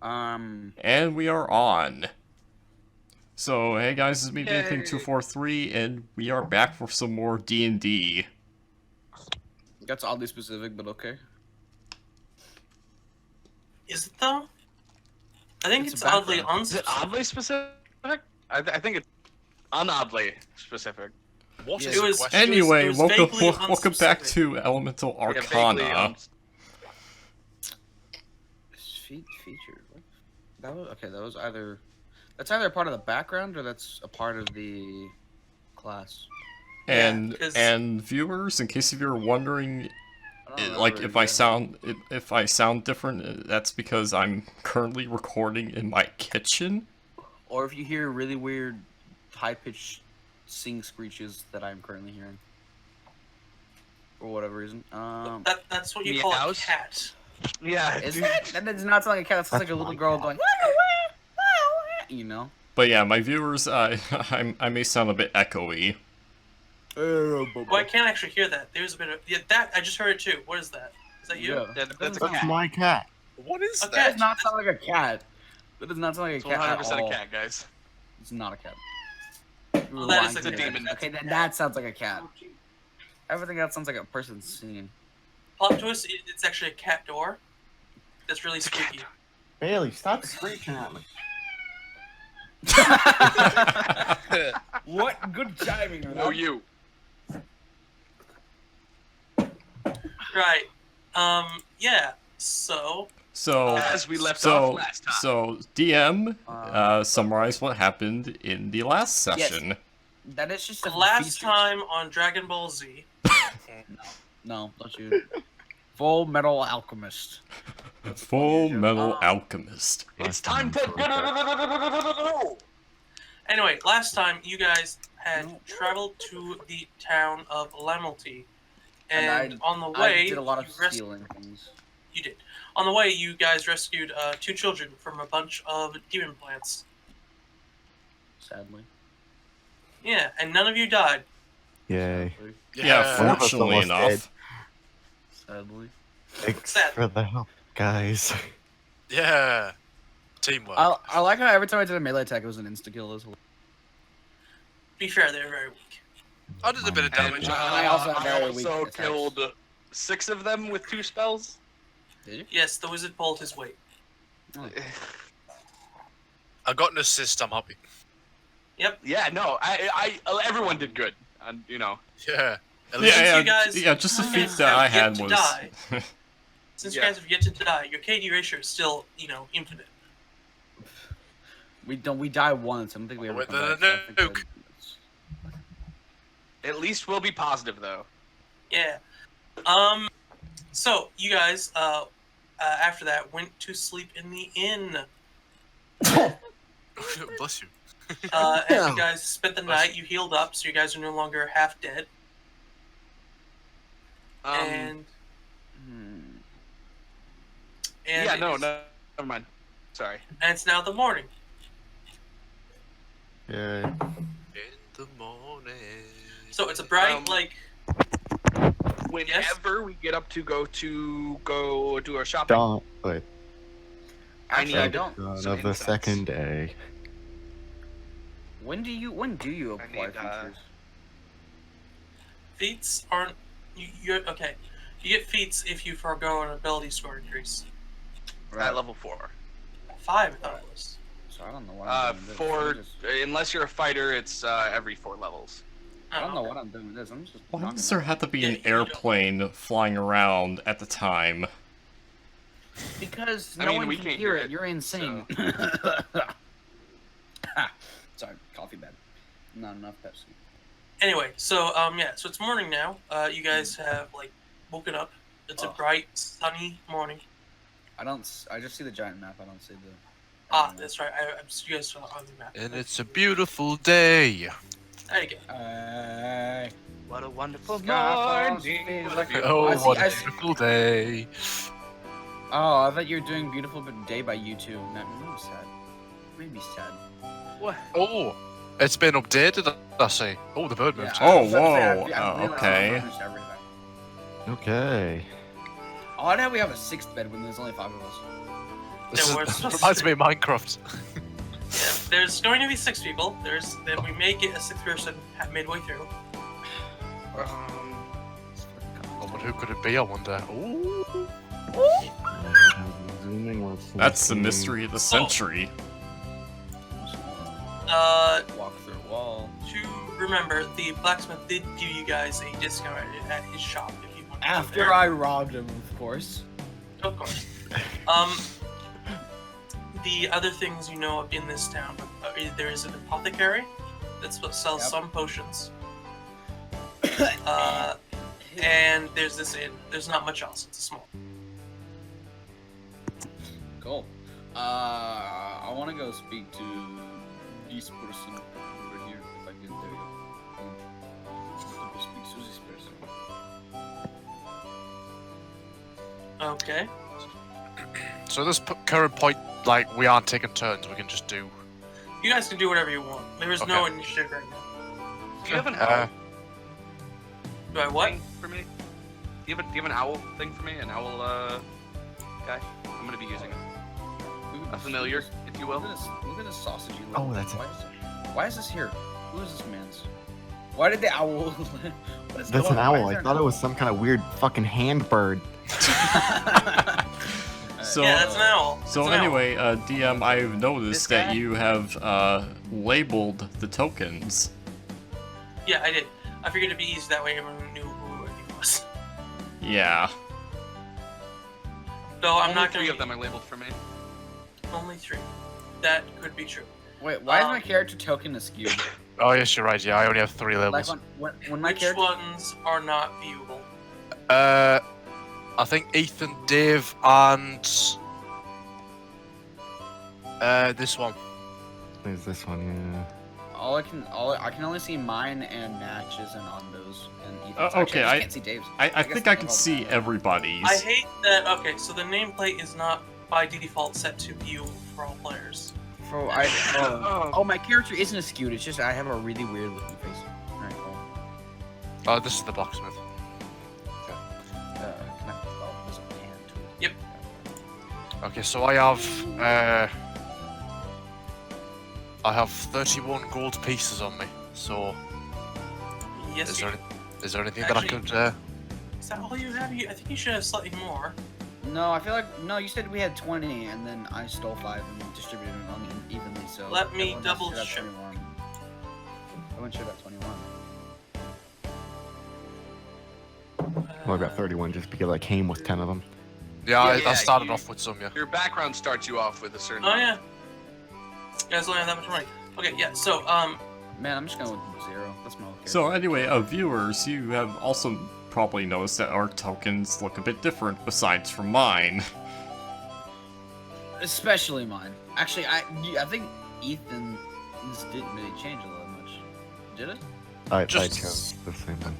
And we are on. So, hey guys, this is me, Beating243, and we are back for some more D&D. That's oddly specific, but okay. Is it though? I think it's oddly unspecific. Is it oddly specific? I think it's unoddly specific. What is the question? Anyway, welcome back to Elemental Arcana. Feature. That was okay. That was either. That's either a part of the background or that's a part of the class. And viewers, in case if you're wondering, if I sound different, that's because I'm currently recording in my kitchen. Or if you hear really weird, high-pitched sing screeches that I'm currently hearing, for whatever reason. That's what you call a cat. Yeah, that does not sound like a cat. It sounds like a little girl going. You know. But yeah, my viewers, I may sound a bit echoey. Well, I can't actually hear that. There's a bit of that. I just heard it too. What is that? Is that you? Yeah. That's my cat. What is that? That does not sound like a cat. That does not sound like a cat. 100% a cat, guys. It's not a cat. Well, that is like a demon. Okay, that sounds like a cat. Everything else sounds like a person singing. Plot twist: it's actually a cat door. That's really spooky. Bailey, stop screeching at me. What good timing? No, you. Right. Yeah. So as we left off last time. So DM, summarize what happened in the last session. Yes. That is just last time on Dragon Ball Z. No, don't you. Full Metal Alchemist. Full Metal Alchemist. It's time to go. Anyway, last time you guys had traveled to the town of Lamelty, and on the way I did a lot of stealing things. You did. On the way, you guys rescued 2 children from a bunch of demon plants. Sadly. Yeah, and none of you died. Yay. Yeah, fortunately enough. Sadly. Thanks for the help, guys. Yeah. Teamwork. I like how every time I did a melee attack, it was an insta-kill as well. Be fair, they're very weak. I did a bit of damage. I also had very weak also attacks. killed 6 of them with 2 spells. Did you? Yes, the wizard pulled his weight. Oh. I got an assist, I'm happy. Yep. Yeah, no, everyone did good. And, you know. Yeah. Just the feat that I had was... Since you guys have yet to die, your KD ratio is still, infinite. We die once. I don't think we ever come back. Nuke. At least we'll be positive, though. Yeah. So, you guys, after that, went to sleep in the inn. Bless you. And you guys spent the night, you healed up, so you guys are no longer half dead. And yeah, no, never mind. Sorry. And it's now the morning. Yeah. In the morning. So it's a bright, whenever we get up to go do our shopping. Don't wait. Actually, I don't. Of the second day. When do you apply features? Feats aren't okay. You get feats if you forego an ability score increase. Right. At level 4. 5, I thought it was. So I don't know what I'm doing with this. Unless you're a fighter, it's every 4 levels. I don't know what I'm doing with this. I'm just. Why does there have to be an airplane flying around at the time? Because no one can hear it. You're insane. So. Sorry, coffee bad. Not enough Pepsi. Anyway, so so it's morning now. You guys have woken up. It's a bright, sunny morning. I just see the giant map. I don't see the. That's right. You guys saw it on the map. And it's a beautiful day. There you go. What a wonderful morning. Oh, what a beautiful day. Oh, I thought you were doing Beautiful Day by U2. That made me sad. Made me sad. What? Oh, it's been updated, I see. Oh, the bird moved. Oh, whoa. Okay. Okay. Odd how we have a 6th bed when there's only 5 of us. This There is, was supposed reminds to me of Minecraft. Yeah, there's going to be 6 people. Then we may get a 6th person midway through. Oh, but who could it be? I wonder. Ooh. That's the mystery of the century. Walk through a wall. To remember, the blacksmith did give you guys a discount at his shop if you want to go After there. I robbed him, of course. Of course. The other things you know in this town, there is an apothecary that sells some potions. And there's this inn. There's not much else. It's a small. Cool. I want to go speak to this person over here. If I can, there you go. Go speak to this person. Okay. So at this current point, like, we aren't taking turns. We can just do. You guys can do whatever you want. There is no Okay. initiative right now. Do you have an owl Do I what? thing for me? Do you have an owl thing for me? An owl guy? I'm gonna be using it. A familiar, if you will. Look at this sausage. Oh, that's it. Why is this here? Who is this man's? Why did the owl? What is That's going an on? Why owl. is I there thought an it was some kind of weird fucking hand bird. So, Yeah, that's an owl. so That's an owl. anyway, DM, I've noticed This that guy? you have labeled the tokens. Yeah, I did. I figured it'd be easy that way everyone knew who it was. Yeah. Though I'm Only not 3 gonna. of them are labeled for me. Only 3. That could be true. Wait, why is my character token skewed? Oh yes, you're right. Yeah, I only have 3 Like levels. when my Which character. ones are not viewable? I think Ethan, Dave, and this one. There's this one, yeah. I can only see mine and Natch's and Ondo's and Ethan's. Okay, Actually, I- I can't see Dave's. I guess think I they can all see have everybody's. I hate that. Okay, so the nameplate is not by default set to view for all players. Oh, my character isn't skewed. It's just I have a really weird looking face. Alright, cool. Oh, this is the blacksmith. Can there's a pan to it. Yep. Okay, so I have 31 gold pieces on me. So Yes, is you. there anything Actually- that I could? Is that all you have? I think you should have slightly more. No, I feel like you said we had 20, and then I stole 5 and distributed them unevenly. So Let me everyone else double should have check. 21. Everyone should have 21. Well, I got 31 just because I came with 10 of them. Yeah, Yeah, I started you- off with some. Yeah. Your background starts you off with a certain. Oh yeah. You guys only have that much money. Okay, yeah. So Man, I'm just going with 0. That's my character. So anyway, viewers, you have also probably noticed that our tokens look a bit different besides from mine. Especially mine. Actually, I think Ethan's didn't really change a lot much. Did it? I Just- chose the same one.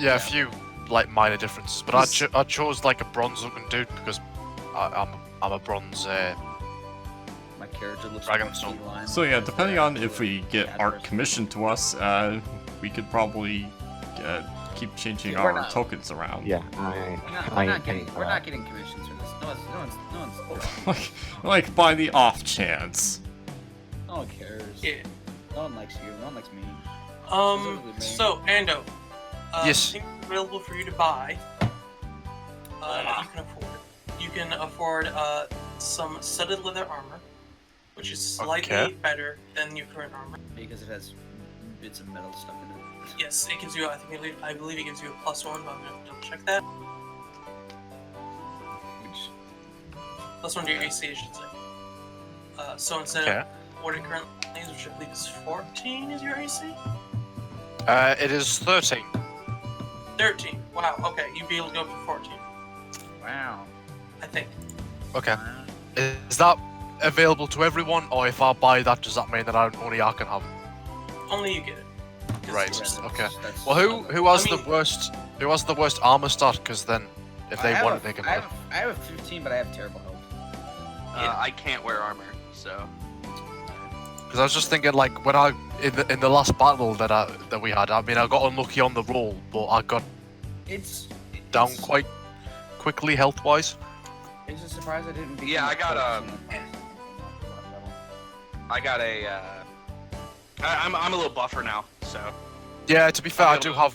Yeah, a few like minor differences, but I chose like a bronze-looking dude because I'm a bronze. My character looks Dragon more Soul. feline. So yeah, depending on if we get cat art person. commissioned to us, we could probably keep changing Yeah, we're our not- tokens around. Yeah, We're I not ain't paying getting. for We're that. not getting commissions for this. No one's. like by the off chance. No one cares. yeah. No one likes you. No one likes me. So Ando. Yes. Things available for you to buy. That you can afford. You can afford some studded leather armor, which is slightly Okay. better than your current armor. Because it has bits of metal stuck in it. Yes, it gives you. I believe it gives you a +1, but I'm gonna double check that. Which +1 to your AC, I should say. So instead Okay. of what it currently is, which I believe is 14, is your AC? It is 13. 13. Wow. Okay, you'd be able to go up to 14. wow. I think. Okay. Wow. Is that available to everyone, or if I buy that, does that mean that only I can have it? Only you get it. 'Cause Right. it's- Okay. That's- Well, who has I mean- the worst? Who has the worst armor stat? Because then, if they want it, they can I have have, it. I have a 15, but I have terrible health. I can't wear armor, so. Because I was just thinking, like, when in the last battle that we had, I mean, I got unlucky on the roll, but I got It's down quite quickly health-wise. It's a surprise I didn't. Yeah, I got I'm a little buffer now, so. Yeah, to be fair, I do have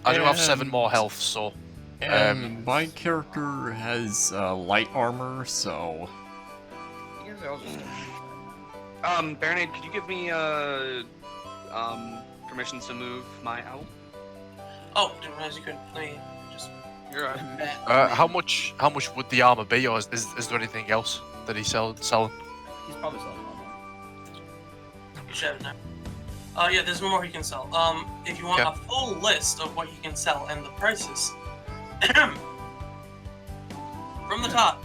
And- 7 more health, so. And my character has light armor, so You guys are all just. Baronade, could you give me permissions to move my owl? Oh, didn't realize you couldn't. Let me just. You're right. How much would the armor be, or is there anything else that he's selling? He's probably selling one. You should have it now. Yeah, there's more he can sell. If you want Okay. a full list of what he can sell and the prices, from the top,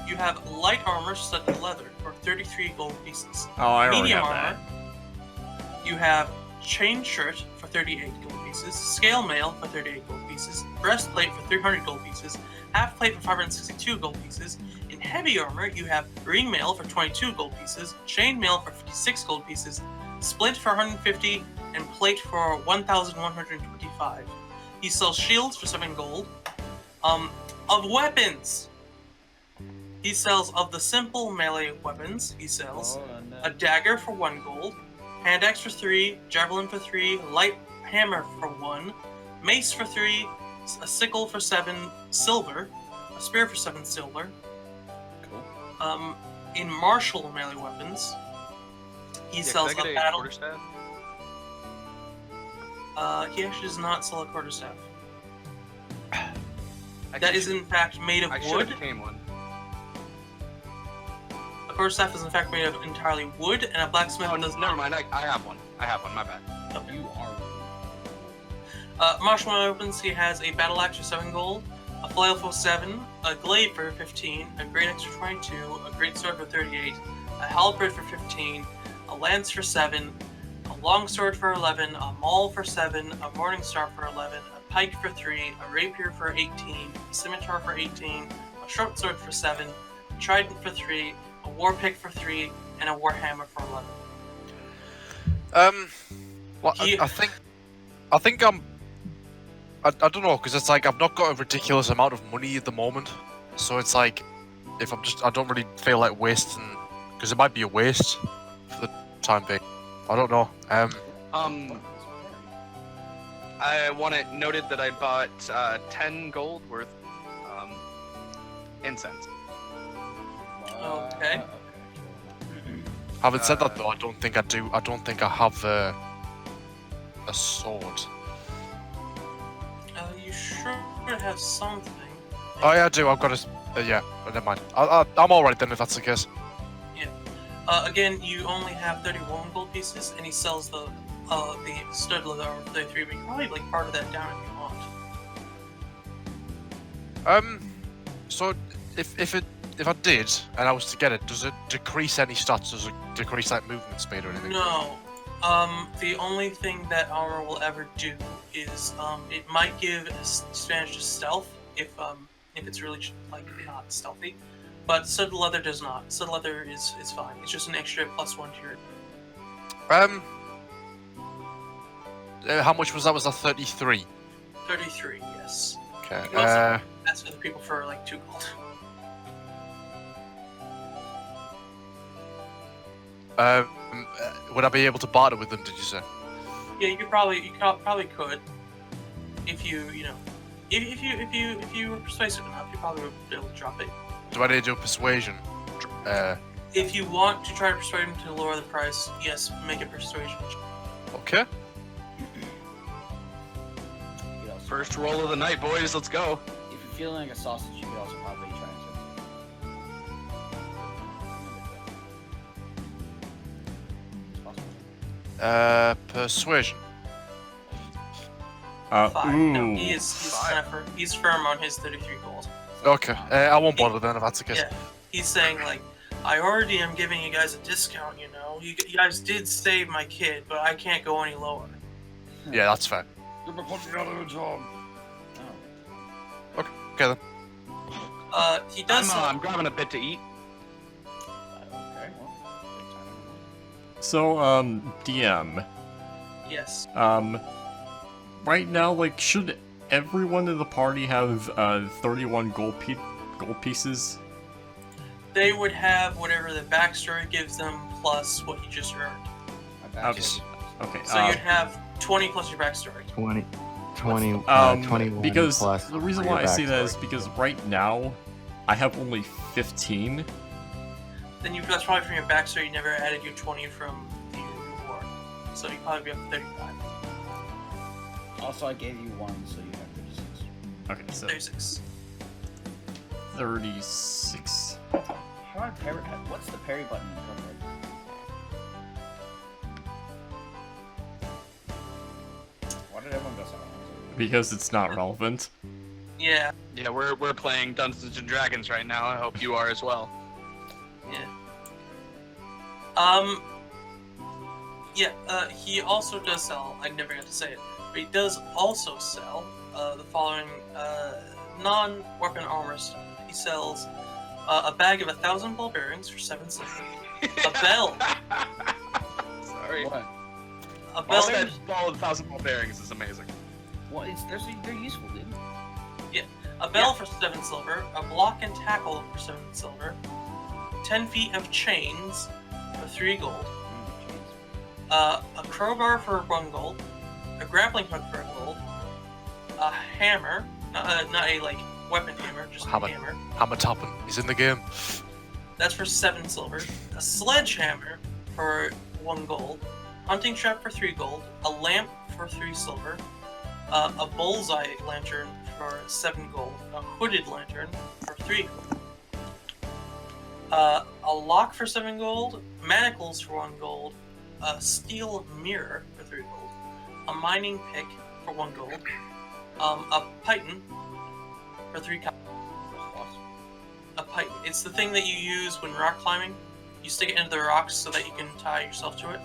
you have light armor studded leather for 33 gold pieces. oh, I already Medium have armor, that. you have chain shirt for 38 gold pieces, scale mail for 38 gold pieces, breastplate for 300 gold pieces, half plate for 562 gold pieces. In heavy armor, you have ring mail for 22 gold pieces, chain mail for 56 gold pieces, splint for 150, and plate for 1,125. He sells shields for 7 gold. Of weapons, he sells of the simple melee weapons. He sells a dagger for 1 gold, hand axe for 3, javelin for 3, light hammer for 1, mace for 3, a sickle for 7 silver, a spear for 7 silver. Cool. In martial melee weapons, he sells a battle. Quarterstaff? He actually does not sell a quarterstaff. I That should- is in fact made of I should wood. have became one. A quarterstaff is in fact made of entirely wood, and a blacksmith Oh, does never not. mind. I have one. My bad. You are. Martial weapons, he has a battle axe for 7 gold, a flail for 7, a glaive for 15, a great axe for 22, a great sword for 38, a halberd for 15, a lance for 7, a long sword for 11, a maul for 7, a morning star for 11, a pike for 3, a rapier for 18, a scimitar for 18, a short sword for 7, a trident for 3, a war pick for 3, and a war hammer for 11. Well, He- I think I don't know, because it's like I've not got a ridiculous amount of money at the moment, so it's like if I don't really feel like wasting, because it might be a waste for the time being. I don't know. I want it noted that I bought 10 gold worth incense. Okay. Having said that though, I don't think I do. I don't think I have a sword. You sure have something. Oh yeah, I do. I've got a. Yeah, but never mind. I'm all right then if that's the case. Again, you only have 31 gold pieces, and he sells the stud leather armor for 33, but you can probably like part of that down if you want. So if I did and I was to get it, does it decrease any stats? Does it decrease like movement speed or anything? No. The only thing that armor will ever do is it might give advantage to stealth if it's really like not stealthy, but stud leather does not. Stud leather is fine. It's just an extra +1 to your. How much was that? Was that 33? 33, yes. Okay. You also ask other people for like 2 gold. Would I be able to barter with them? Did you say? Yeah, you probably could, if you know, if you were persuasive enough, you probably would be able to drop it. Do I need to do a persuasion? If you want to try to persuade him to lower the price, yes, make a persuasion. Okay. First roll of the night, boys. Let's go. If you're feeling like a sausage, you could also probably try and Persuasion. 5. No, Ooh. he's firm on his 33 gold. Okay. I won't bother then if that's the case. Yeah, he's saying like, I already am giving you guys a discount. You know, you guys did save my kid, but I can't go any lower. Yeah, that's fair. You're putting out of a job. Okay then. He does. I'm grabbing a bit to eat. Okay, well, So, DM, Yes. right now, like, should everyone in the party have 31 gold pieces? They would have whatever the backstory gives them plus what you just earned. Okay. So you'd have 20 plus your backstory. 21 because plus the reason your why I say that is backstory. because right now I have only 15. Then that's probably from your backstory. You never added your 20 from the year before, so you'd probably be up to 35. Also, I gave you 1, so you have 36. Okay, so 36. 36. How do I parry? What's the parry button in Cuphead? Why did everyone go silent? Because it's not relevant. Yeah. Yeah, we're playing Dungeons and Dragons right now. I hope you are as well. Yeah. He also does sell, I never got to say it, but he does also sell the following non-weapon armor stuff. He sells a bag of 1,000 ball bearings for 7 silver, a bell, Sorry. What? a bell, All that ball of 1,000 ball bearings is amazing. Well, they're useful, dude. a bell for 7 silver, a block and tackle for 7 silver, 10 feet of chains for 3 gold, a crowbar for 1 gold, a grappling hook for 1 gold, a hammer, not a like weapon hammer, just Hammer. a hammer. Hammer Toppin. He's in the game. That's for 7 silver. A sledgehammer for 1 gold, hunting trap for 3 gold, a lamp for 3 silver, a bullseye lantern for 7 gold, a hooded lantern for 3 gold, a lock for 7 gold, manacles for 1 gold, a steel mirror for 3 gold, a mining pick for 1 gold, a python for 3 copper. A python. It's the thing that you use when rock climbing. You stick it into the rocks so that you can tie yourself to it.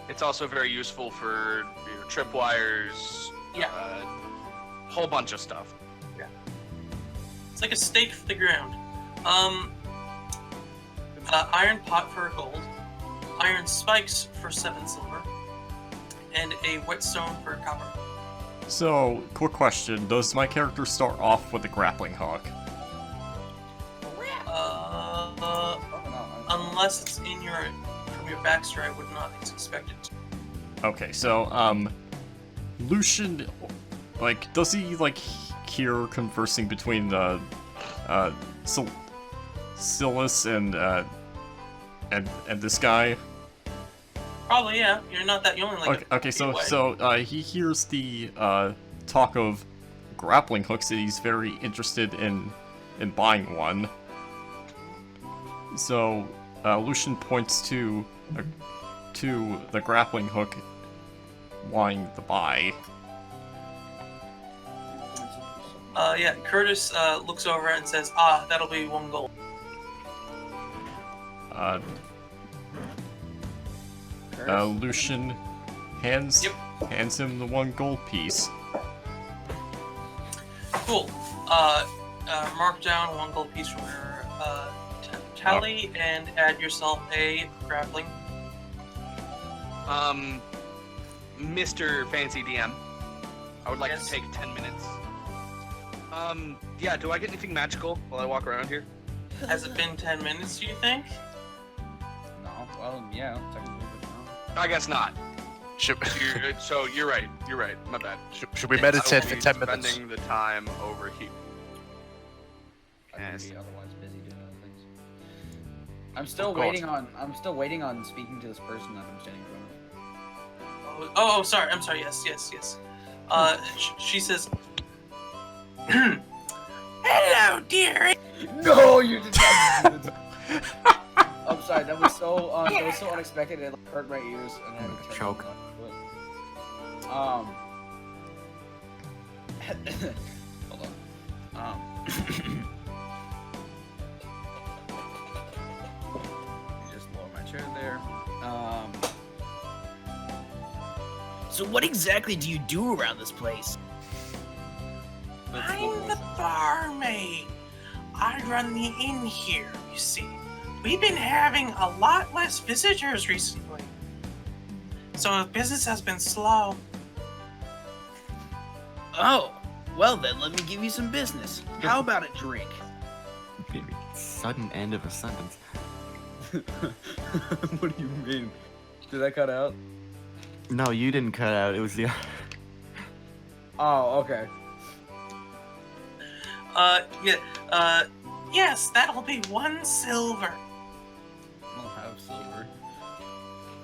It's also very useful for your tripwires. Yeah. Whole bunch of stuff. It's like a stake for the ground. Iron pot for 1 gold, iron spikes for 7 silver, and a whetstone for 1 copper. So, quick question: does my character start off with a grappling hook? Unless it's in from your backstory, I would not expect it to. Okay, so Lucian, like, does he like hear conversing between the Silas and this guy? Probably, yeah. You're not that. You're only like. Okay, so he hears the talk of grappling hooks, and he's very interested in buying one. So Lucian points to the grappling hook, wanting to buy. Yeah. Curtis looks over and says, that'll be 1 gold." Lucian hands him the 1 gold piece. Cool. Mark down 1 gold piece from your tally and add yourself a grappling. Mr. Fancy DM, I would like Yes. to take 10 minutes. Yeah, do I get anything magical while I walk around here? Has it been 10 minutes, do you think? No, well, yeah, technically, but no. I guess not. Should, So you're right. You're right. My bad. should we meditate I for will 10 be minutes? Spending the time over here. I can Yes. be otherwise busy doing other things. I'm still God. waiting on speaking to this person that I'm standing in front of. Oh, sorry. I'm sorry. Yes. She says, "Hello, dearie." No, you did not. I'm sorry. That was so unexpected. It hurt my ears and I had to turn Choke. it Hold on. Just lower my chair there. So what exactly do you do around this place? I'm the barmaid. I run the inn here, you see. We've been having a lot less visitors recently, so business has been slow. Oh, well then, let me give you some business. How about a drink? Maybe sudden end of a sentence. What do you mean? Did I cut out? No, you didn't cut out. It was the. Oh, okay. Yes, that'll be 1 silver. I don't have silver.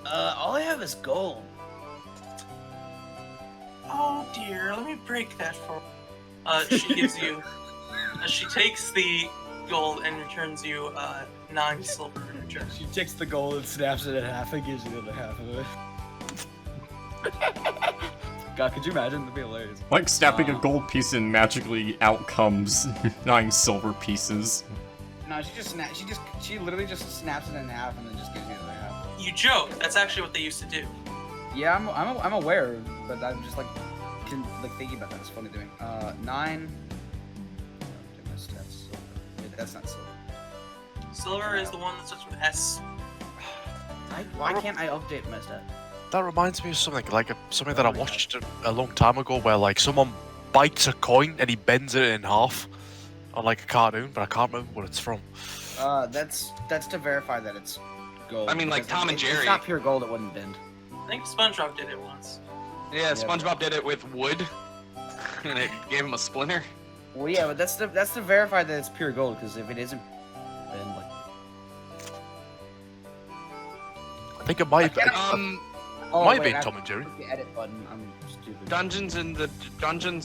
All I have is gold. Oh dear, let me break that for. She gives you. She takes the gold and returns you 9 silver in return. She takes the gold and snaps it in half and gives you the other half of it. God, could you imagine? That'd be hilarious. Like snapping a gold piece and magically out comes 9 silver pieces. No, she literally just snaps it in half and then just gives you the other half. You joke. That's actually what they used to do. Yeah, I'm aware, but I'm just like thinking about that. It's funny doing. 9. My stats. Wait, that's not silver. Silver is the one that starts with S. Why can't I update my stat? That reminds me of something something that I watched a long time ago, where like someone bites a coin and he bends it in half, on like a cartoon, but I can't remember what it's from. That's to verify that it's gold. I mean, like because Tom and if Jerry. It's not pure gold, it wouldn't bend. I think SpongeBob did it once. Yeah, SpongeBob did it with wood, and it gave him a splinter. Well, yeah, but that's to verify that it's pure gold. Because if it isn't, then like. I think it might be. Oh, might wait, be I Tom and Jerry. clicked the edit button. I'm stupid. Dungeons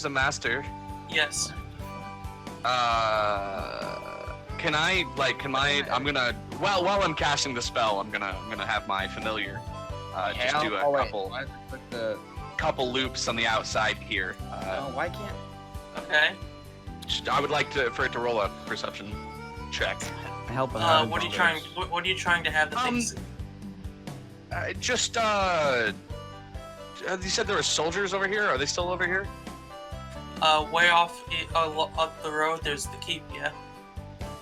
the Master. Yes. I'm gonna while I'm casting the spell, I'm gonna have my familiar just do a couple Why did I click the? couple loops on the outside here. Why can't? Okay. I would like for it to roll a perception check. Help. What are you trying? What are you trying to have the things? You said there were soldiers over here. Are they still over here? Way off up the road, there's the keep. Yeah.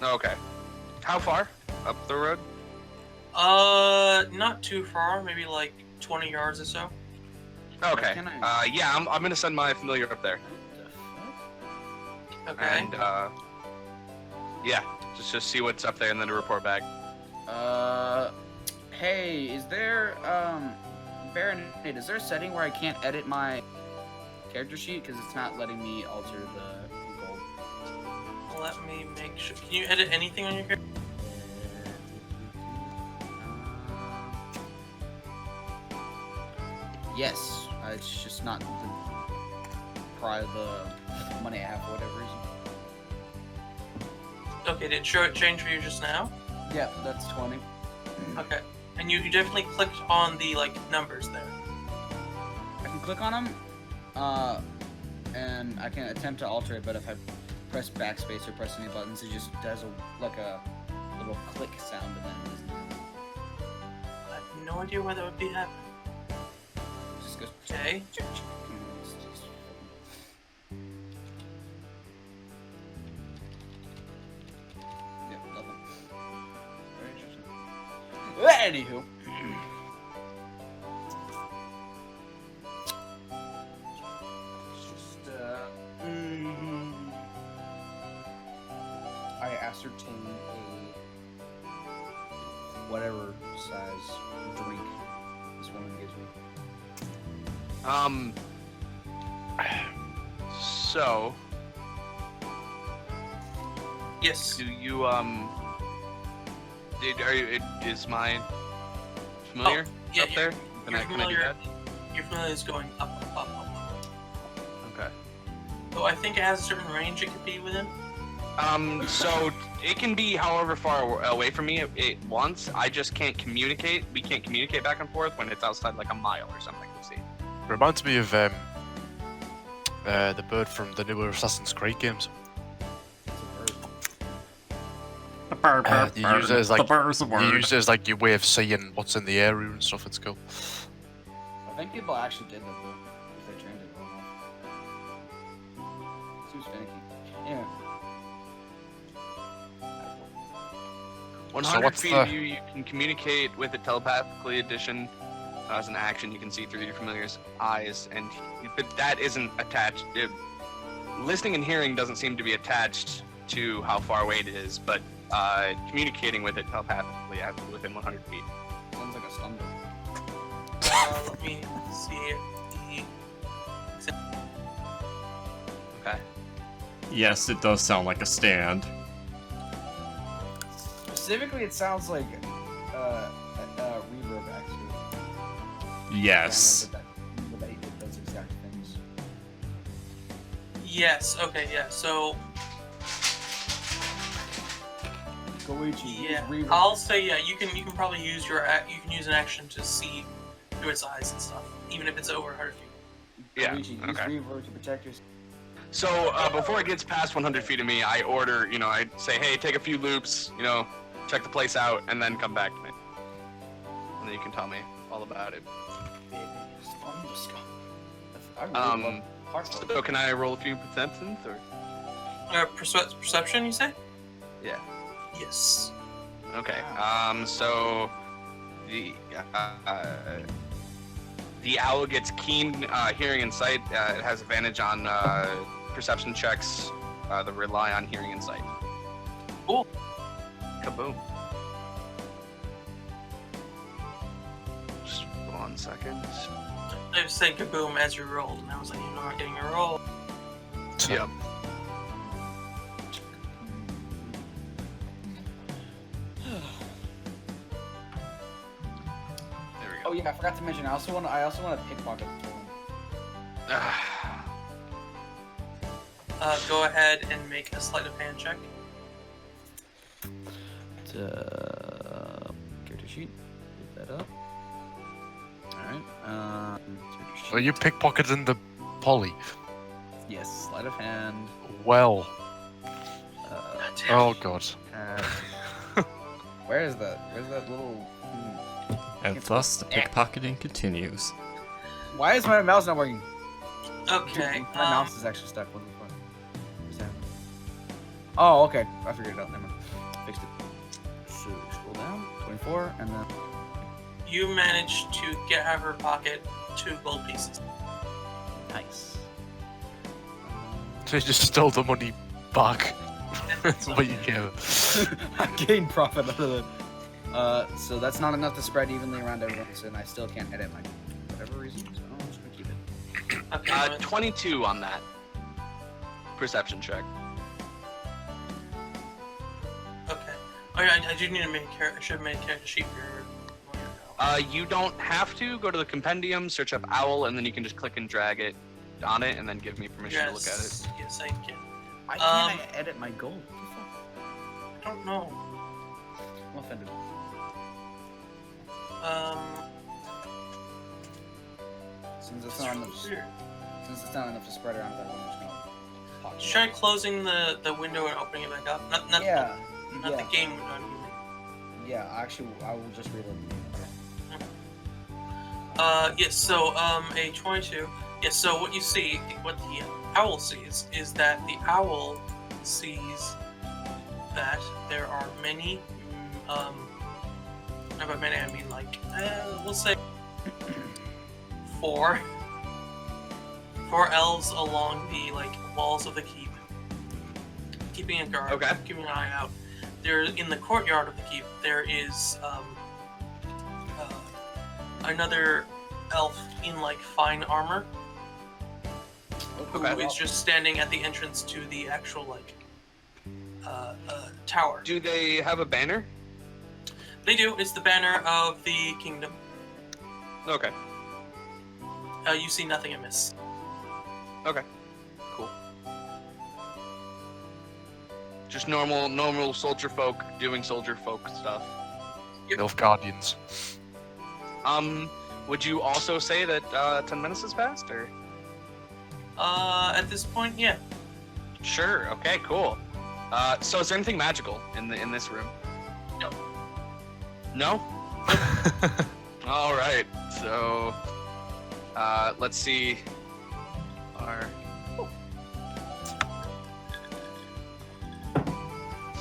Okay. How far up the road? Not too far. Maybe like 20 yards or so. Okay. Can Yeah, I'm gonna send my familiar up there. Okay. And yeah, just see what's up there and then to report back. Hey, is there Baronet, is there a setting where I can't edit my character sheet because it's not letting me alter the gold? Let me make sure. Can you edit anything on your character? Yes, it's just not the money I have for whatever reason. Okay, did it show it change for you just now? Yeah, that's 20. Okay. And you definitely clicked on the like numbers there. I can click on them, and I can attempt to alter it, but if I press backspace or press any buttons, it just does a little click sound and then I have no idea why that would be happening. it just goes. Okay. Yeah, nothing. Very interesting. Anywho. I ascertain a whatever size drink this woman gives me. So Yes. do you is my familiar Yeah, up there? Your Can I do familiar, that? your familiar is going up, up, up, up, up. Okay. So I think it has a certain range it could be within. So it can be however far away from me it wants. I just can't communicate. We can't communicate back and forth when it's outside like a mile or something. You see. It reminds me of the bird from the newer Assassin's Creed games. You use it as like your way of seeing what's in the area and stuff. It's cool. I think people actually did that though, if they trained it well enough. Seems finicky. Yeah. 100 what's feet the- of you, you can communicate with it telepathically. Addition, as an action, you can see through your familiar's eyes, but that isn't attached. listening and hearing doesn't seem to be attached to how far away it is, but communicating with it telepathically within 100 feet. Sounds like a thunder. Let me see. Okay. Yes, it does sound like a stand. Specifically, it sounds like reverb, actually. Yes. But that those exact things. Yes. Okay. Yeah. So Goichi, yeah, reverb. I'll say yeah. You can probably use you can use an action to see through its eyes and stuff, even if it's over 100 feet. Yeah. Goichi, use Okay. reverb to protect yourself. So before it gets past 100 feet of me, I order, I say, hey, take a few loops, check the place out, and then come back to me. And then you can tell me all about it. So can I roll a few perceptions, or? Perception, you say? Yeah. Yes. Okay. So the owl gets keen hearing and sight. It has advantage on perception checks that rely on hearing and sight. Cool. Kaboom. Just 1 second. I was saying kaboom as you rolled, and I was like, you're not getting a roll. Yep. There we go. Oh yeah, I forgot to mention. I also want to pickpocket the phone. Go ahead and make a sleight of hand check. Character sheet. Pick that up. Alright. Are you pickpocketing the Polly? Yes, sleight of hand. Well. Damn. Oh god. Where's that little? And thus the pickpocketing continues. Why is my mouse not working? Okay. My mouse is actually stuck. What the fuck? What's that? Oh, okay. I figured it out. Never mind. Fixed it. So scroll down. 24, and then. You managed to get out of her pocket 2 gold pieces. Nice. So you just stole the money back. What you gave. I gained profit out of it. So that's not enough to spread evenly around everyone, and I still can't edit my whatever reason. So I'm just gonna keep it. Okay. 22 on that perception check. Okay. Oh yeah, I do need to make I should make a character sheet for. You don't have to go to the compendium, search up owl, and then you can just click and drag it on it, and then give me permission to look at it. Yes, I can. Why can't I edit my gold? What the fuck? I don't know. I'm offended. Since it's not enough, Weird. since it's not enough to spread around everyone, I'm just gonna pop it. Just try closing the window and opening it back up. Not Yeah. not yeah. the game window. I mean. Yeah. Actually, I will just reload the game. Yes, so, a 22. Yes, so what you see, what the owl sees, is that the owl sees that there are many, not by many, I mean, like, we'll say 4 elves along the, like, walls of the keep, keeping a guard, Okay. keeping an eye out. There, in the courtyard of the keep, there is, another elf in like fine armor who is just standing at the entrance to the actual like tower. Do they have a banner? They do. It's the banner of the kingdom. Okay. You see nothing amiss. Okay. Cool. Just normal soldier folk doing soldier folk stuff. Elf Guardians. Would you also say that 10 minutes has passed, or? At this point, yeah. Sure. Okay. Cool. So is there anything magical in this room? No. No? All right. So, let's see.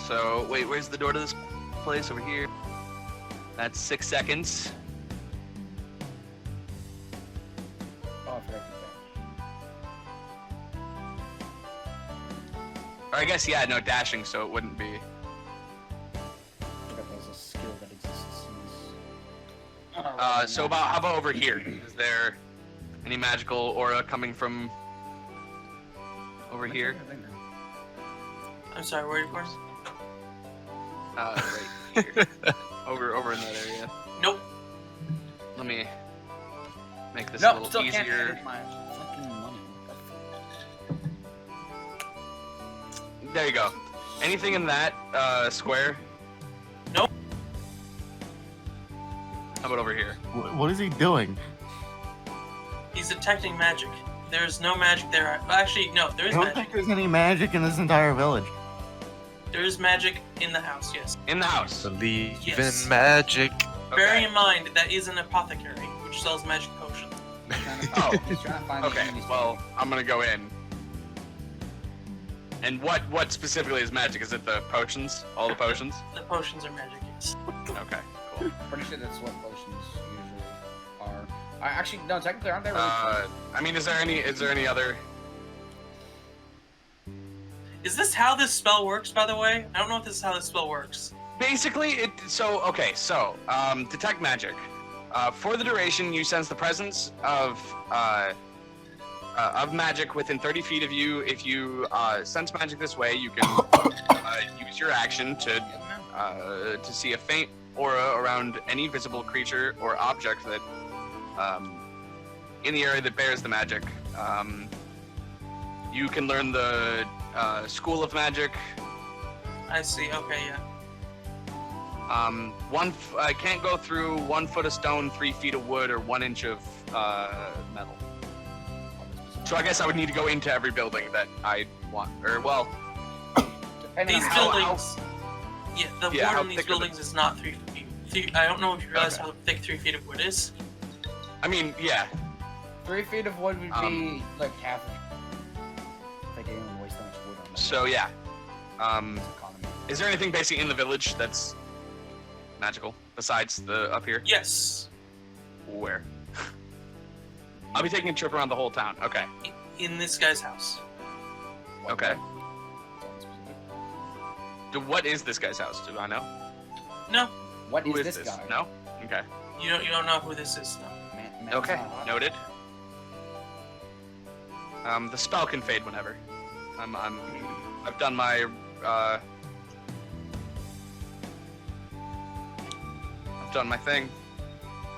So wait, where's the door to this place? Over here. That's 6 seconds. Oh, I forgot Or I guess, yeah, no, dashing, so it wouldn't be. I forgot there's a skill that exists in this. So how about over here? Is there any magical aura coming from over here? I'm sorry, where are you going? Right here. over in that area. Nope. Let me make this a No, little still can't easier. edit my fucking money. There you go. Anything in that square? Nope. How about over here? What is he doing? He's detecting magic. There's no magic there. Actually, no, there I is don't magic. think there's any magic in this entire village. There is magic in the house, yes. In the house. Believe Yes. in magic. Bearing Okay. in mind that is an apothecary, which sells magic potions. Oh, He's trying to find the okay. enemies. Well, I'm gonna go in. And what specifically is magic? Is it the potions? All the potions? The potions are magic, yes. Okay, cool. Pretty sure that's what potions usually are. Actually, no, technically, aren't they really? I mean, is there any other? Is this how this spell works, by the way? I don't know if this is how this spell works. Basically, detect magic. For the duration, you sense the presence of magic within 30 feet of you. If you sense magic this way, you can use your action to see a faint aura around any visible creature or object that in the area that bears the magic. You can learn the school of magic. I see, okay, yeah. I can't go through 1 foot of stone, 3 feet of wood, or 1 inch of metal. So I guess I would need to go into every building that I want, or well, Depending These on how- buildings... Yeah, the Yeah, wood how in these thick are the- buildings is not 3 feet. I don't know if you realize Okay. how thick 3 feet of wood is. I mean, yeah. 3 feet of wood would be like half. Like they don't waste that much wood on that. So yeah. Economy. Is there anything basically in the village that's magical besides the up here? Yes. Where? I'll be taking a trip around the whole town. Okay. In this guy's house. Okay. What is this guy's house? Do I know? No, What Who is is this guy? No. Okay. you don't know who this is, no. Man, Okay. not- Noted. The spell can fade whenever. I've done my I've done my thing.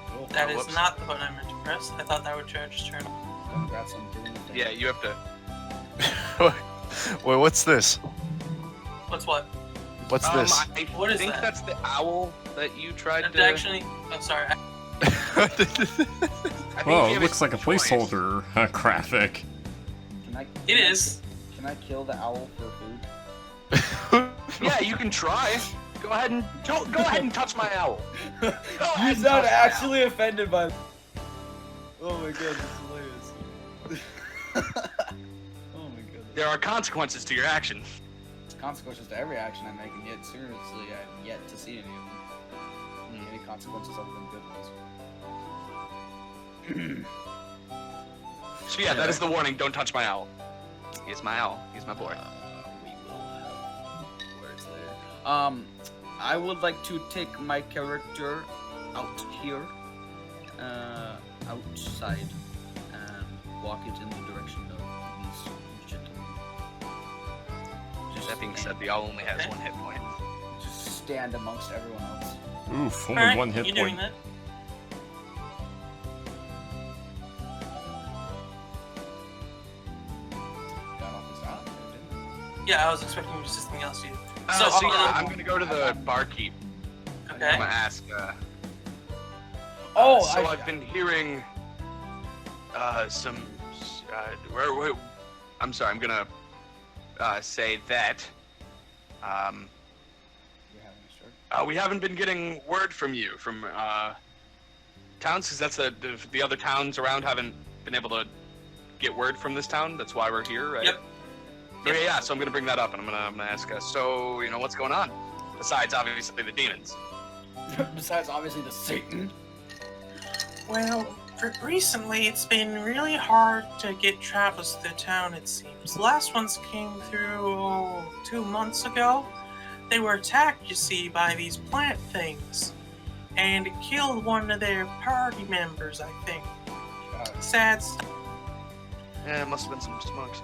Cool. That is whoops. not the button I meant to press. I thought that would just turn on. Congrats on doing the thing. Yeah, you have to. Wait, what's this? What's what? What's this? I What is think that? that's the owl that you tried And to. actually, oh sorry. I think Oh, you it looks like a choice. placeholder graphic. Can I, It is. Can I kill the owl for food? Yeah, you can try. Go ahead and touch my owl. Go ahead and sound touch my actually offended by. Oh my god, this is hilarious. Oh my god. There are consequences to your action. There's consequences to every action I make, and yet seriously, I've yet to see any of them. Any consequences other than good ones. So yeah, that is the warning. Don't touch my owl. He's my owl. He's my boy. We will have words later. I would like to take my character out here, outside, and walk it in the direction of these gentlemen. Just That being stand- said, the owl only has 1 hit point. just stand amongst everyone else. Oof, only Alright, 1 hit you're point. doing that. Got off this island, didn't Yeah, I was expecting just something else to do. So, So, yeah, I'm gonna go to the barkeep. Okay. I'm gonna ask. Oh, so I've been hearing some. I'm sorry. I'm gonna say that You're having a stroke. we haven't been getting word from you from towns, because that's the other towns around haven't been able to get word from this town. That's why we're here, right? Yep. Okay, yeah. So I'm gonna bring that up, and I'm gonna ask us. So what's going on? Besides, obviously, the demons. Besides, obviously, the Satan. Well, Recently, it's been really hard to get travelers to the town, it seems. The last ones came through 2 months ago. They were attacked, you see, by these plant things. And it killed one of their party members, I think. Sad stuff. Yeah, it must have been some smokes.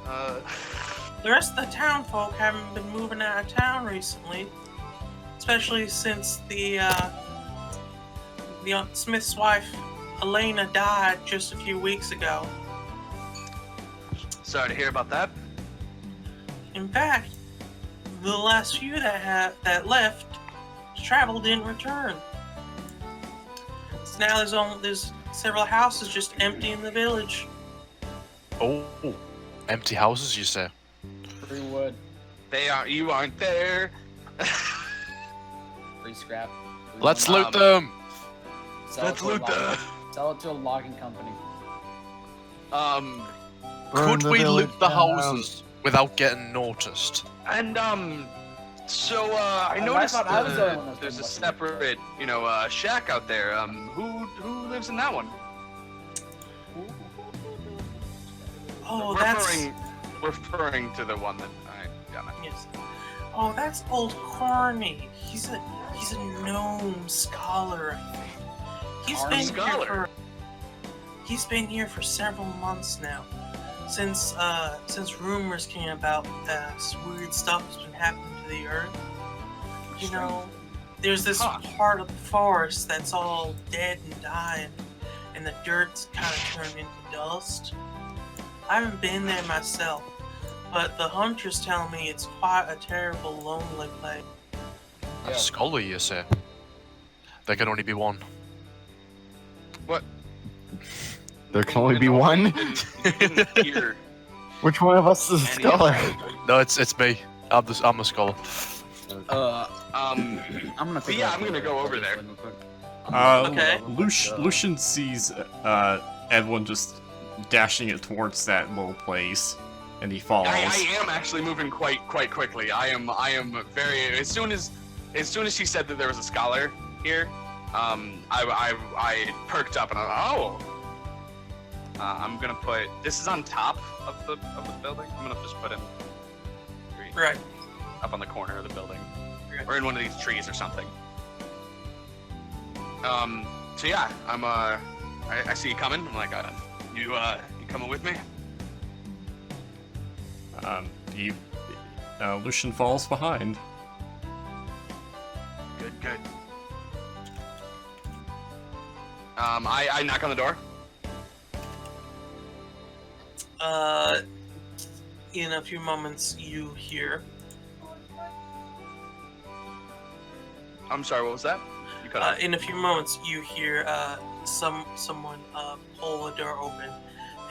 The rest of the town folk haven't been moving out of town recently. Especially since the Smith's wife, Elena, died just a few weeks ago. Sorry to hear about that. In fact, the last few that left traveled didn't return. So now there's several houses just empty in the village. Oh, empty houses, you say? Free wood, You aren't there. free scrap. Free Let's wood. loot them. Sell Let's it to a loot them. Sell it to a logging company. Burn Could the we village loot the down. houses without getting noticed? And so I I noticed thought I was the only one that was there's a being lucky. separate, shack out there. Who lives in that one? Oh, that's referring to the one that I got. yes. Oh, that's old Corny. He's a gnome scholar, I think. He's been here for several months now. Since rumors came about that weird stuff has been happening to the earth. You know, there's this part of the forest that's all dead and dying, and the dirt's kind of turned into dust. I haven't been there myself, but the hunters tell me it's quite a terrible, lonely place. A scholar, you say? There can only be one. What? There can only be one? Didn't hear. Which one of us is a Any scholar? No, it's me. I'm a scholar. I'm gonna. But yeah, I'm gonna go over there. Real quick. Okay. Lucian sees Edwin just dashing it towards that little place, and he follows. I am actually moving quite quickly. I am very. As soon as she said that there was a scholar here, I perked up and I'm gonna put. This is on top of the building. I'm gonna just put him Right. up on the corner of the building, Right. or in one of these trees or something. So yeah, I see you coming. I'm like, you coming with me? Lucian falls behind. Good. I knock on the door. In a few moments, you hear. I'm sorry, what was that? You cut off. In a few moments, you hear someone pull the door open,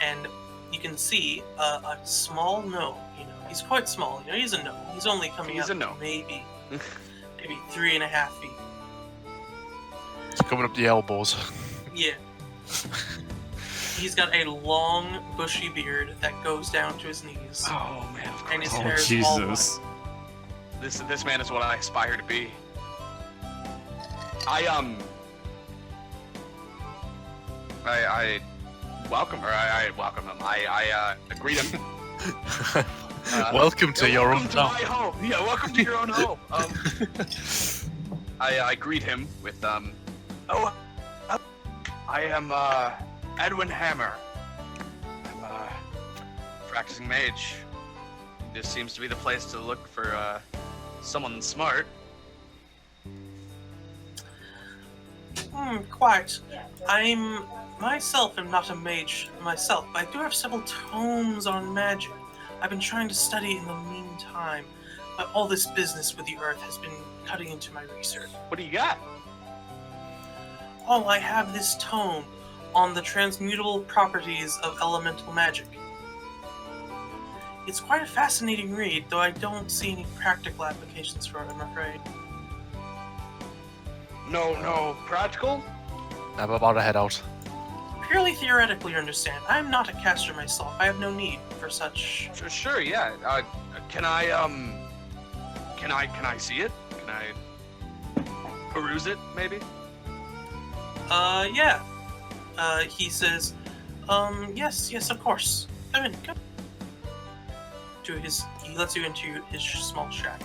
and you can see a small gnome. You know, he's quite small. You know, he's a gnome. He's only coming He's up a gnome. maybe 3.5 feet. It's coming up the elbows. Yeah. He's got a long, bushy beard that goes down to his knees, Oh man, of and his Oh, hair is all white. Jesus. This man is what I aspire to be. I welcome her. I welcome him. I greet him. Welcome to your own welcome to town. my home. Yeah, welcome to your own home. I greet him with I am Edwin Hammer. I'm a practicing mage. This seems to be the place to look for someone smart. Quite. I'm myself am not a mage myself, but I do have several tomes on magic. I've been trying to study in the meantime, but all this business with the earth has been cutting into my research. What do you got? Oh, I have this tome on the transmutable properties of elemental magic. It's quite a fascinating read, though I don't see any practical applications for it, I'm afraid. No practical? I'm about to head out. Purely theoretically, you understand. I am not a caster myself. I have no need for such. Sure, yeah. Can I see it? Can I peruse it, maybe? Yeah. he says, yes, of course. Come in, come. He lets you into his small shack.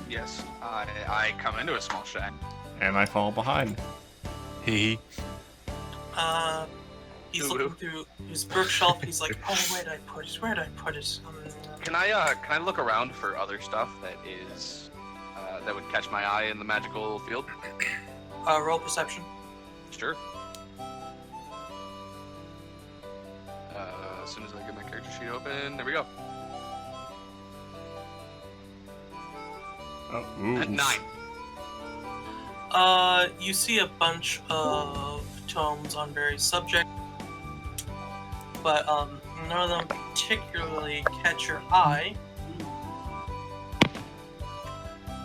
Yes, I come into a small shack. And I fall behind. Hee. He's looking through his bookshelf. He's like, oh, where did I put it? Can I look around for other stuff that is that would catch my eye in the magical field? Roll perception. Sure. As soon as I get my character sheet open, there we go. Oh, ooh. 9. You see a bunch of tomes on various subjects, but none of them particularly catch your eye.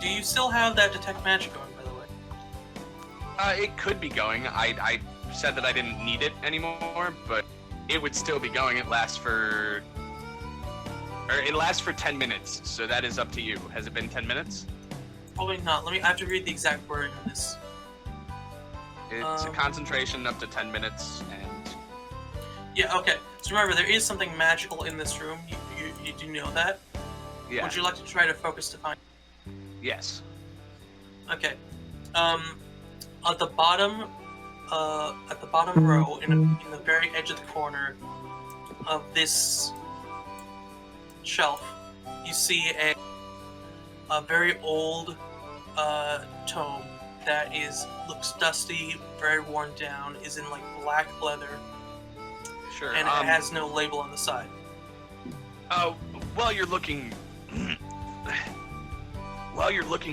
Do you still have that detect magic going, by the way? It could be going. I said that I didn't need it anymore, but it would still be going. It lasts for 10 minutes, so that is up to you. Has it been 10 minutes? Probably not. I have to read the exact word in this. It's a concentration up to 10 minutes, and... Yeah, okay. So remember, there is something magical in this room. You do know that? Yeah. Would you like to try to focus to find... Yes. Okay. At the bottom row, in the very edge of the corner of this shelf, you see a very old tome that looks dusty, very worn down, is in like black leather, Sure. and it has no label on the side. While you're looking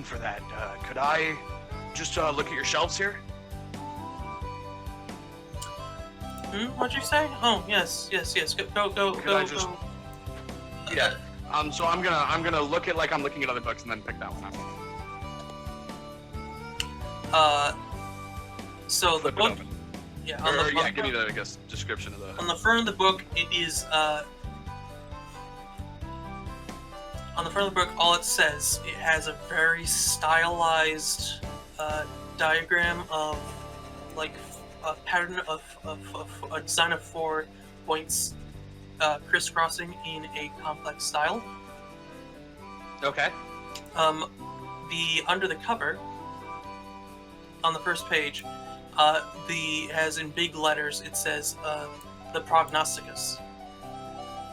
for that, could I just look at your shelves here? What'd you say? Oh, yes. Go. I just- Yeah. So I'm gonna look at like I'm looking at other books and then pick that one up. So Flip the it book, open. yeah, Give me the description of the. on the front of the book, it is on the front of the book, all it says, it has a very stylized diagram of like a pattern of a design of 4 points crisscrossing in a complex style. Okay. Under the cover, on the first page, has in big letters, it says the Prognosticus.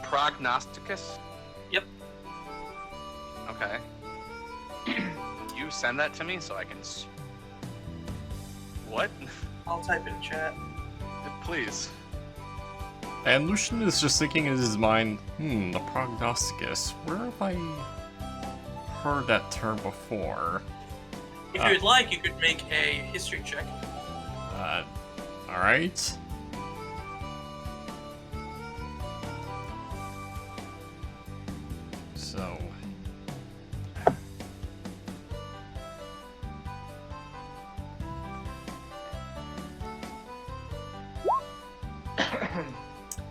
Prognosticus? Yep. Okay. You send that to me so I can. What? I'll type in chat. Please. And Lucian is just thinking in his mind, the Prognosticus. Where have I heard that term before? If you'd like, you could make a history check. Alright. So...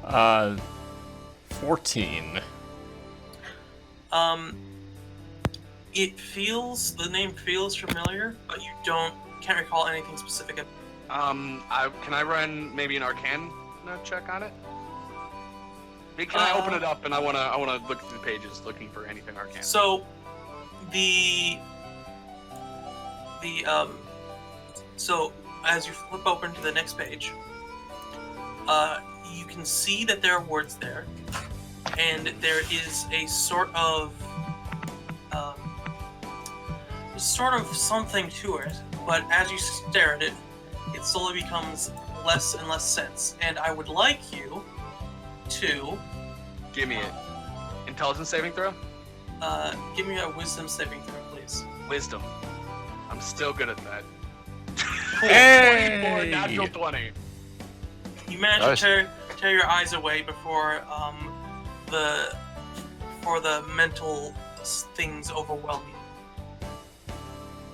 Uh, 14. The name feels familiar, but you can't recall anything specific. Can I run maybe an Arcana check on it? Can I open it up and I wanna look through the pages looking for anything Arcana. So, so as you flip open to the next page, you can see that there are words there, and there is a sort of something to it, but as you stare at it, it slowly becomes less and less sense. And I would like you to Give me it. Intelligence saving throw? give me a wisdom saving throw, please. Wisdom. I'm still good at that. Hey! 24, natural 20. You manage to tear your eyes away before the mental things overwhelm you,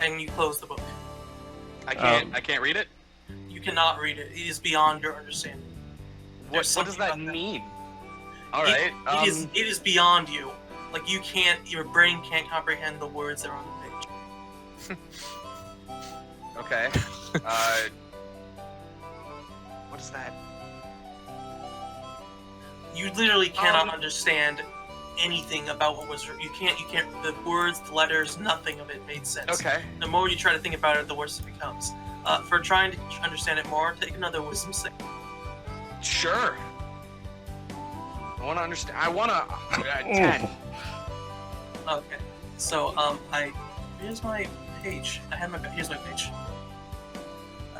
and you close the book. I can't read it? You cannot read it. It is beyond your understanding. What does something that about that. mean? Alright. It is beyond you. Like your brain can't comprehend the words that are on the page. Okay. What is that? You literally cannot understand anything about what was. You can't. The words, the letters, nothing of it made sense. Okay. The more you try to think about it, the worse it becomes. For trying to understand it more, take another wisdom save. Sure. I want to understand. I want to. 10. Okay. So here's my page. Here's my page.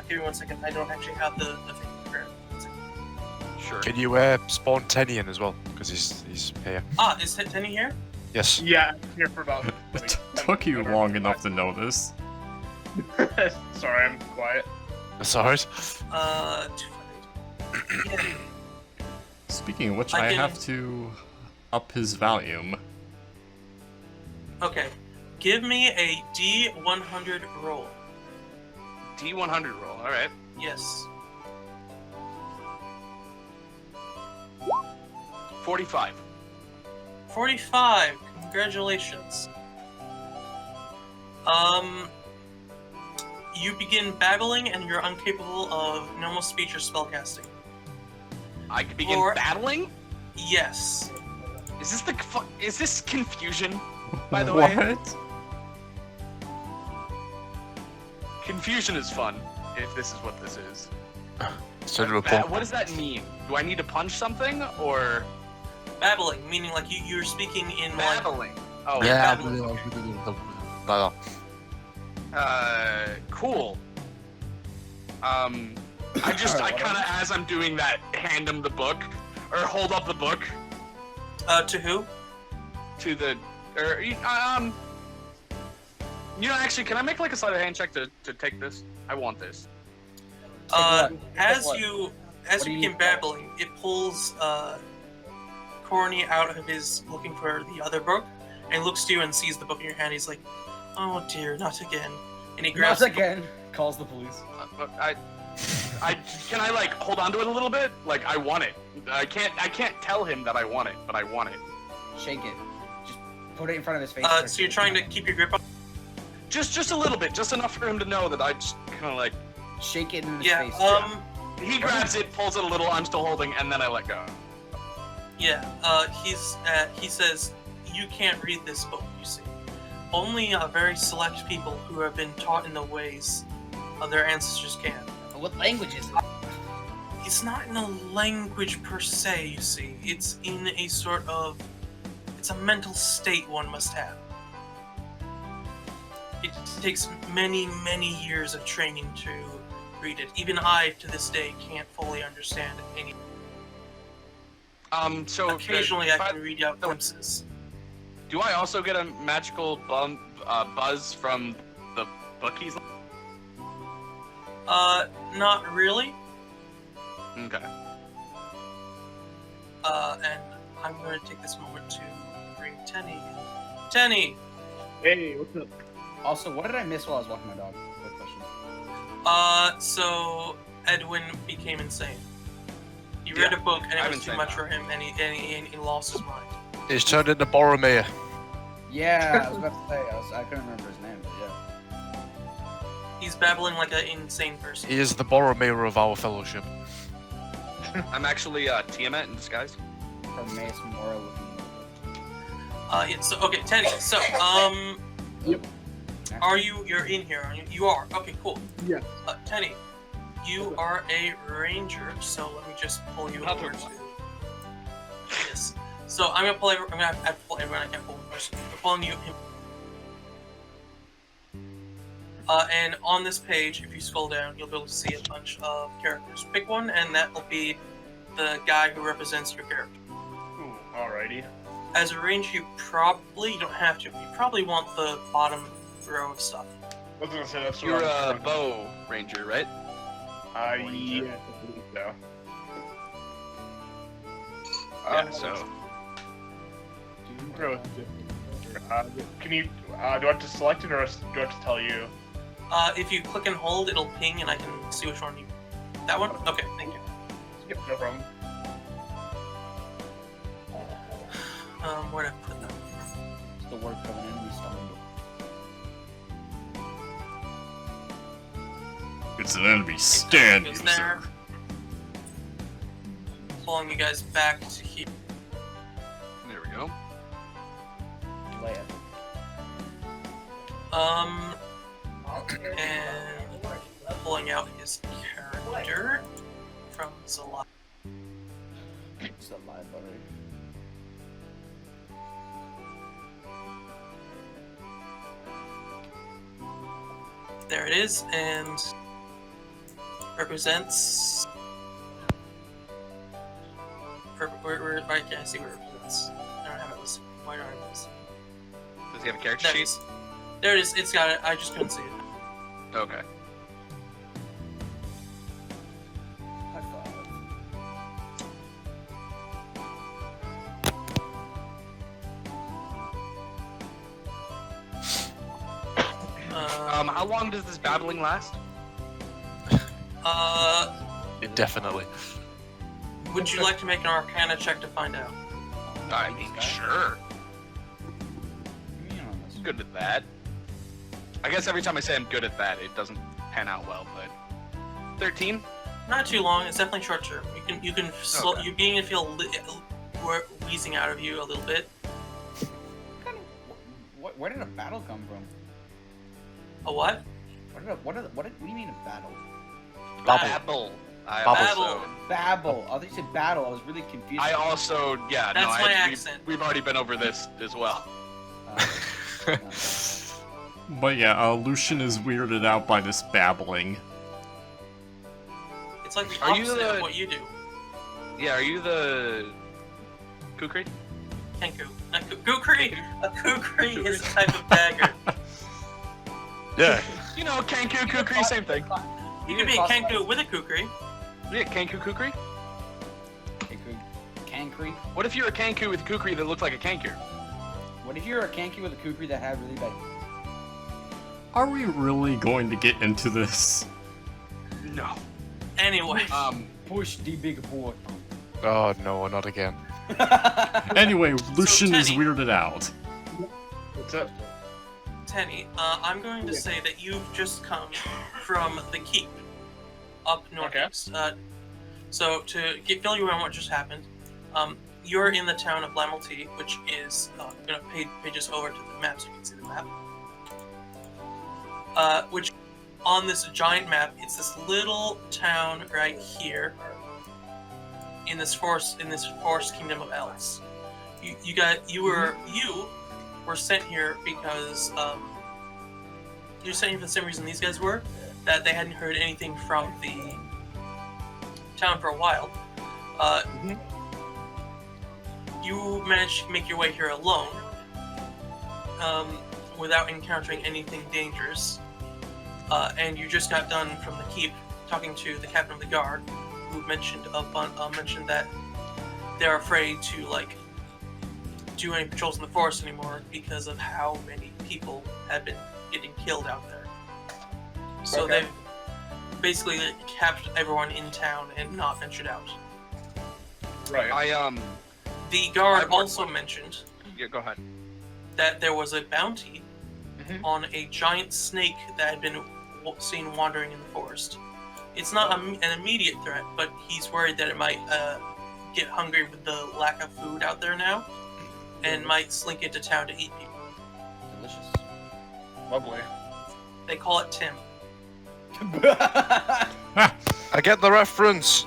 Give me 1 second. I don't actually have the thing prepared. 1 second. Sure. Can you spawn Tenny in as well? Because he's here. Is Tenny here? Yes. Yeah, I'm here for about. It took you long enough to notice. Sorry, I'm quiet. That's alright. 258. Yeah. Speaking of which, I I can- have to up his volume. Okay. Give me a D100 roll. D100 roll. All right. Yes. 45. 45. Congratulations. You begin babbling and you're incapable of normal speech or spellcasting. I could begin Or- battling. Yes. Is this Is this confusion? By the way. What? Confusion is fun. If this is what this is. Send him a pawn. What does that mean? Do I need to punch something or Babbling, meaning like you're speaking in like. battling? Oh. Yeah. babbling, No. Cool. I kind of, as I'm doing that, hand him the book, or hold up the book To who? to the, actually, can I make like a sleight of hand check to take this? I want this. As what? you What do you begin need? babbling, it pulls Corny out of his looking for the other book, and looks to you and sees the book in your hand. He's like, "Oh dear, not again!" And he grabs. Once again, calls the police. Can I like hold on to it a little bit? Like I want it. I can't tell him that I want it, but I want it. Shake it. Just put it in front of his face. So you're trying to keep your grip on. Just a little bit, just enough for him to know that I just kind of like. Shake it in his Yeah. face. He grabs it, pulls it a little. I'm still holding, and then I let go. Yeah. He says, "You can't read this book. You see, only very select people who have been taught in the ways of their ancestors can." What language is it? It's not in a language per se, you see. It's in a sort of... It's a mental state one must have. It takes many, many years of training to read it. Even I, to this day, can't fully understand any... So Occasionally I can read out glimpses. do I also get a magical buzz from the book he's? Not really. Okay. And I'm going to take this moment to bring Tenny in. Tenny! Hey, what's up? Also, what did I miss while I was walking my dog? Good question. So Edwin became insane. He read a book and it I'm was too insane much now. for him, and he lost his mind. He's turned into Boromir. Yeah, I was about to say. I couldn't remember his name, but yeah. He's babbling like an insane person. He is the Boromir of our fellowship. I'm actually Tiamat in disguise. From Mace Mora looking. Yeah, so okay, Tenny. So Yep. you're in here? Are you? You are. Okay, cool. Yes. Tenny, you are a ranger. So let me just pull you Another over one. to. Yes. So I'm gonna pull. I'm gonna have to pull everyone. I can't pull one person. I'm pulling you. And on this page, if you scroll down, you'll be able to see a bunch of characters. Pick one, and that will be the guy who represents your character. Ooh, alrighty. As a ranger, you don't have to. You probably want the bottom row of stuff. I was gonna say that's You're what a bow ranger, right? yeah, I believe so. Yeah. So Can you? Do I have to select it, or do I have to tell you? If you click and hold, it'll ping, and I can see which one you. That one? Okay, thank you. Yep, no problem. Where did I put that? The word coming in, we stumbled. It's an enemy stand Goes user. there. pulling you guys back to here. There we go. And pulling out his character from Zalai. There it is, and represents. I can't see where it represents. I don't have it listed. Why don't I have this? Does he have a character There it sheet? is. There it is. It's got it. I just couldn't see it. Okay. How long does this babbling last? Indefinitely. Would you like to make an Arcana check to find out? I mean, sure. Good at that. I guess every time I say I'm good at that, it doesn't pan out well, but 13? Not too long. It's definitely short term. You can slow. Okay. You're beginning to feel wheezing out of you a little bit. Where did a battle come from? A what? What do you mean a battle? Babble. Babble. Babble. I thought you said battle. I was really confused. I also, yeah, That's no, my accent. We've already been over this as well. But yeah, Lucian is weirded out by this babbling. It's like the Are you opposite of the- what you do. Yeah, are you the Kukri? Kenku. Not Kukri. A Kukri is a type of dagger. Yeah. You know, Kenku, Kukri, same thing. You could be a Kenku with a Kukri. Yeah, Kenku, Kukri? Kankri? What if you're a Kenku with Kukri that looked like a Kenku? What if you're a Kankri with a Kukri that had really bad... Are we really going to get into this? No. Anyway. Push the big boy. Oh no, not again. Anyway, Lucian is Teddy. weirded out. What's up? Tenny, I'm going to say that you've just come from the keep up northeast. So to fill you in on what just happened, you're in the town of Lamelty, which is going to page us over to the map so you can see the map. Which on this giant map, it's this little town right here in this forest kingdom of elves. You were sent here because you were sent here for the same reason these guys were, that they hadn't heard anything from the town for a while. You managed to make your way here alone, without encountering anything dangerous. And you just got done from the keep talking to the captain of the guard, who mentioned that they're afraid to do any patrols in the forest anymore because of how many people have been getting killed out there. So they've basically kept everyone in town and not ventured out. Right. The guard also mentioned Yeah, go ahead. that there was a bounty on a giant snake that had been seen wandering in the forest. It's not an immediate threat, but he's worried that it might get hungry with the lack of food out there now, and might slink into town to eat people. Delicious. Lovely. They call it Tim. I get the reference.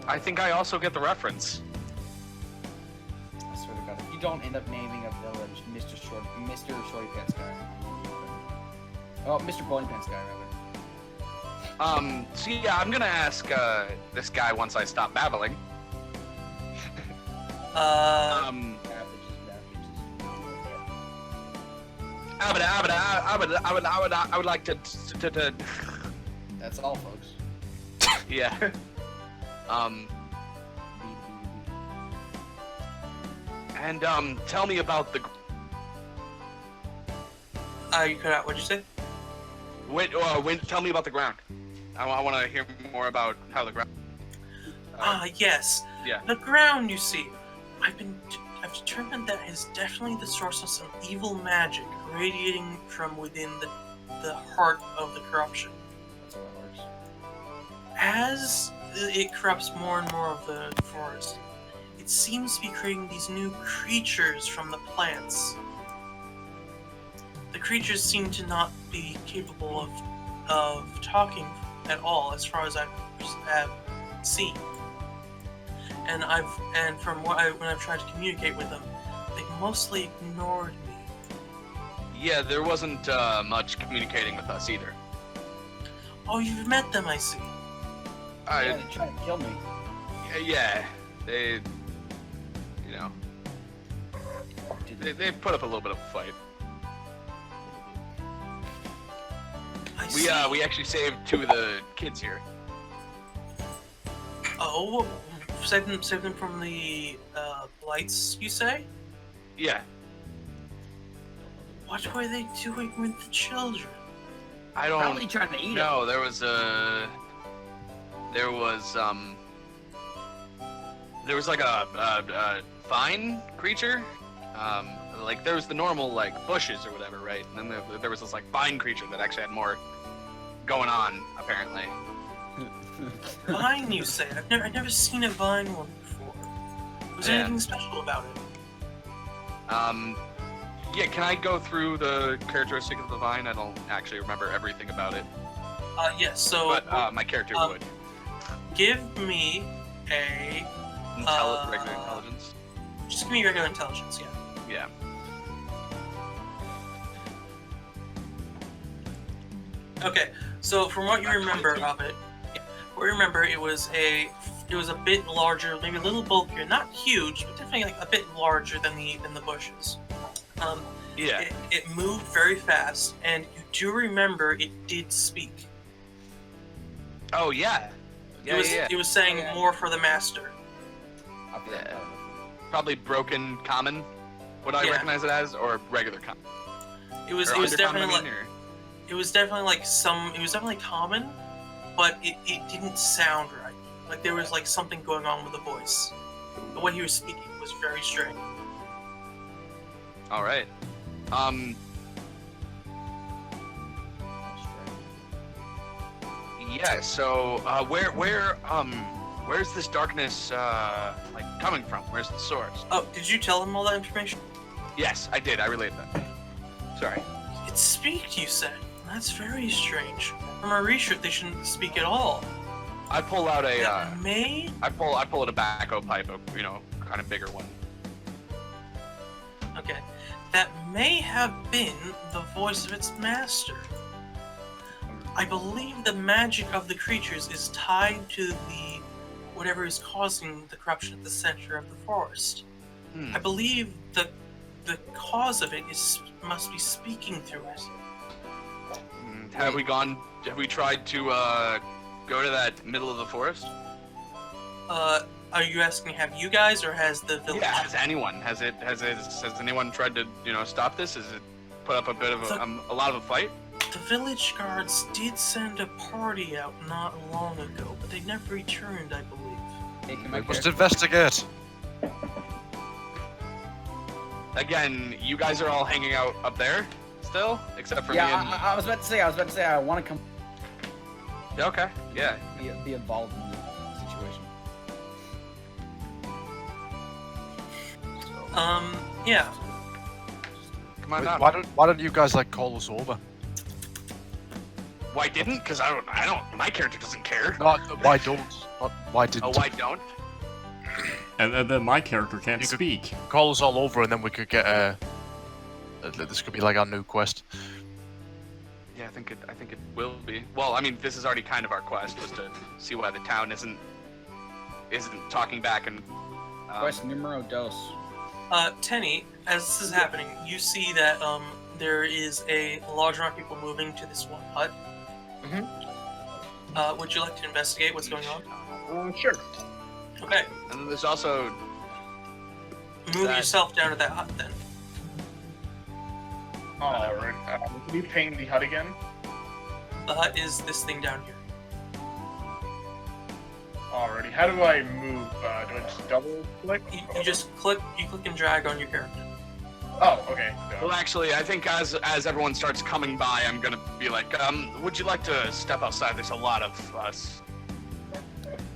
I think I also get the reference. I swear to God, if you don't end up naming a village Mr. Shorty Pants Guy. Oh, Mr. Bony Pants Guy, rather. So yeah, I'm gonna ask this guy once I stop babbling. Uh, I would like to That's all, folks. yeah. And tell me about the you cut out. What'd you say? tell me about the ground. I want to hear more about how the ground. Yes. Yeah. The ground, you see. I've determined that is definitely the source of some evil magic radiating from within the heart of the corruption. That's how it works. As it corrupts more and more of the forest. It seems to be creating these new creatures from the plants. The creatures seem to not be capable of talking at all, as far as I have seen. And when I've tried to communicate with them, they mostly ignored me. Yeah, there wasn't much communicating with us either. Oh, you've met them, I see. Yeah, they tried to kill me. Yeah, they, you know, they put up a little bit of a fight. We actually saved 2 of the kids here. Oh, save them from the blights, you say? Yeah. What were they doing with the children? I don't Probably trying to eat know. There was like a vine creature. Like there was the normal like bushes or whatever, right? And then there was this like vine creature that actually had more going on, apparently. Vine, you say? I've never seen a vine one before. Was there anything special about it? Yeah, can I go through the characteristic of the vine? I don't actually remember everything about it. Yes, so... But my character would. Give me a... regular intelligence? Just give me regular intelligence, yeah. Yeah. Okay, so from what you remember of it, it was a bit larger, maybe a little bulkier, not huge, but definitely like a bit larger than the bushes. Yeah. It moved very fast, and you do remember it did speak. Oh yeah. It was saying more for the master. Yeah. Probably broken common. Would I recognize it as, or regular common? It was definitely like it was definitely common, but it didn't sound right. Like there was like something going on with the voice. The way he was speaking was very strange. All right. Yeah. So, where's this darkness like coming from? Where's the source? Oh, did you tell him all that information? Yes, I did. I relayed that. Sorry. It speaks, you said. That's very strange. From our research, they shouldn't speak at all. I pull out a. I pull a tobacco pipe, a kind of bigger one. Okay. That may have been the voice of its master. I believe the magic of the creatures is tied to whatever is causing the corruption at the center of the forest. I believe the cause of it must be speaking through it. Have we tried to go to that middle of the forest? Are you asking, have you guys, or has the village? Yeah, has anyone? Has anyone tried to, stop this? Has it put up a bit of a lot of a fight? The village guards did send a party out not long ago, but they never returned, I believe. We must investigate. Again, you guys are all hanging out up there still, except for me and... I was about to say, I want to come... Okay, yeah. Be involved in the situation. Yeah. Come on down. Why don't you guys call us over? Why didn't? Because I don't. My character doesn't care. No, why don't? Why didn't? Oh, why don't? And then my character can't speak. Call us all over, and then we could get this could be like our new quest. Yeah, I think it will be. Well, I mean, this is already kind of our quest, was to see why the town isn't talking back and. Quest numero dos. Tenny, as this is happening, you see that there is a large amount of people moving to this one hut. Would you like to investigate what's going on? Sure. Okay. And then there's also... Move yourself down to that hut, then. Alright. Can you ping the hut again? The hut is this thing down here. Alrighty. How do I move? Do I just double click? You just click and drag on your character. Oh, okay. Well, actually, I think as everyone starts coming by, I'm gonna be like, would you like to step outside? There's a lot of us.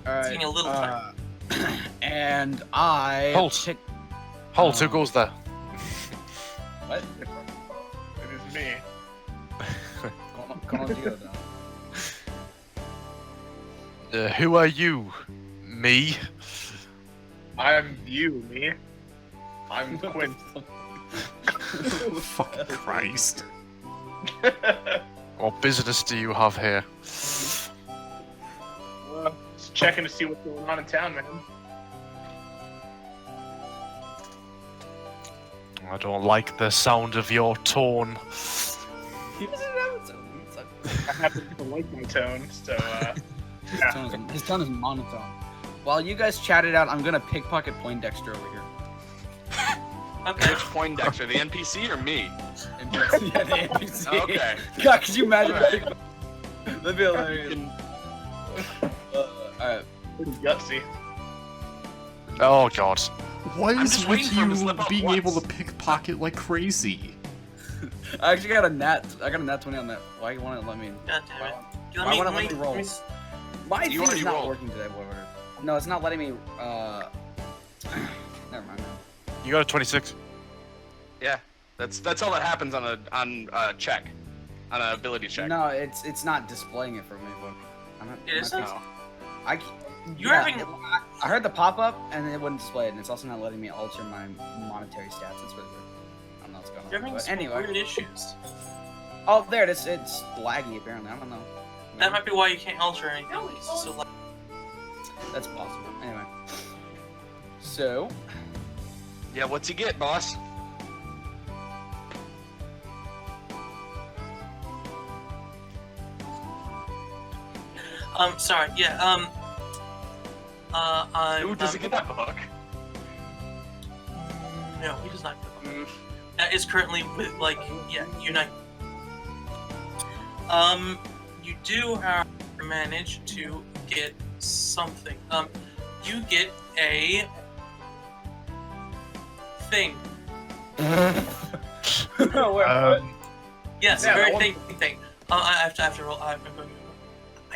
All It's getting a little tight. And I Halt. pick. Halt, who goes there? What? It is me. Come on, Gio, though. Who are you? Me? I'm you, me. I'm Quinn. Fucking Christ. What business do you have here? Well, just checking to see what's going on in town, man. I don't like the sound of your tone. He doesn't have its own. I happen to like my tone, so His tone is monotone. While you guys chat it out, I'm gonna pickpocket Poindexter over here. Okay. Which Poindexter, the NPC or me? Yeah, the NPC. Okay. God, could you imagine? That'd be hilarious. Alright. pretty gutsy. Oh god. What I'm is just with waiting for him to you slip up being once. able to pickpocket like crazy? I actually got a nat. I got a nat 20 on that. Why you want to let me? God damn it. Why Let wouldn't me, let me roll? let me, My You thing is already not rolled. working today, whatever. No, it's not letting me. Never mind. You got a 26. Yeah, that's all that happens on a check, on an ability check. No, it's not displaying it for me, but I'm not. It isn't? I. You're having- I heard the pop up and it wouldn't display it, and it's also not letting me alter my monetary stats. It's really weird. I don't know what's going on. You're having But some anyway. weird issues. Oh, there it is. It's laggy apparently. I don't know. That might be why you can't alter anything. It's so like, That's possible. Anyway. So. Yeah, what's he get, boss? sorry, yeah, Ooh, does he get that book? No, he does not. Mm, That is currently with, like, yeah, Unite. You do, however, manage to get something. You get a thing. Yes, Yeah, a very that thing. I have to roll. I'm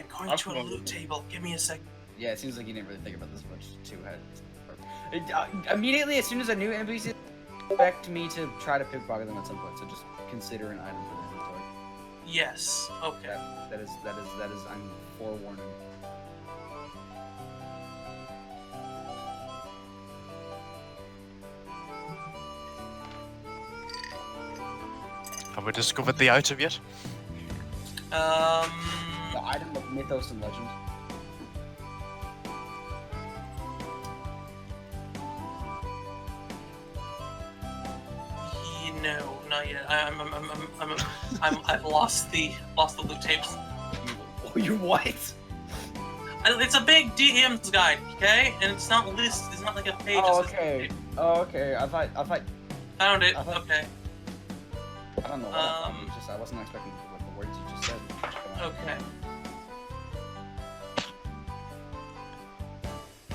going to a familiar loot with it. table. Give me a sec. Yeah, it seems like you didn't really think about this much too ahead. Immediately, as soon as a new NPC, expect me to try to pickpocket them at some point. So just consider an item for the inventory. Yes. Okay. That is. I'm forewarning. Have we discovered the item yet? The item of mythos and legend. No, not yet. I've lost the loot table. You what? It's a big DM's guide, okay? And it's not listed. It's not like a page. Oh, that says- okay. Oh, okay. I thought. Found it. I thought- Okay. I don't know. What I thought. It was just I wasn't expecting what the words you just said. Okay.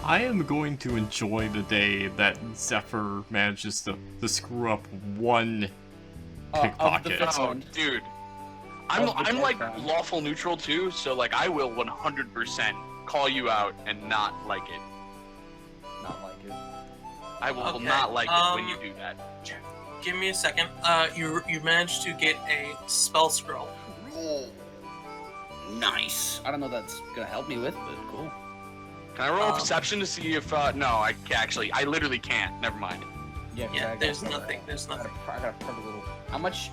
I am going to enjoy the day that Zephyr manages to screw up one Of the pickpocket. fifth Oh, one. dude. Of the I'm like background. lawful neutral too, so like I will 100% call you out and not like it. Not like it. I will Okay, not like it when you do that. Give me a second. You managed to get a spell scroll. Nice. I don't know what that's gonna help me with, but cool. Can I roll a perception to see if no, I I literally can't. Never mind. Yeah. 'cause I Yeah, got there's a- nothing. There's I got nothing. a perfect little. How much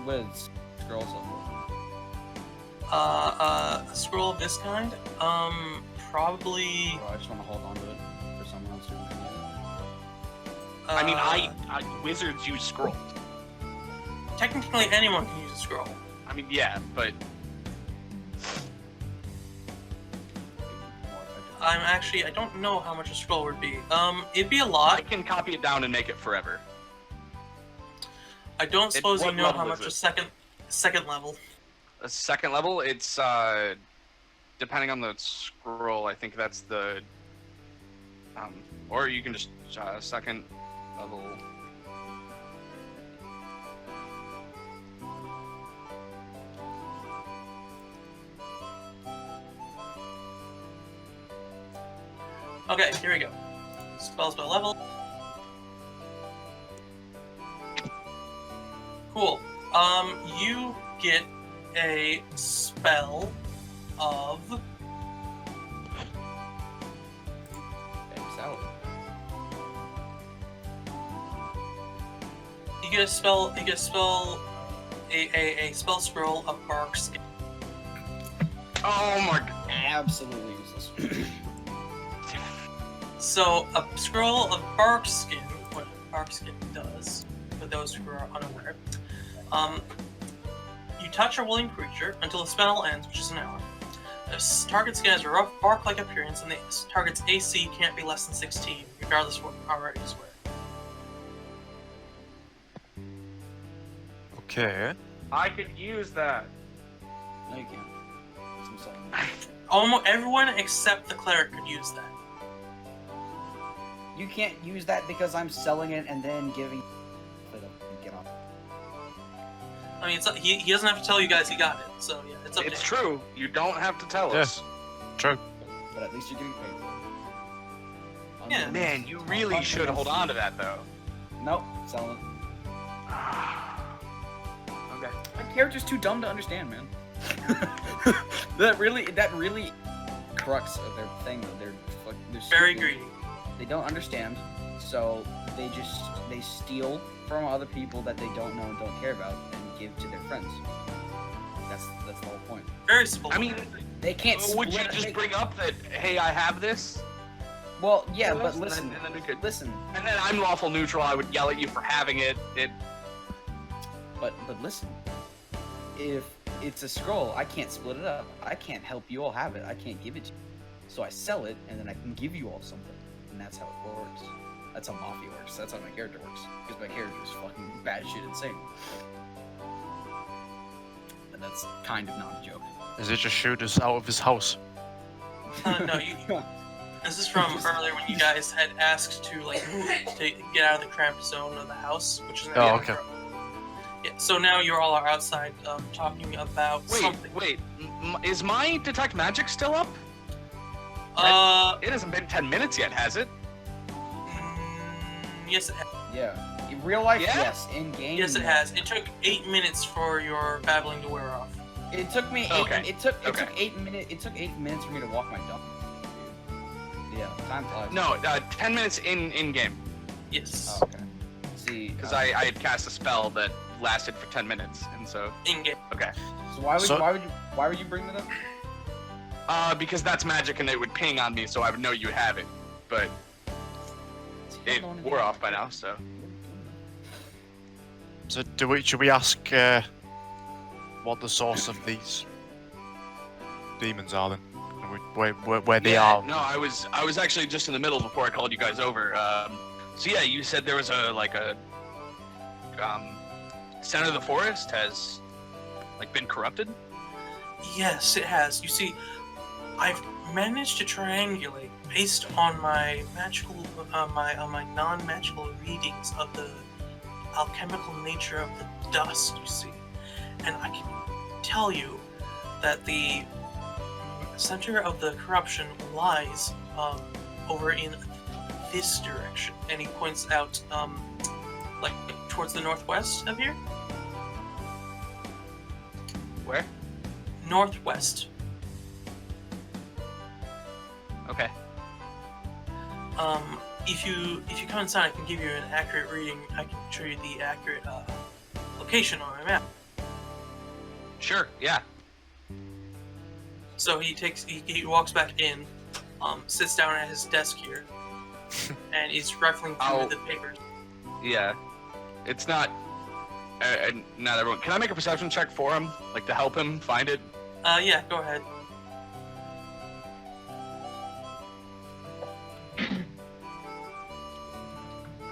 was scroll so A scroll of this kind. Probably. far? I just want to hold on to it for someone else to use it. I mean, wizards use scrolls. Technically, anyone can use a scroll. I mean, yeah, but More effective. I don't know how much a scroll would be. It'd be a I lot. can copy it down and make it forever. I don't suppose you what know how level much is a it? second level. A second level, it's depending on the scroll. I think that's the or you can just second level. Okay, here we go. Spell level. Cool. You get a spell of You get a spell a spell scroll of bark skin. Oh my god. Absolutely useless. So a scroll of bark skin, what bark skin does, for those who are unaware, you touch a willing creature until the spell ends, which is an hour. The target skin has a rough bark-like appearance, and the target's AC can't be less than 16, regardless of what power it is wearing. Okay. I could use that. No, you can't. I'm sorry. Almost everyone except the cleric could use that. You can't use that because I'm selling it and then giving. Get off. I mean, he doesn't have to tell you guys he got it, so yeah, it's up to him. It's true. You don't have to tell us. True. But at least you're getting paid for it. Yeah. Man, you really should hold on to that though. Nope, selling it. Okay. My character's too dumb to understand, man. that really crux of their thing though. They're Very stupid. greedy. They don't understand, so they steal from other people that they don't know and don't care about and give to their friends. That's the whole point. Very simple. I mean, They can't. would you split- just they- bring up that, hey, I have this? Well, yeah, Yes, but and listen, then we could- listen. And then I'm lawful neutral. I would yell at you for having it. But listen. If it's a scroll, I can't split it up. I can't help you all have it. I can't give it to you. So I sell it, and then I can give you all something. And that's how it works. That's how Mafia works. That's how my character works. Because my character is fucking batshit insane. And that's kind of not a joke. Is it just shoot us out of his house? No, this is from earlier when you guys had asked to get out of the cramped zone of the house, which is Oh, okay. Yeah, so now you all are outside talking about something. Wait. Is my detect magic still up? It hasn't been 10 minutes yet, has it? Yes, it has. Yeah. In real life, Yeah? yes. In game, Yes, it no. has. It took 8 minutes for your babbling to wear off. It took me Okay. It took Okay. 8 minutes. It took 8 minutes for me to walk my dog. Yeah, time flies. No, 10 minutes in game. Yes, Oh, okay. See, Because I had cast a spell that lasted for 10 minutes, and so in game. okay. So why would So- why would you bring that up? Because that's magic and it would ping on me, so I would know you have it. But it wore off by now, so. So should we ask what the source of these demons are then? Where they Yeah, are? No, I was actually just in the middle before I called you guys over. So yeah, you said there was center of the forest has been corrupted. Yes, it has. You see, I've managed to triangulate based on my magical, my non-magical readings of the alchemical nature of the dust. You see, and I can tell you that the center of the corruption lies over in this direction, and he points out, towards the northwest of here. Where? Northwest. Okay. If you come inside, I can give you an accurate reading. I can show you the accurate location on my map. Sure. Yeah. So he walks back in, sits down at his desk here, and he's rifling through the papers. Yeah. It's not. Not everyone. Can I make a perception check for him, to help him find it? Yeah, go ahead.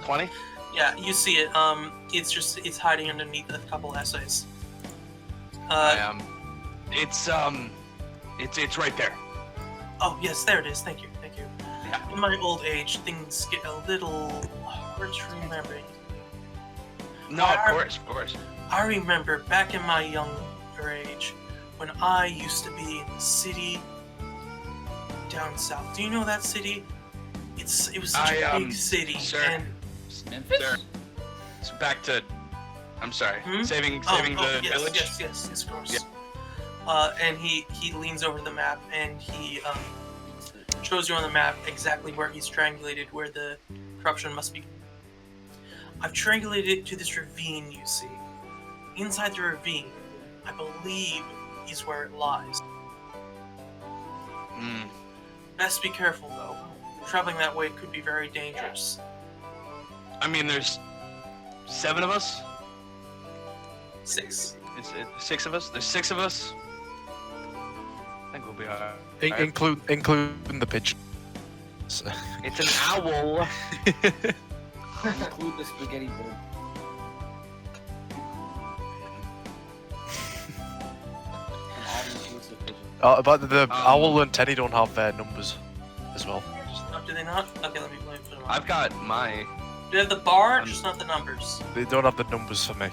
$20? Yeah, you see it. It's hiding underneath a couple essays. It's right there. Oh yes, there it is. Thank you. Yeah. In my old age, things get a little hard to remember. No, of course. I remember back in my younger age when I used to be in the city down south. Do you know that city? It was such a big city, sir. and Memphis? Sir, so back to. I'm sorry. Hmm? Saving the yes, village. Yes, of course. Yeah. And he leans over the map and he shows you on the map exactly where he's triangulated, where the corruption must be. I've triangulated it to this ravine you see. Inside the ravine, I believe, is where it lies. Mm. Best be careful though. Traveling that way could be very dangerous. I mean, there's 7 of us. 6. Is it 6 of us? There's 6 of us. I think we'll be alright. Including the pigeon. So- It's an owl. Include the spaghetti bowl. An all-inclusive pigeon. But the owl and Teddy don't have their numbers as well. Oh, do they not? Okay, let me put them on. I've got my. Do they have the bar, just not the numbers? They don't have the numbers for me.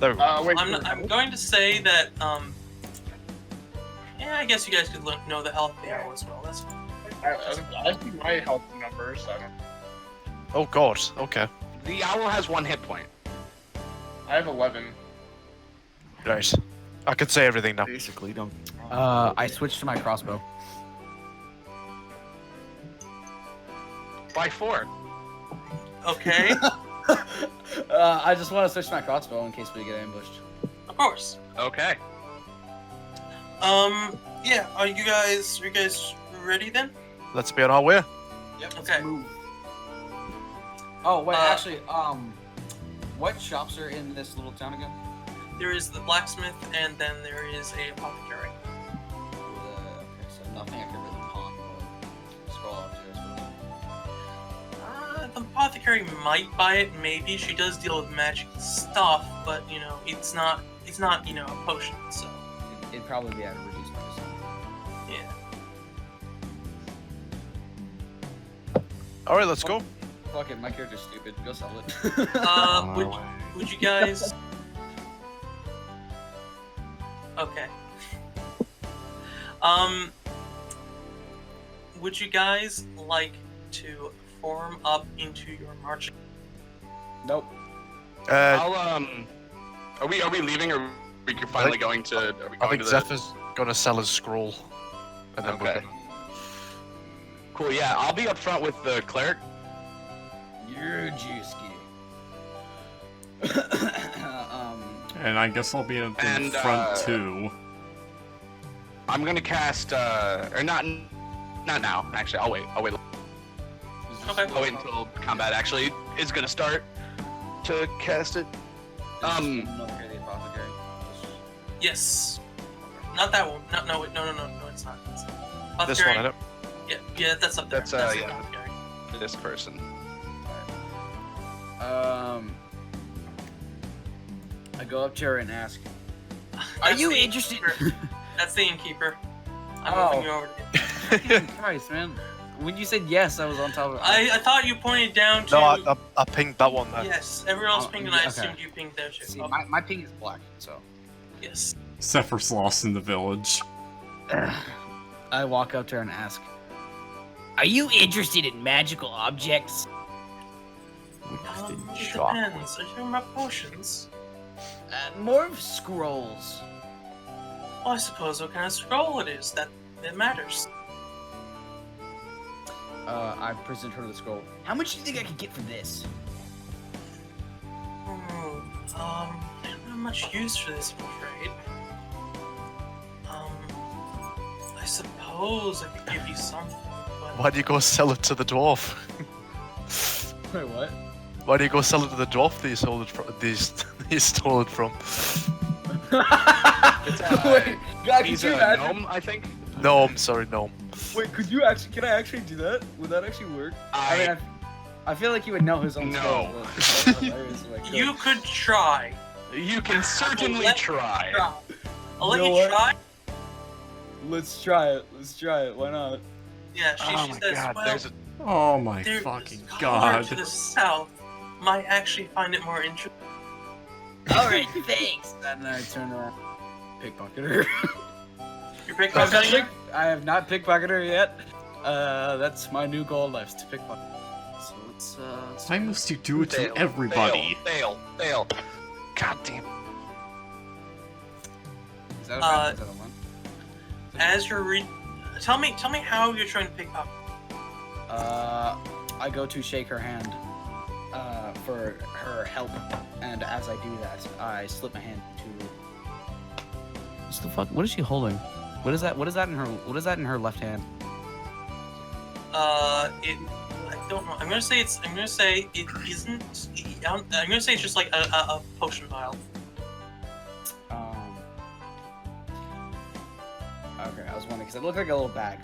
There we go. Wait. I'm going to say that, yeah, I guess you guys could know the health of the owl as well. That's fine. I see my health numbers. I don't. Oh god, okay. The owl has 1 hit point. I have 11. Right. I can say everything now. Basically, don't. I switched to my crossbow. By 4. Okay, I just want to switch to my crossbow in case we get ambushed. of course. Okay. Yeah, are you guys ready then? Let's be on our way. Okay. Oh wait, Uh, actually, what shops are in this little town again? There is the blacksmith, and then there is a apothecary. Okay, so nothing I can really pawn or scroll up to. The apothecary might buy it, maybe. She does deal with magic stuff, but you know, it's not a potion, so It'd probably be at a reduced price. yeah. Alright, let's go. Fuck it, my character's stupid. Go sell it. Would you guys? Okay. Would you guys like to form up into your marching? Nope. I'll Are we leaving, or we finally going to? Are we I going think to the... Zephyr's gonna sell his scroll. And then Okay. Cool. Yeah, I'll be up front with the cleric. You're Juski. And I guess I'll be in the And, front too. I'm gonna cast, or not now. Actually, I'll wait. Okay. I'll wait until combat actually is gonna start to cast it. Yes. Not that one. No, it's not. This Apothecary- one, I Yeah, that's up there. That's, the yeah. apothecary. This person. I go up to her and ask, Are That's you the interested? innkeeper. That's the innkeeper. I'm Oh. moving you over to Christ, man. When you said yes, I was on top of it. I thought you pointed down to... No, I pinged that one there. Yes, everyone else Oh, pinged and I okay. assumed you pinged there too. See, Oh, my ping is black, so. yes. Zephyr's lost in the village. I walk up to her and ask, Are you interested in magical objects? It depends. Are you talking about potions? more of scrolls. Well, I suppose what kind of scroll it is that matters. I present her the scroll. How much do you think I could get for this? I don't have much use for this, I'm afraid. I suppose I could give you something, but... Why do you go sell it to the dwarf? Wait, what? Why do you go sell it to the dwarf that you sold it from? You stole it from? It's, Wait, God, he's could you a imagine? gnome, I think. No, I'm sorry, no. Wait, can I actually do that? Would that actually work? I feel like he would know his own No. scroll. But that's hilarious if I could. You could try. You can certainly try. I'll let You know you what? try. Let's try it. Why not? Yeah, she Oh my says, god, well, there's a... Oh my there- fucking this color god. to the south might actually find it more interesting. Alright, thanks. And then I turn around, pickpocket her. You're pickpocketing her? I have not pickpocketed her yet. That's my new goal in life, is to pick one. So let's I must you do it to everybody. Fail. God damn. Is that a bad, is that a one? As you're tell me how you're trying to pick up. I go to shake her hand for her help, and as I do that, I slip my hand to. What's the fuck? What is she holding? What is that? What is that in her? What is that in her left hand? I don't know. I'm gonna say it isn't. I'm gonna say it's just like a potion vial. Okay, I was wondering because it looked like a little bag.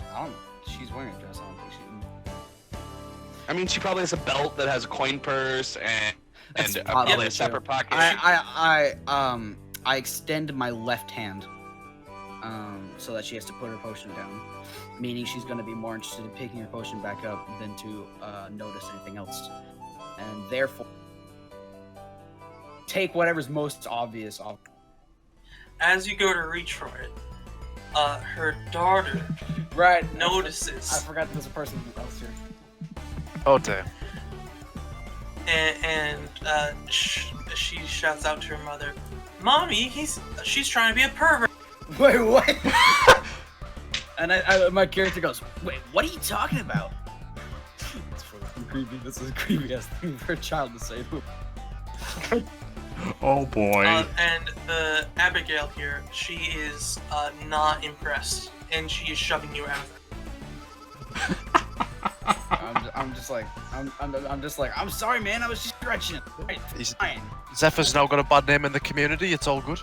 She's wearing a dress. I don't think she. I mean, she probably has a belt that has a coin purse and probably probably a separate pocket. I extend my left hand, so that she has to put her potion down, meaning she's going to be more interested in picking her potion back up than to notice anything else, and therefore take whatever's most obvious off. As you go to reach for it, her daughter notices. I forgot there was a person else here. Oh damn. And she shouts out to her mother, "Mommy, she's trying to be a pervert." Wait, what? And my character goes, "Wait, what are you talking about?" It's fucking creepy. This is a creepy ass thing for a child to say. Oh boy. And the Abigail here, she is not impressed, and she is shoving you out of her. I'm just like, I'm sorry, man. I was just stretching. Right, fine. Zephyr's now got a bad name in the community. It's all good.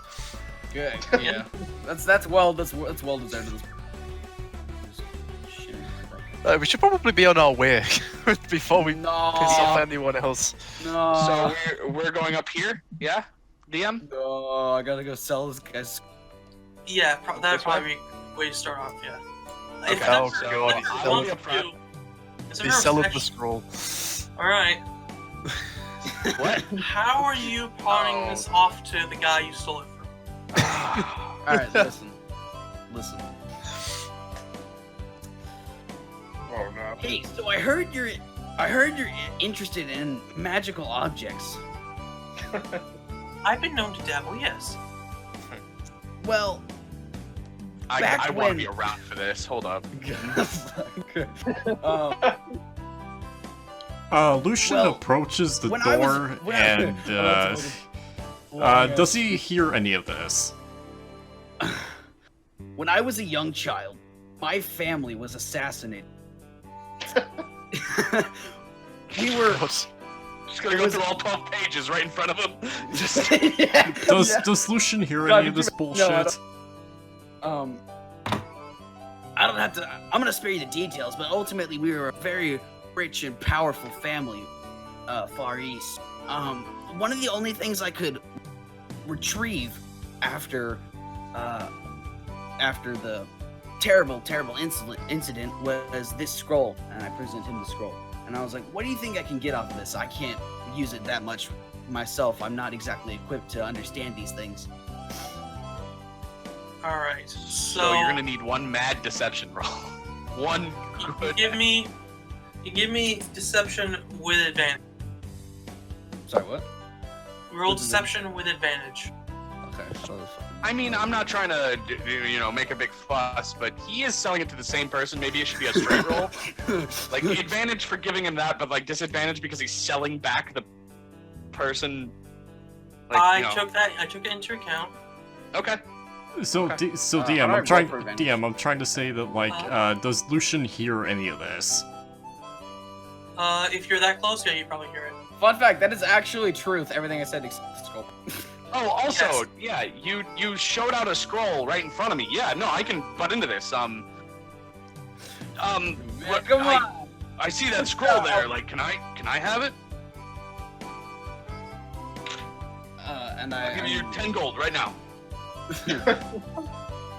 Good. Yeah. That's well deserved. We should probably be on our way before we No. piss off anyone else. No. So we're going up here, yeah? DM? No, I gotta go sell this guy's. Yeah, that'd probably be a way to start off. Yeah. Okay. If that's Oh, her- God, if he's you want selling- to, it's a He's her selling the obsession. scroll. All right. What? How are you pawning this off to the guy you stole it from? All right, listen. Oh no. Hey, so I heard you're interested in magical objects. I've been known to dabble, yes. Well, I Back want to when- be around for this. Hold up. Lucian well, approaches the when door and Long does he hear any of this? When I was a young child, my family was assassinated. We were. Just gonna go through all 12 pages right in front of him. Just Does Lucian hear God, any of this bullshit? I don't have to. I'm gonna spare you the details, but ultimately we were a very rich and powerful family, far east. One of the only things I could retrieve after the terrible incident was this scroll, and I present him the scroll. And I was like, "What do you think I can get off of this? I can't use it that much myself. I'm not exactly equipped to understand these things." All right. So you're gonna need one mad deception roll. One good. Give me deception with advantage. Sorry, what? Roll deception with advantage. Okay. So I mean, I'm not trying to, make a big fuss, but he is selling it to the same person. Maybe it should be a straight roll. Like, advantage for giving him that, but, like, disadvantage because he's selling back the person. Like, I took that into account. Okay. So, Okay. DM, I I'm trying. roll for advantage. DM, I'm trying to say that, like, does Lucian hear any of this? If you're that close, yeah, you probably hear it. Fun fact: that is actually truth. Everything I said except the scroll. Oh, also, Yes. yeah, you showed out a scroll right in front of me. Yeah, no, I can butt into this. Man, What- come on. I see that scroll there. Like, can I have it? And I'll give you 10 gold right now.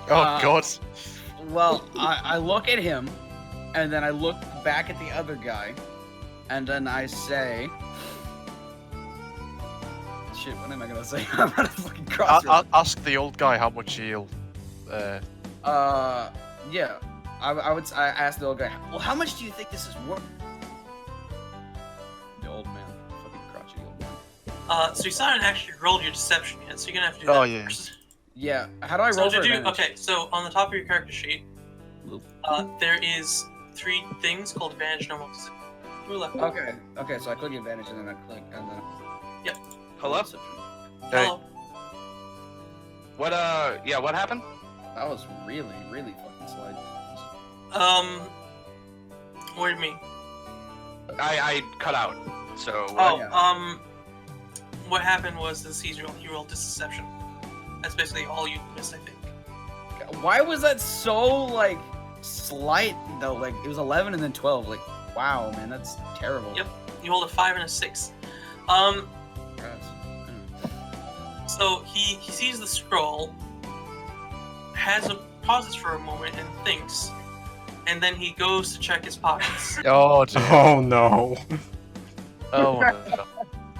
Oh God. Well, I look at him, and then I look back at the other guy, and then I say, "Shit, what am I gonna say?" I'm gonna fucking cross. Ask the old guy how much he'll. Yeah. I asked the old guy, well, how much do you think this is worth? The old man, fucking crotchety old man. So you still haven't actually rolled your deception yet, so you're gonna have to do that first. Yeah, how do I roll for advantage? Okay, so on the top of your character sheet, there is 3 things called advantage, normal, left. Okay, so I click advantage and then I click and then. Yep. Hello? Hey. Hello. What what happened? That was really fucking slight. What do you mean? I cut out. So what happened was this you rolled deception. That's basically all you missed, I think. Why was that so like slight though? Like it was 11 and then 12. Like wow, man, that's terrible. Yep. You rolled a 5 and a 6. So he sees the scroll, pauses for a moment and thinks, and then he goes to check his pockets. Oh dear. Oh no. Oh no.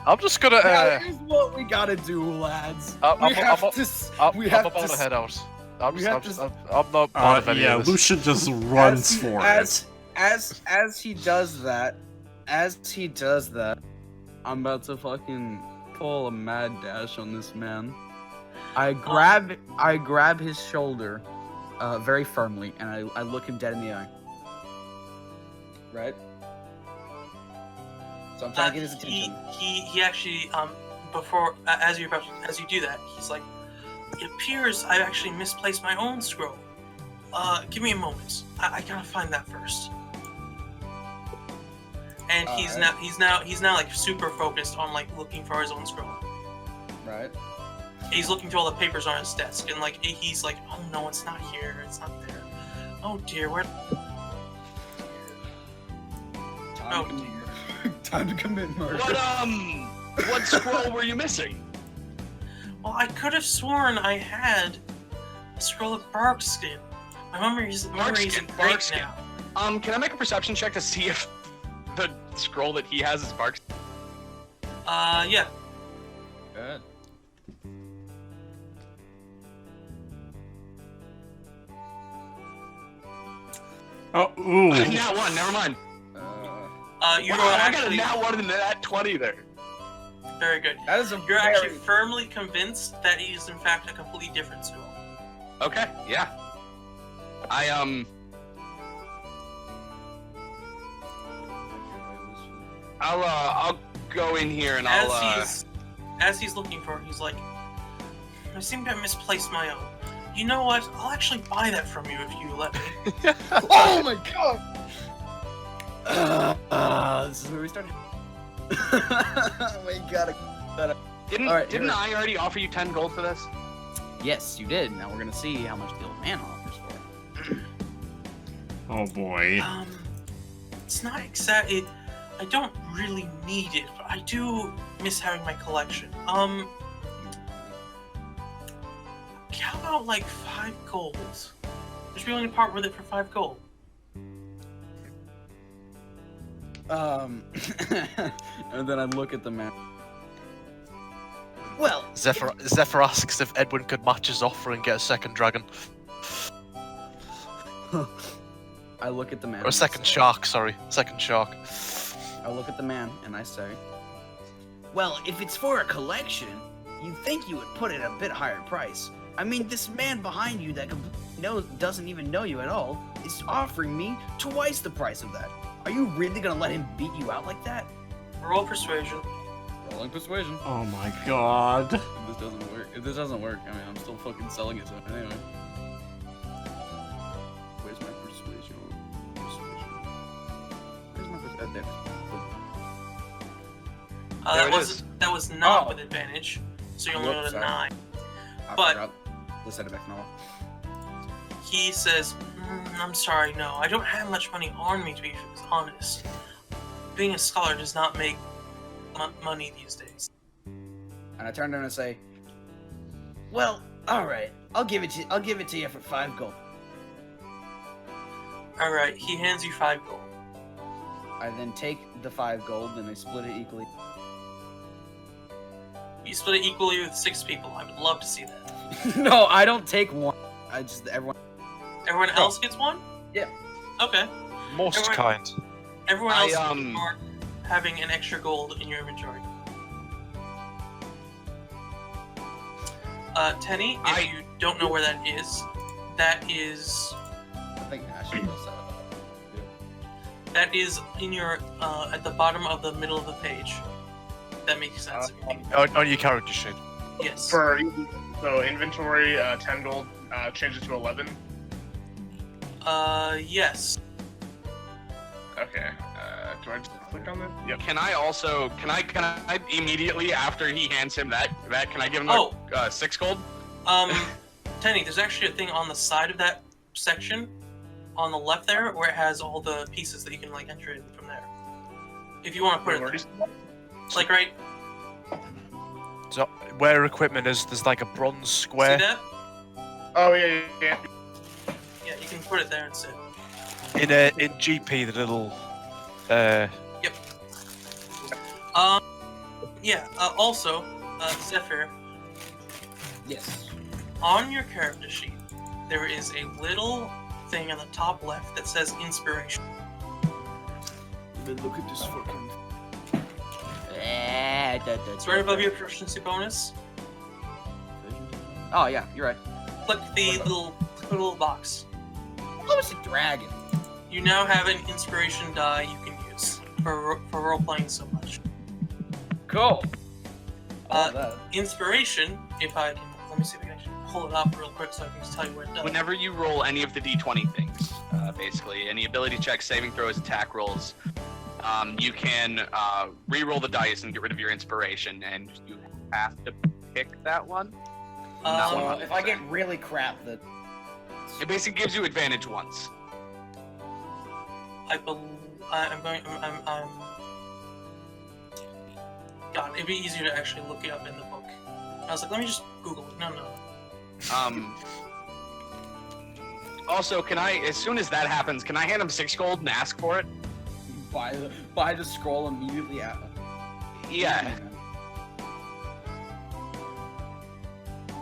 I'm just gonna. Here's what we gotta do, lads. I'm we have about to head out. I'm not part of any of this. Lucian just runs for it. As he does that, I'm about to fucking pull a mad dash on this man. I grab his shoulder, very firmly, and I look him dead in the eye. Right. So I'm trying to get his attention. He actually before as you do that, he's like, it appears I've actually misplaced my own scroll. Give me a moment. I gotta find that first. And he's now like super focused on like looking for his own scroll. Right. He's looking through all the papers on his desk, and like he's like, oh no, it's not here. It's not there. Oh dear, where? Time to commit murder. What scroll were you missing? Well, I could have sworn I had a scroll of barkskin. My memory isn't great now. Can I make a perception check to see if the scroll that he has is barkskin? Yeah. Good. Oh, ooh. Nat 1, never mind. I got a nat 1 and a nat 20 there. Very good. That is You're actually firmly convinced that he is in fact a completely different scroll. Okay, yeah. I'll go in here and as he's looking for it, he's like, I seem to have misplaced my own. You know what? I'll actually buy that from you if you let me. Oh my god! This is where we started. We gotta. Didn't I already offer you 10 gold for this? Yes, you did. Now we're gonna see how much the old man offers for it. Oh boy. It's not exactly. I don't really need it, but I do miss having my collection. How about like 5 gold? There's really only part with it for 5 gold. And then I look at the man. Well, Zephyr asks if Edwin could match his offer and get a second dragon. I look at the man. Or a second shark, sorry. Second shark. I look at the man and I say, well, if it's for a collection, you'd think you would put it at a bit higher price. I mean, this man behind you that doesn't even know you at all is offering me twice the price of that. Are you really gonna let him beat you out like that? Roll persuasion. rolling persuasion. Oh my god. If this doesn't work, I mean, I'm still fucking selling it to him anyway. Where's my persuasion? Where's my persuasion? That was not with advantage, so you only got a 9. But let's set it back now. He says, I'm sorry, no, I don't have much money on me, to be honest. Being a scholar does not make money these days. And I turn to him and say, well, alright, I'll give it to you for 5 gold. Alright, he hands you 5 gold. I then take the 5 gold and I split it equally. You split it equally with 6 people. I would love to see that. No, I don't take one. Everyone else gets one? Okay. Most Everyone- kind. Everyone I, else um, are having an extra gold in your inventory. Tenny, if you don't know where that is I think Ashley will set it up. that is in your at the bottom of the middle of the page. That makes sense. If you think On your character sheet. yes. So inventory, 10 gold, change it to 11. Yes. Okay. Do I just click on that? Yep. Can I immediately after he hands him that can I give him 6 gold? Tenny, there's actually a thing on the side of that section, on the left there, where it has all the pieces that you can like enter in from there. If you want to put it there. Like right. So where equipment is, there's like a bronze square. See that? Oh yeah. Yeah, you can put it there instead. In GP, the little. Also, Zephyr, Yes. on your character sheet, there is a little thing on the top left that says inspiration. Look at this fucking. It's right above your proficiency bonus. Oh yeah, you're right. Click the little box. Oh, it's a dragon. You now have an inspiration die you can use for role playing so much. Cool. Inspiration, if I can, let me see if I can actually pull it up real quick so I can just tell you what it does. Whenever you roll any of the d20 things, basically any ability checks, saving throws, attack rolls, you can re-roll the dice and get rid of your inspiration, and you have to pick that one. So if I get really crap, that It basically gives you advantage once. God, it'd be easier to actually look it up in the book. I was like, let me just Google it. No. Also, can I, as soon as that happens, can I hand him 6 gold and ask for it? buy the scroll immediately after. Yeah.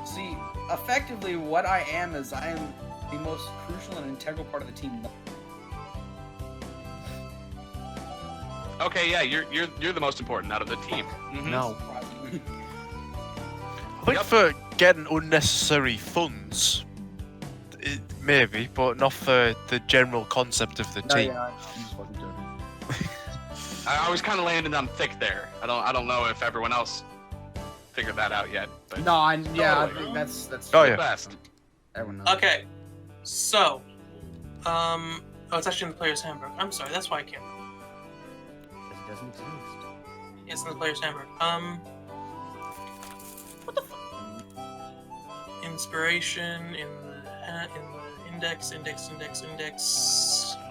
See, effectively, what I am is I am the most crucial and integral part of the team. Okay, yeah, you're the most important out of the team. Mhm. No. I think for getting unnecessary funds, maybe, but not for the general concept of the team. Yeah, I'm just fucking joking. I was kind of landing on thick there. I don't know if everyone else figured that out yet. But No, I think Totally. that's Oh, the yeah. best. everyone knows. Okay, so, oh, it's actually in the player's handbook. I'm sorry, that's why I can't. It doesn't exist. It's in the player's handbook. What the fuck? Inspiration in the index.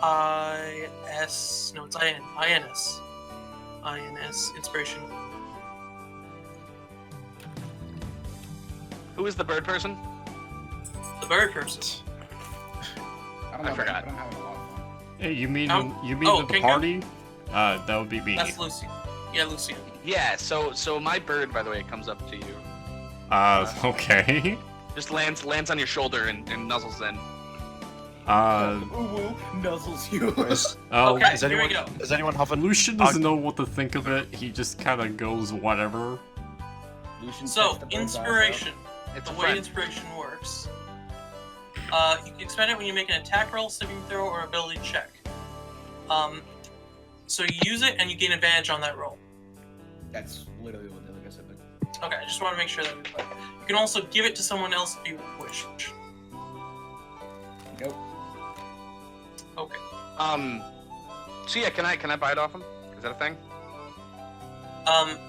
IS. No, it's INS. INS. Inspiration. Who is the bird person? The bird person. I don't know. I forgot. I don't have a lot of fun. Hey, you mean Oh, the Kingo? party? That would be me. That's Lucy. Yeah, Lucy. Yeah. So my bird, by the way, comes up to you. Okay. Just lands on your shoulder and nuzzles in. Ooh, nuzzles you. Oh, Okay, Does here we anyone, go. does anyone have a Lucian doesn't know what to think of it. He just kind of goes whatever. Lucian So, takes the bird's eyes out. inspiration. It's The a way friend. inspiration works. You can expend it when you make an attack roll, saving throw, or ability check. So you use it and you gain advantage on that roll. That's literally what the other guy said. But Okay, I just want to make sure that we play. You can also give it to someone else if you wish. nope. Okay. So yeah, can I buy it off him? Is that a thing?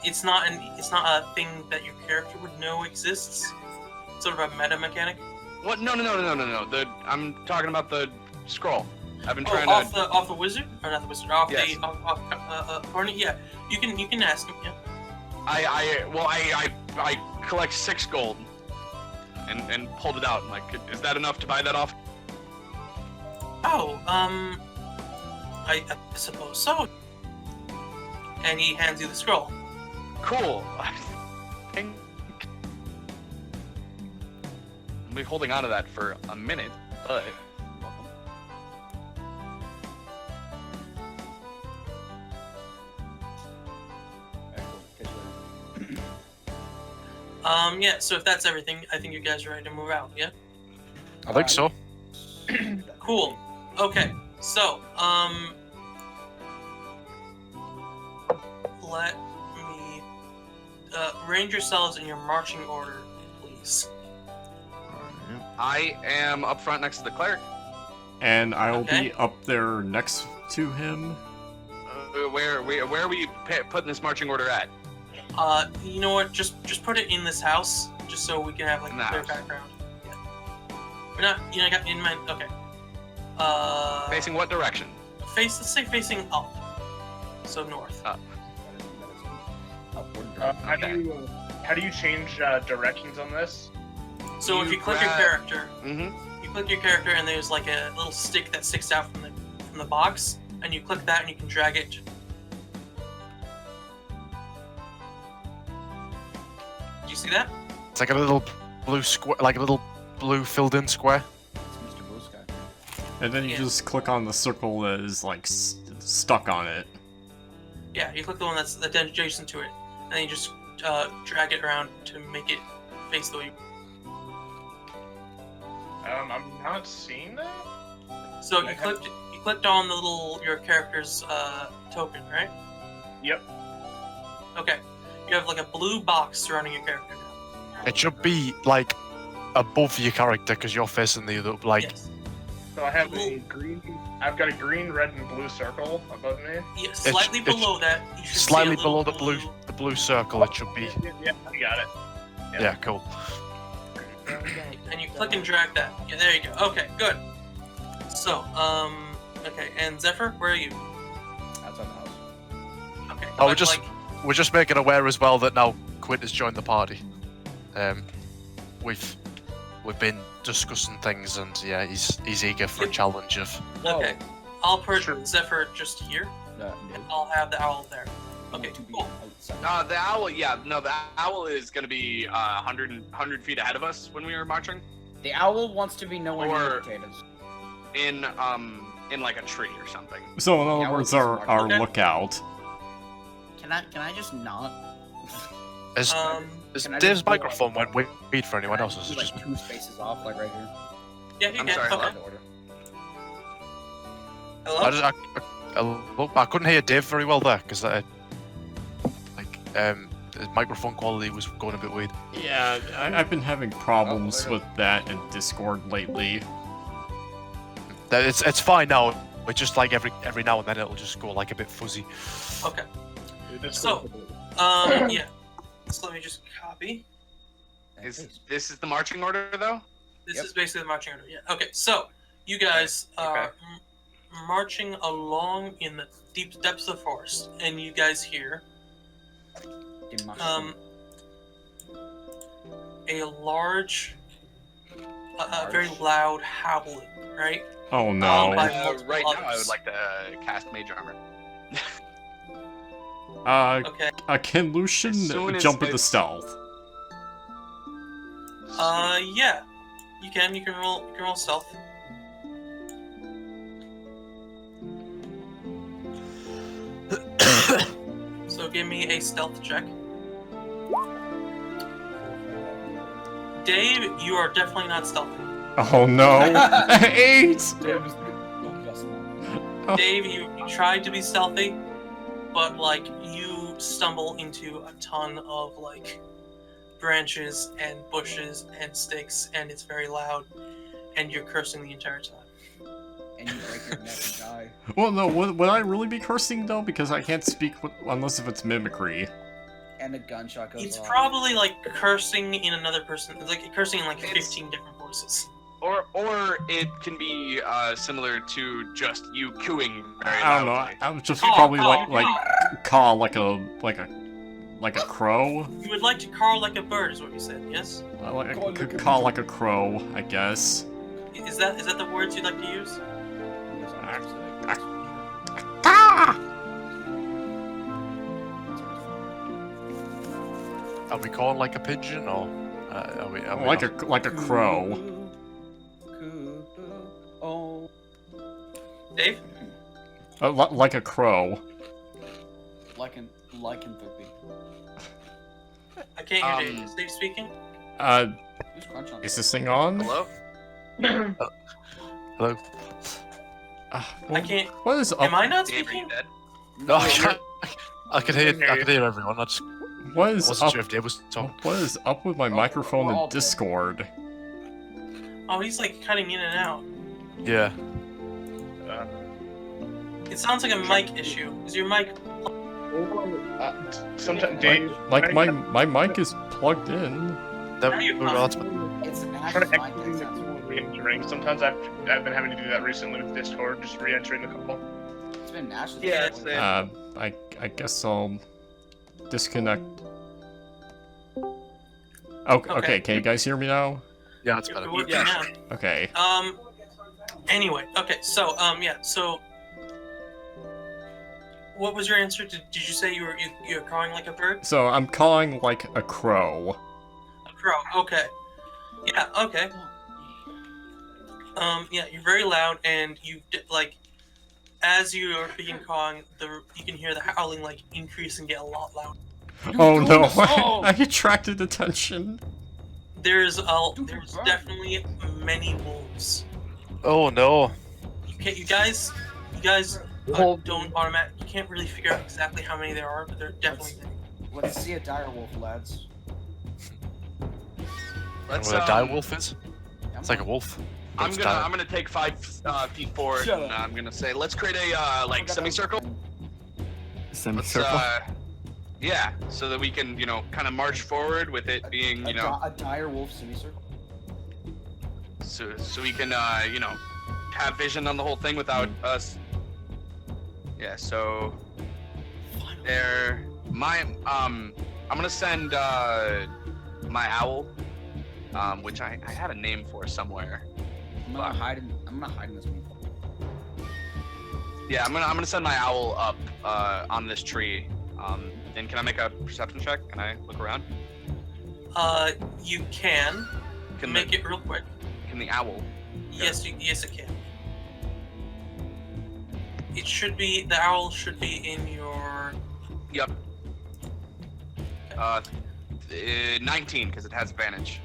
It's not a thing that your character would know exists. It's sort of a meta mechanic. What? No. I'm talking about the scroll. I've been Oh, trying off the wizard, or not the wizard, off Yes. the Hornet. Yeah, you can ask him. Yeah. I collect 6 gold and pulled it out. Like, is that enough to buy that off? Oh, I suppose so. And he hands you the scroll. Cool. I'll be holding on to that for a minute, but Yeah. So if that's everything, I think you guys are ready to move out. Yeah. I think so. Cool. Okay. So let me arrange yourselves in your marching order, please. I am up front next to the cleric. And I'll Okay. be up there next to him. Where are we putting this marching order at? You know what? Just put it in this house, just so we can have like In a the clear house. background. Yeah. We're not. You know, I got in mind. Okay. Facing what direction? Let's say facing up. So north. Upward. How do you change directions on this? So if you you click your grab- character, Mm-hmm. you click your character, and there's like a little stick that sticks out from the box, and you click that, and you can drag it. Did you see that? It's like a little blue square, like a little blue filled-in square. It's Mr. Blue Sky. And then you Yeah. just click on the circle that is like stuck on it. Yeah, you click the one that's adjacent to it, and then you just drag it around to make it face the way you. I'm not seeing that. So I you have- clicked on the your character's token, right? Yep. Okay. You have like a blue box surrounding your character now. It should be like above your character because you're facing the other. Like, Yes. So I have a green. I've got a green, red, and blue circle above me. Yes. It's- Slightly it's below that, you should slightly see a little below the blue circle. It should be. Yeah, I got it. Yeah, cool. And you click and drag that. Yeah, there you go. Okay, good. So, okay, and Zephyr, where are you? Outside the house. Okay. Oh, but, we're just making aware as well that now Quint has joined the party. We've been discussing things, and yeah, he's eager for a challenge of. Okay. I'll put Sure. Zephyr just here, No. and I'll have the owl there. Okay, To be cool. outside. The owl, yeah, no, the owl is going to be 100 feet ahead of us when we were marching The owl wants to be nowhere near Or- the potatoes. in like a tree or something. So in Yeah, other we're words, just our marking. Okay. lookout. Can I just not? Is Can I Dave's just go, microphone went weird for anyone Can I else? Or is do, it like just? 2 spaces off, like right here? Yeah, you I'm can. sorry, Okay. Out of order. Hello? I couldn't hear Dave very well there because his microphone quality was going a bit weird. Yeah, I've been having problems there it with that in Discord lately. It's fine now. It's just like every now and then it'll just go like a bit fuzzy. Okay. This So- Yeah. So let me just copy. This is the marching order, though? This Yep. is basically the marching order. Yeah. Okay. So you guys are marching along in the deep depths of the forest, and you guys hear a large, very loud howling. Right. Oh no. by Right multiple now, I others. would like to cast Mage Armor. Okay. Can Lucian As soon as jump into it's- stealth? Yeah. You can. You can roll. You can roll stealth. So give me a stealth check. Dave, you are definitely not stealthy. Oh no. 8! Dave, you tried to be stealthy, but like you stumble into a ton of like branches and bushes and sticks, and it's very loud, and you're cursing the entire time. And you break your neck and die. Well, no, would I really be cursing though? Because I can't speak unless if it's mimicry. And a gunshot goes It's off. probably like cursing in another person. It's like cursing in like 15 different voices. Or it can be similar to just you cooing very I don't know. loudly. I was just Caw, probably caw, caw like a crow. You would like to caw like a bird, is what you said. Yes. Caw like a crow, I guess. Is that the words you'd like to use? Are we calling like a pigeon or are we Like not? a crow. Oh. Dave? Like a crow. Lycanthropy. I can't hear Jay. Is Dave speaking? Who's crunch on Is this thing on? Hello? Hello. I can't. What is up? Am I not Dave, are you speaking? dead? No, I can hear everyone. I just What is wasn't up? sure if Dave was talking. What is up with my microphone we're all in dead. Discord? Oh, he's like cutting in and out. Yeah. It sounds like a mic issue. Is your mic? Sometimes Dave. Like my mic is plugged in. That, you're well, that's- It's an Trying actual to mic exit that sounds re-entering. Sometimes I've been having to do that recently with Discord, just re-entering the call. It's been Nash's. Yeah, voice. it's I guess I'll disconnect. Okay. Can you guys hear me now? yeah, it's better. You're working now. Okay. Anyway, okay, so yeah, so what was your answer? Did you say you're cawing like a bird? So I'm calling like a crow. A crow. Okay. Yeah. Okay. Yeah, you're very loud, and like as you are being cawing, you can hear the howling like increase and get a lot louder. Oh no! I attracted attention. There's definitely many wolves. Oh no. You guys don't automatic. You can't really figure out exactly how many there are, but there are definitely many. Let's see a dire wolf, lads. Let's What a dire wolf is? Yeah, It's like a wolf. but I'm it's gonna dire. I'm gonna take 5 feet forward, Shut and up. I'm gonna say, let's create a like semicircle. Let's Semicircle. yeah, so that we can kind of march forward with it being a dire wolf semicircle. so we can have vision on the whole thing without us. Yeah, so there I'm gonna send my owl, which I had a name for somewhere. I'm gonna hide in this meat. Yeah, I'm gonna send my owl up on this tree. And can I make a perception check? Can I look around? You can Can make the, it real quick. Can the owl? Yes, yes, it can. The owl should be in your. Yep. 19 because it has advantage.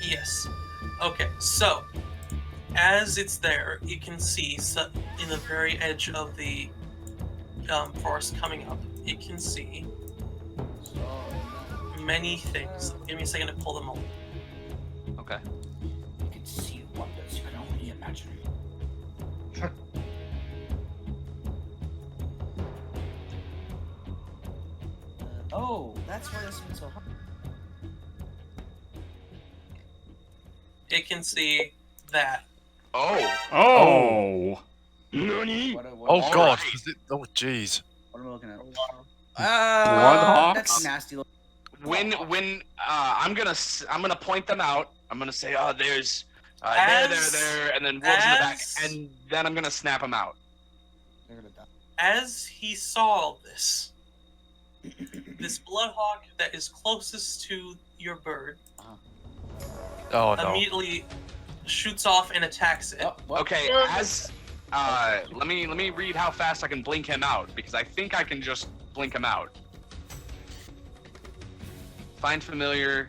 Yes. Okay, so as it's there, you can see in the very edge of the forest coming up, you can see many things. Give me a second to pull them all. Okay. You can see wonders you can only imagine. Oh, that's why this one's so hard. It can see that. Oh. Oh. Oh god. Alright. Is it- Oh jeez. What am I looking at? Bloodhawks? That's nasty. When I'm gonna point them out. I'm gonna say, oh, there's there, and then wolves in the back, and then I'm gonna snap them out. They're gonna die. As he saw this, this bloodhawk that is closest to your bird Oh no. immediately shoots off and attacks it. Oh, what? Okay, as let me read how fast I can blink him out because I think I can just blink him out. Find familiar.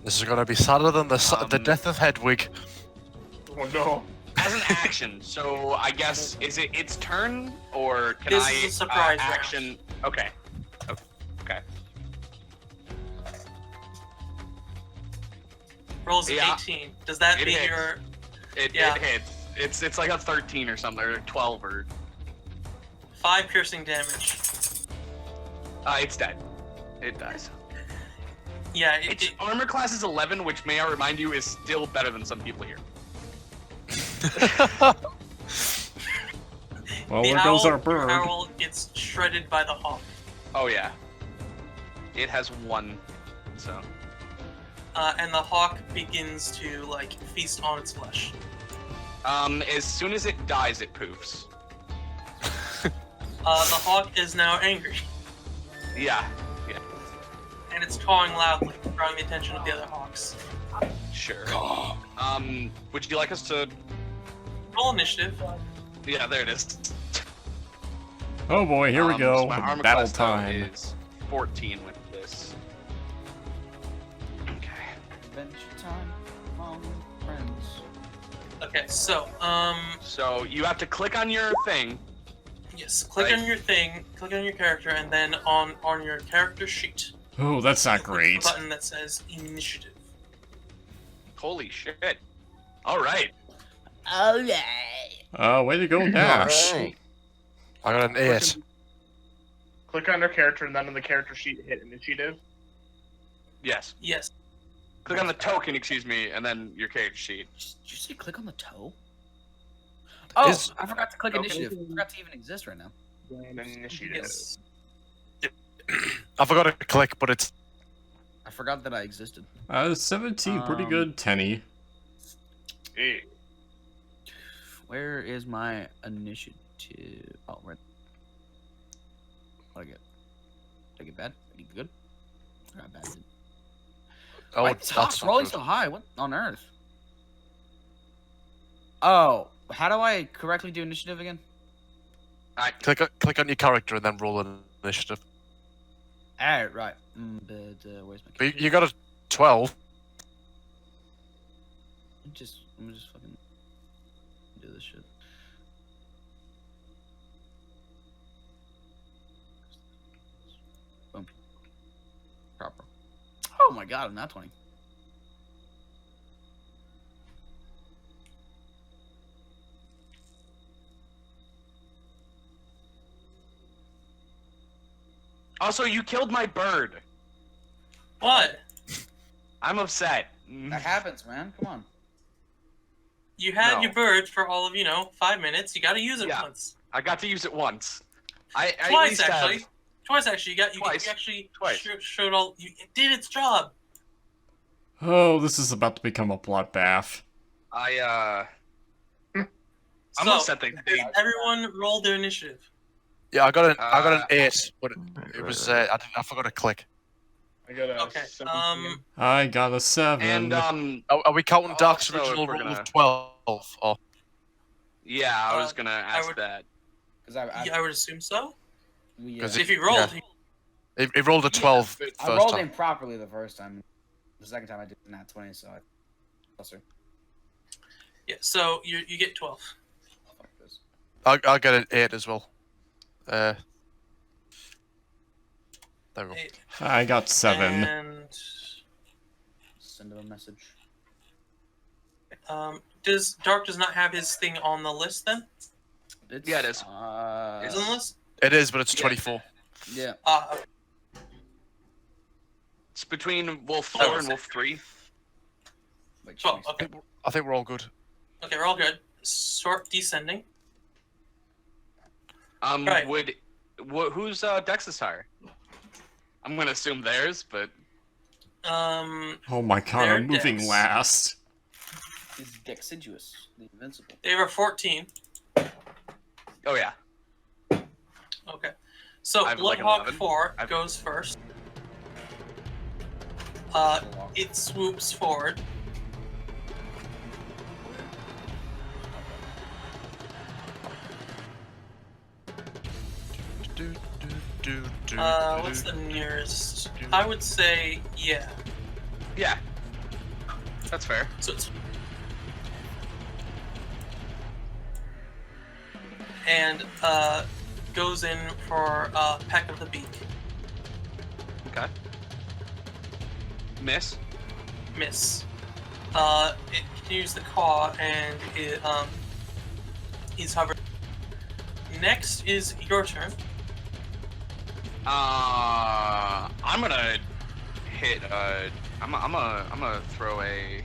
This is gonna be sadder than the death of Hedwig. Oh no. As an action, so I guess is it its turn or can This I is a surprise round. action? Okay. Okay. Rolls an Yeah. 18. Does that It mean hits. your It Yeah. hits. It's like a 13 or something or 12 or 5 piercing damage? it's dead. It dies. Yeah, Its armor class is 11, which may I remind you is still better than some people here. Well, the there goes our your bird. owl gets shredded by the hawk. Oh yeah. It has 1, so. And the hawk begins to like feast on its flesh. As soon as it dies, it poofs. The hawk is now angry, Yeah. and it's cawing loudly, drawing the attention of the other hawks. Sure. Would you like us to? Roll initiative. Yeah, there it is. Oh boy, here we go. So my armor Battle class, though, time. is 14 with this. Okay. Adventure time among friends. Okay, so So you have to click on your thing. yes, click Right. on your thing, click on your character, and then on your character sheet, Oh, that's not click great. the button that says initiative. Holy shit. All right. Alright. Way to go, Dash. Alright. I got an 8. Click on their character and then on the character sheet hit initiative. Yes. Yes. Click on the token, excuse me, and then your character sheet. Did you say click on the toe? Oh, Is- I forgot to click Okay. initiative. I forgot to even exist right now. Then initiative. Yes. I forgot to click, but it's I forgot that I existed. 17, pretty good. Tenny. Hey. Where is my initiative? Oh, right. What I get? Did I get bad? I get good? I got bad. oh, My that's top's not rolling good. so high. What on earth? Oh, how do I correctly do initiative again? Click on your character and then roll an initiative. Alright, right. But where's my? But you got a 12. I'm just fucking do this shit. Boom. Proper. Oh my god, I'm not 20. Also, you killed my bird. What? I'm upset. That happens, man. Come on. You had No. your bird for all of 5 minutes. You got to use it Yeah. once. I got to use it once. I at Twice least actually. have- Twice actually. You Twice. actually Twice. showed all. It did its job. Oh, this is about to become a bloodbath. I'm So, upset they everyone roll their initiative. Yeah, I got an Uh, 8, but it was I forgot to click. I got a Okay. 17. I got a 7. and Are we counting Dark's Also, if original we're roll gonna- of 12? Or yeah, I was gonna I ask would- that. Because I would assume so. we, 'Cause If you rolled, yeah. It rolled a 12 I first rolled time. improperly the first time. The second time I did not 20, so I closer. yeah. So you get 12. Fuck this. I'll get an 8 as well. There we go. 8. I got 7. And Send him a message. does Dark does not have his thing on the list then? It's, Yeah, it is. Is it on the list? It is, but it's Yeah. 24. Yeah. It's between Wolf Oh, 4 and Wolf 3. Wait, 12. jeez. Okay. I think we're all good. Okay, we're all good. Sort descending. Right. Who's Dex's higher? I'm gonna assume theirs, but Oh my god, They're I'm moving Dex. last. He's Dexiduous, the invincible. They were 14. oh yeah. Okay. So I have like an Bloodhawk 11. 4 I've- goes first. It swoops forward. What's the nearest? I would say, yeah. Yeah. That's fair. So it's. And goes in for peck of the beak. Okay. Miss. Miss. It continues the claw and it is hovered. Next is your turn. I'm gonna hit. I'm gonna throw a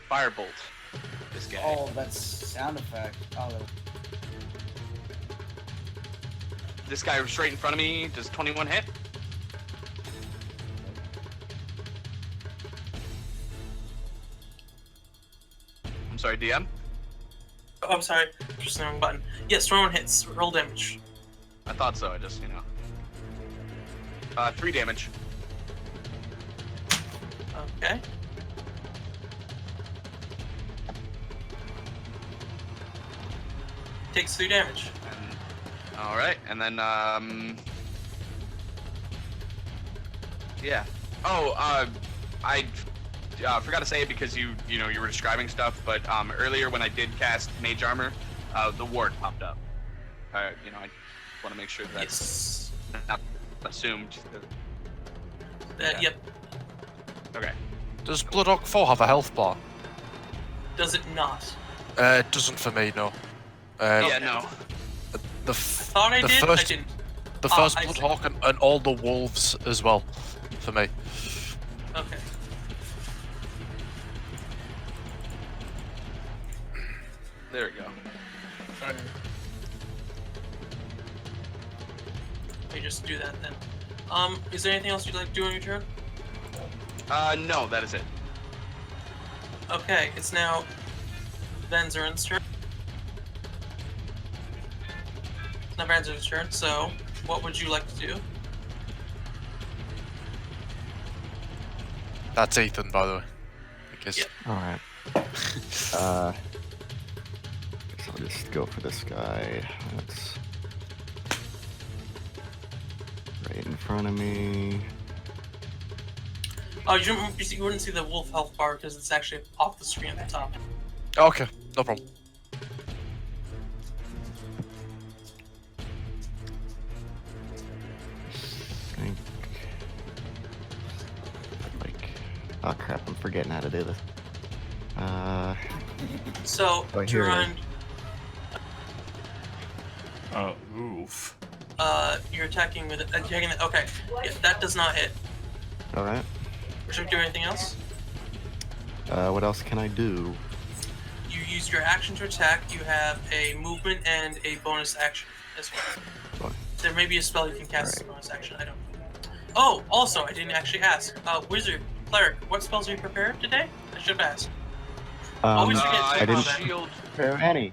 firebolt. This guy. Oh, that's sound effect. Oh, This guy straight in front of me. Does 21 hit? I'm sorry, DM. Oh, I'm sorry, just the wrong button. Yes, 21 hits. Roll damage. I thought so. I just 3 damage. Okay. Takes 3 damage. All right, and then yeah. Oh, I forgot to say it because you were describing stuff, but earlier when I did cast Mage Armor, the ward popped up. I want to make sure that's not assumed. Yep. Okay. Does Blood Orc 4 have a health bar? Does it not? It doesn't for me, no. Yeah, no. The Thought I the did. first- I didn't. the first I see. Bloodhawk and all the wolves as well, for me. Okay. There we go. Let me just do that then. Is there anything else you'd like to do on your turn? No, that is it. Okay, it's now Vanzarin's turn. It's now Vanzarin's turn, so what would you like to do? That's Ethan, by the way. Because Yep. Alright. Guess I'll just go for this guy. That's right in front of me. Oh, you wouldn't see the wolf health bar because it's actually off the screen at the top. Okay, no problem. Think. Oh crap, I'm forgetting how to do this. So, Oh, here it is. Durand, Oof. you're attacking with attacking. Okay, yeah, that does not hit. Alright. Should we do anything else? What else can I do? You use your action to attack. You have a movement and a bonus action as well. What? There may be a spell you can cast as a Alright. bonus action. I don't know. Oh, also, I didn't actually ask. Wizard, cleric, what spells are you prepared today? I should have asked. Always forget to I didn't combat. Shield. prepare any.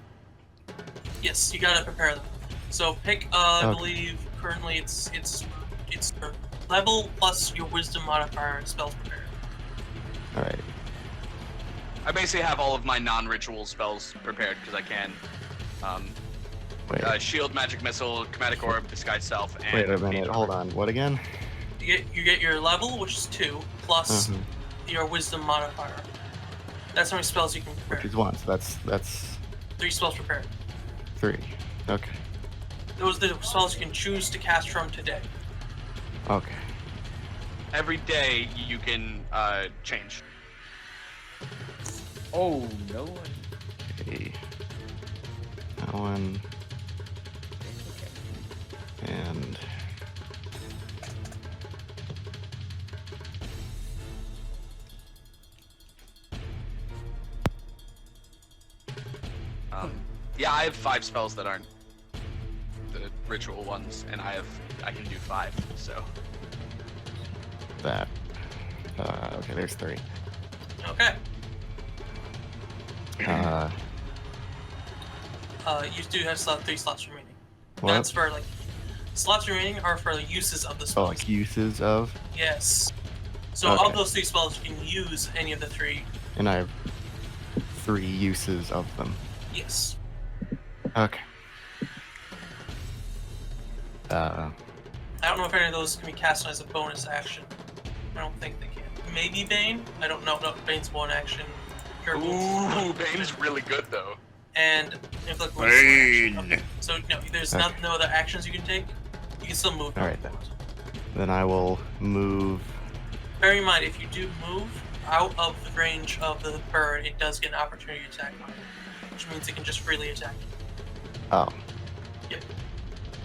Yes, you gotta prepare them. So pick. I Okay. believe currently it's level plus your wisdom modifier and spells prepared. Alright. I basically have all of my non-ritual spells prepared because I can. Wait. Shield, magic missile, chromatic orb, disguise self, and Wait a minute, Mage hold Armor. on. What again? You get your level, which is 2, plus Mhm. your wisdom modifier. That's how many spells you can prepare. Which is one, so that's 3 spells prepared. 3. Okay. Those are the spells you can choose to cast from today. Okay. Every day you can change. Oh no. Okay. That one. And Yeah, I have 5 spells that aren't the ritual ones, and I can do 5. So that. Okay, there's 3. Okay. You do have 3 slots remaining. What? That's for slots remaining are for the uses of the Oh, spells. like uses of, Yes. So Okay. of those 3 spells, you can use any of the 3. and I have 3 uses of them. Yes. Okay. I don't know if any of those can be cast as a bonus action. I don't think they can. Maybe Bane. I don't know. No, Bane's 1 action. ooh, Bane is really good though. And Inflict Wounds is 1 action. Bane. Okay. So no, there's Okay. no other actions you can take. You can still move. Alright then. Then I will move. Bear in mind, if you do move out of the range of the bird, it does get an opportunity attack on you, which means it can just freely attack you. Oh. Yep.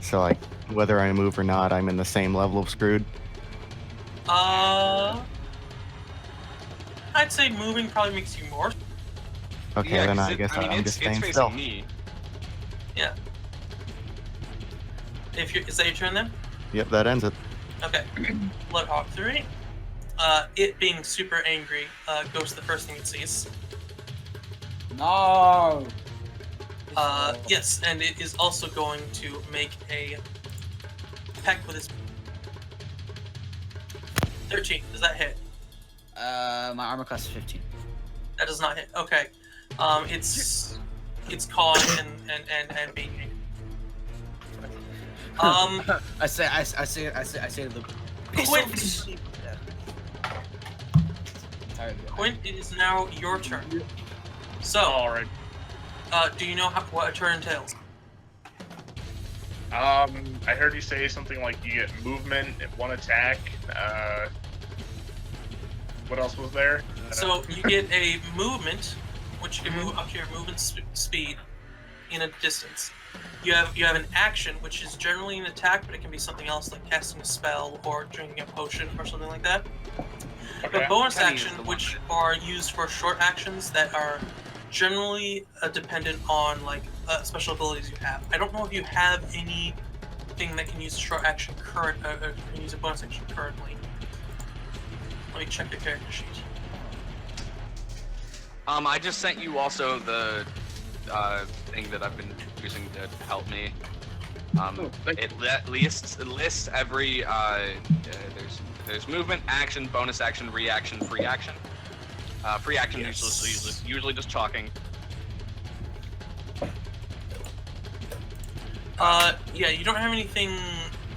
So like, whether I move or not, I'm in the same level of screwed. I'd say moving probably makes you more. Okay, Yeah, then 'cause I guess I'm it's just staying facing still. me. Yeah. Is that your turn then? Yep, that ends it. Okay. Bloodhawk 3. It being super angry, goes to the first thing it sees. No. Yes, and it is also going to make a peck with its 13. Does that hit? My armor class is 15. That does not hit. Okay. It's cawing and being angry. I say to the Quint. Quint, it is now your turn. So, Alright. Do you know what a turn entails? I heard you say something like you get movement and 1 attack. What else was there? So you get a movement, which you can move up to your movement speed in a distance. You have an action, which is generally an attack, but it can be something else like casting a spell or drinking a potion or something like that. Okay. But bonus Penny is action, the one which that- are used for short actions that are generally dependent on like special abilities you have. I don't know if you have anything that can use a short action can use a bonus action currently. Let me check your character sheet. I just sent you also the thing that I've been using to help me. It lists every there's movement, action, bonus action, reaction, free action. Free action usually just talking. Yeah, you don't have anything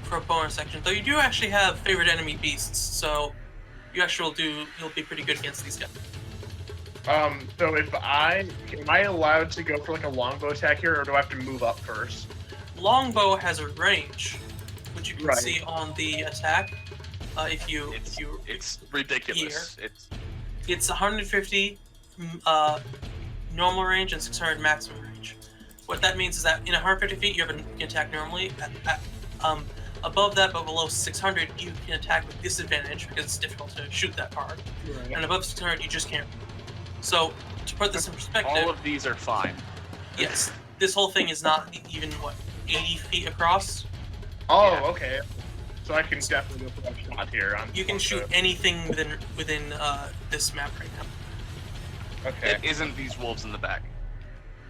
for a bonus action, though you do actually have favorite enemy beasts, so you actually you'll be pretty good against these guys. So if am I allowed to go for like a longbow attack here, or do I have to move up first? Longbow has a range, which you can Right. see on the attack. It's ridiculous. It's 150 normal range and 600 maximum range. What that means is that in 150 feet you can attack normally. Above that, but below 600, you can attack with disadvantage because it's difficult to shoot that hard. Right. And above 600, you just can't. So to put this in perspective, All of these are fine. yes, this whole thing is not even 80 feet across. Oh, Yeah. okay. So I can definitely go for that shot here. You can shoot anything within this map right now. Okay. It isn't these wolves in the back.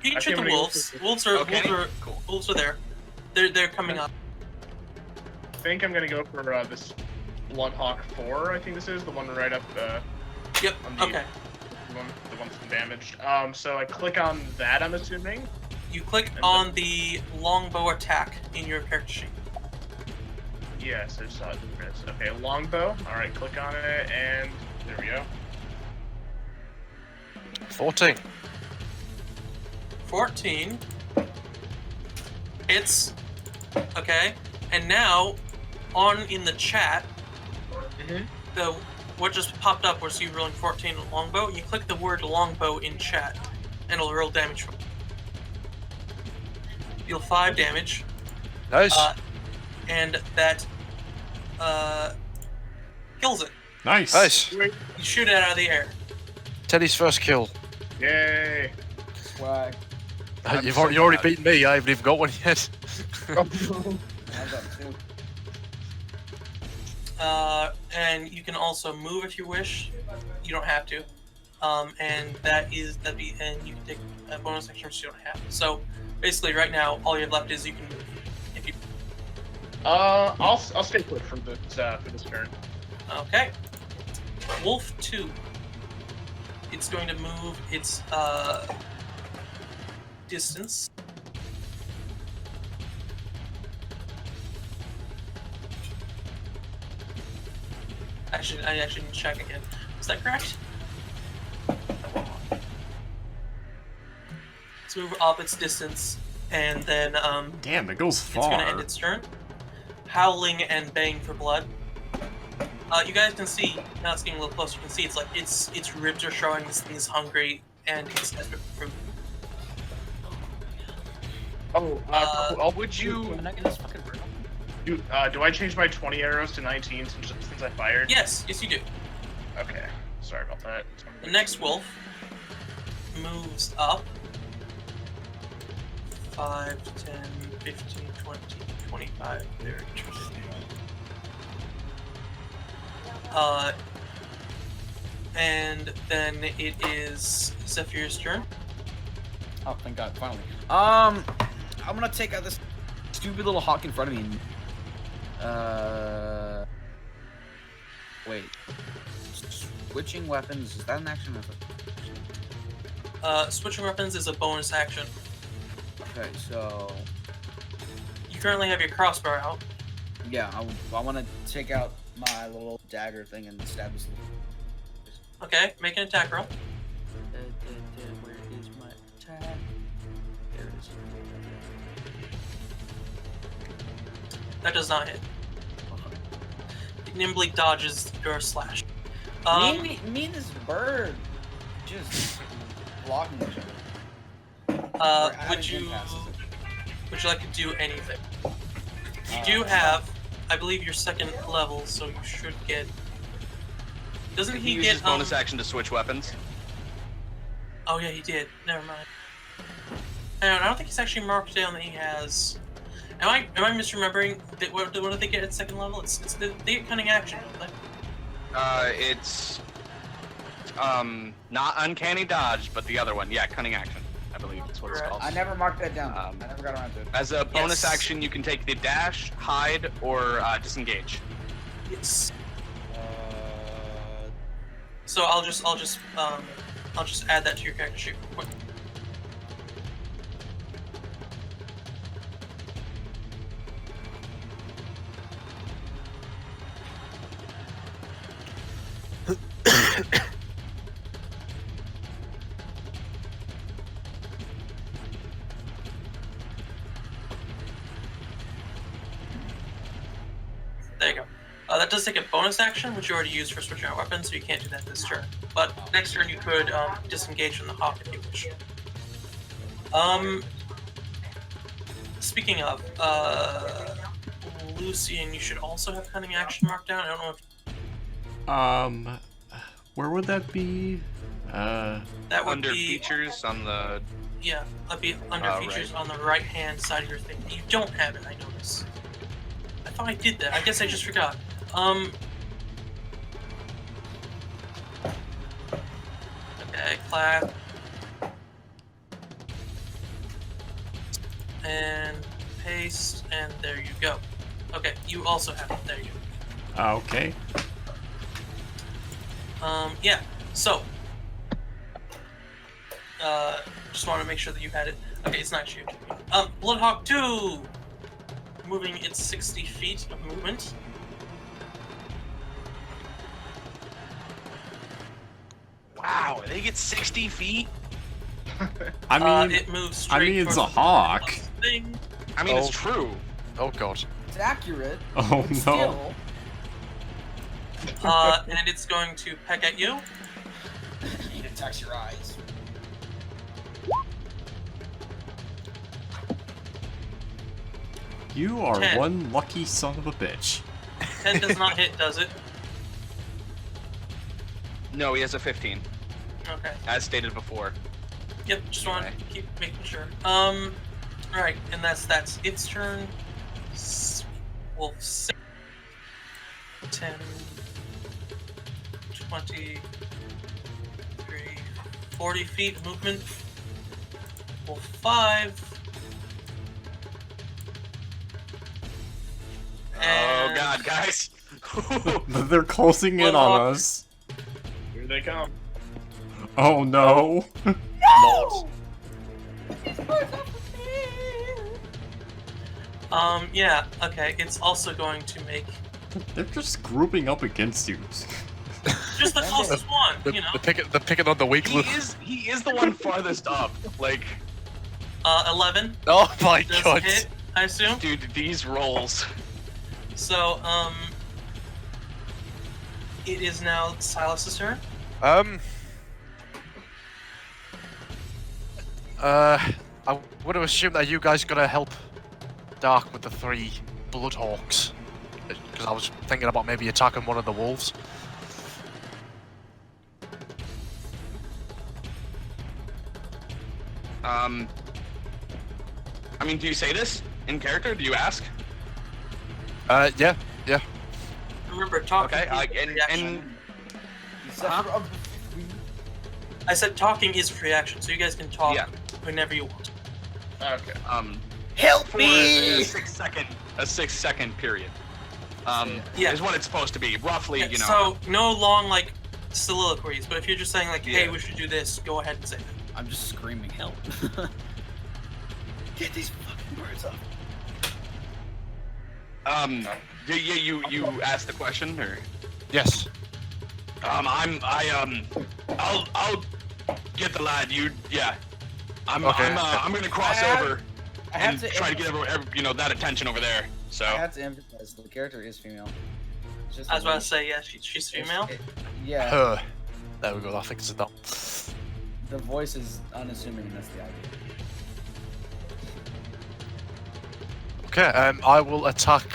You can I shoot think the I'm gonna go wolves. for- Cool. Wolves are there. They're coming up. I think I'm gonna go for this Bloodhawk 4. I think this is the one right up Yep. on the Okay. the one that's been damaged. So I click on that. I'm assuming. You click And on the longbow attack in your character sheet. Yes, I saw it. Okay, longbow. All right, click on it, and there we go. 14. 14. Hits. Okay. And now, in the chat, what just popped up was you rolling 14 with longbow. You click the word longbow in chat, and it'll roll damage from it. Deal 5 damage, Nice. and that kills it. Nice. Nice. You shoot it out of the air. Teddy's first kill. Yay! Swag. I'm You've so already, you already proud. beaten me. I haven't even got one yet. How's that too? And you can also move if you wish. You don't have to. And and you can take a bonus action which you don't have. So basically, right now, all you have left is you can move. If you I'll stay put for this turn. okay, Wolf 2. It's going to move its distance. I actually need to check again. Is that correct? Let's move up its distance, and then Damn, it goes it's going to end far. its turn. Howling and baying for blood. You guys can see, now it's getting a little closer, you can see it's like its ribs are showing, this thing is hungry, and it's desperate for food. Would you? Can I get this fucking bird? Do I change my 20 arrows to 19 since I fired? Yes, you do. Okay. Sorry about that. The next wolf moves up 5, 10, 15, 20, 25, 30, 50. And then it is Zephyr's turn. Oh, thank God, finally. I'm gonna take out this stupid little hawk in front of me. Wait. Switching weapons, is that an action? Switching weapons is a bonus action. Okay, so... You currently have your crossbar out. Yeah, I want to take out my little dagger thing and stab this little... Okay, make an attack roll. Where is my attack? There it is. That does not hit. It nimbly dodges your slash. Me and this bird just blocking each other. Would you like to do anything? You do have, I believe, your second level, so you should get. Doesn't he use get his bonus action to switch weapons? Oh yeah, he did. Never mind. I don't think he's actually marked down that he has. Am I misremembering? What do they get at second level? They get cunning action, don't they? It's not uncanny dodge, but the other one, yeah, cunning action. I believe that's what it's called. I never marked that down. I never got around to it. As a bonus Yes. action, you can take the dash, hide, or disengage. Yes. So I'll just add that to your character sheet real quick. There you go. That does take a bonus action, which you already used for switching out weapons, so you can't do that this turn. But next turn you could disengage from the hawk if you wish. Speaking of, Lucian, you should also have cunning action marked down. I don't know if where would that be? that would Under be features on the. yeah, that'd be under features on the right hand side of your thing. You don't have it, I notice. I thought I did that. I guess I just forgot. Okay, clap. And paste, and there you go. Okay, you also have it. There you go. Okay. Yeah, so. Just want to make sure that you had it. Okay, it's not you. Bloodhawk 2! Moving its 60 feet of movement. Wow, they get 60 feet? I mean, it moves straight it's towards a the hawk. thing. I mean, it's true. Oh god. It's accurate. Oh no. Still, And it's going to peck at you. it attacks your eyes. You are 10. one lucky son of a bitch. 10 does not hit, does it? No, he has a 15, Okay. as stated before. Yep, just wanted to keep making sure. Right, and that's its turn. Well, 6, 10, 20, 3, 40 feet movement. Well, 5. Oh god, guys! They're closing in on us. Here they come. Oh no. No! Yeah, okay, it's also going to make They're just grouping up against you. just the closest one, you know. They're picking on the weak he loop. is the one farthest up. Like, 11 Oh my does god. hit, I assume. dude, these rolls. So, it is now Silas's turn. I would have assumed that you guys gonna help Dark with the 3 Bloodhawks. Because I was thinking about maybe attacking one of the wolves. I mean, do you say this in character? Do you ask? Yeah. Remember, talking Okay, is a reaction. and I said talking is a free action, so you guys can talk Yeah. whenever you want. Okay. Help for me! a 6-second period. Yeah. Is what it's supposed to be, roughly. You know. So, no long, like, soliloquies, but if you're just saying, like, hey, Yeah. we should do this, go ahead and say that. I'm just screaming help. Get these fucking birds up. You asked the question, or? Yes. I'll get the lad. I'm gonna cross over I have and to try to get that attention over there. So. I have to emphasize the character is female. It's just I was about to say, yeah, she's female. Yeah, Her. There we go. That fixes it now. the voice is unassuming. That's the idea. Okay. I will attack.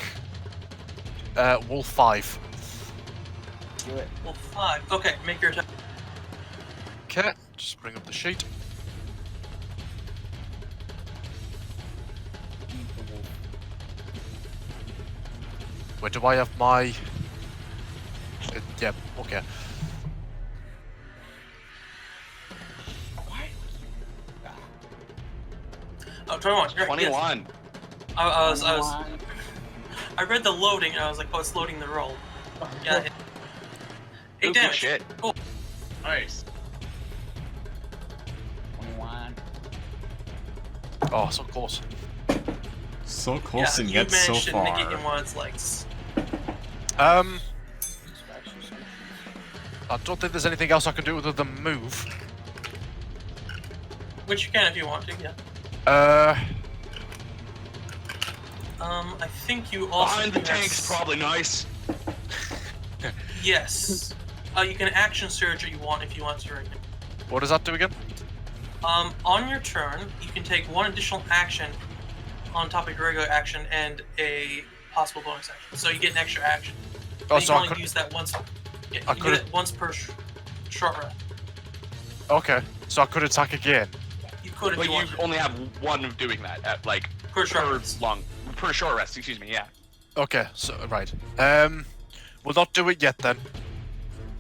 Wolf 5. Do it. Well, 5. Okay, make your attack. Okay. Just bring up the sheet. Eat the wolf. Where do I have my? Yeah. Okay. Why? Oh, 21. Yes. 21. I read the loading and I was like, oh, it's loading the roll. Yeah. 8 Ooh, good damage. shit. Cool. Nice. 21. Oh, so close. So close Yeah, and you yet so managed to nick it far. in one of its legs. I don't think there's anything else I can do other than move. Which you can if you want to, yeah. I think you also Behind the do tank's have- probably nice. Yes. You can action surge if you want to right now. What does that do again? On your turn, you can take one additional action on top of your regular action and a possible bonus action. So you get an extra action. Oh, And you so can I only could. use that once. Yeah, I you could've- get it once per short rest. Okay, so I could attack again. You could if But you you want to. only have one of doing that at Per short rest. per short rest. Excuse me. Yeah. Okay, so right. We'll not do it yet then.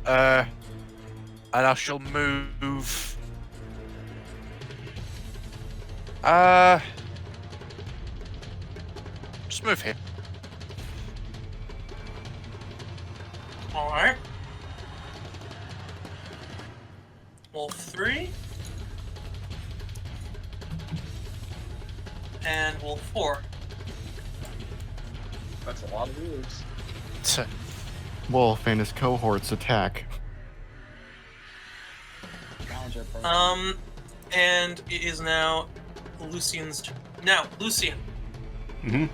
And I shall move. Just move here. Alright. Wolf 3. And Wolf 4. That's a lot of moves. Wolf and his cohorts attack. Challenger program. And it is now Lucian's turn. Now, Lucian. Mm-hmm.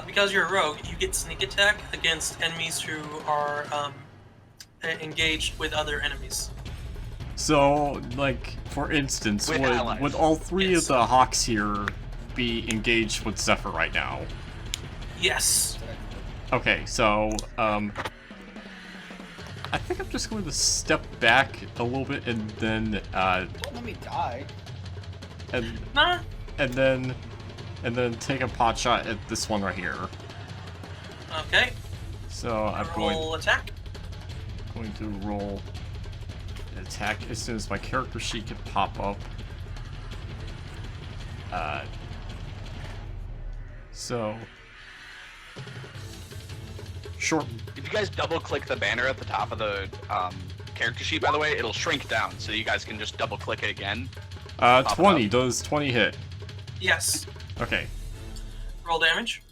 Because you're a rogue, you get sneak attack against enemies who are engaged with other enemies. So, like, for instance, With allies. would all three Yes. of the Hawks here be engaged with Zephyr right now? Yes. Okay, so, I think I'm just going to step back a little bit and then, Don't let me die. Nah. and then take a pot shot at this one right here. Okay. So I'm Roll attack. going to roll an attack as soon as my character sheet can pop up. So short. If you guys double click the banner at the top of the character sheet, by the way, it'll shrink down, so you guys can just double click it again. 20. Does 20 hit? Yes. Okay. Roll damage.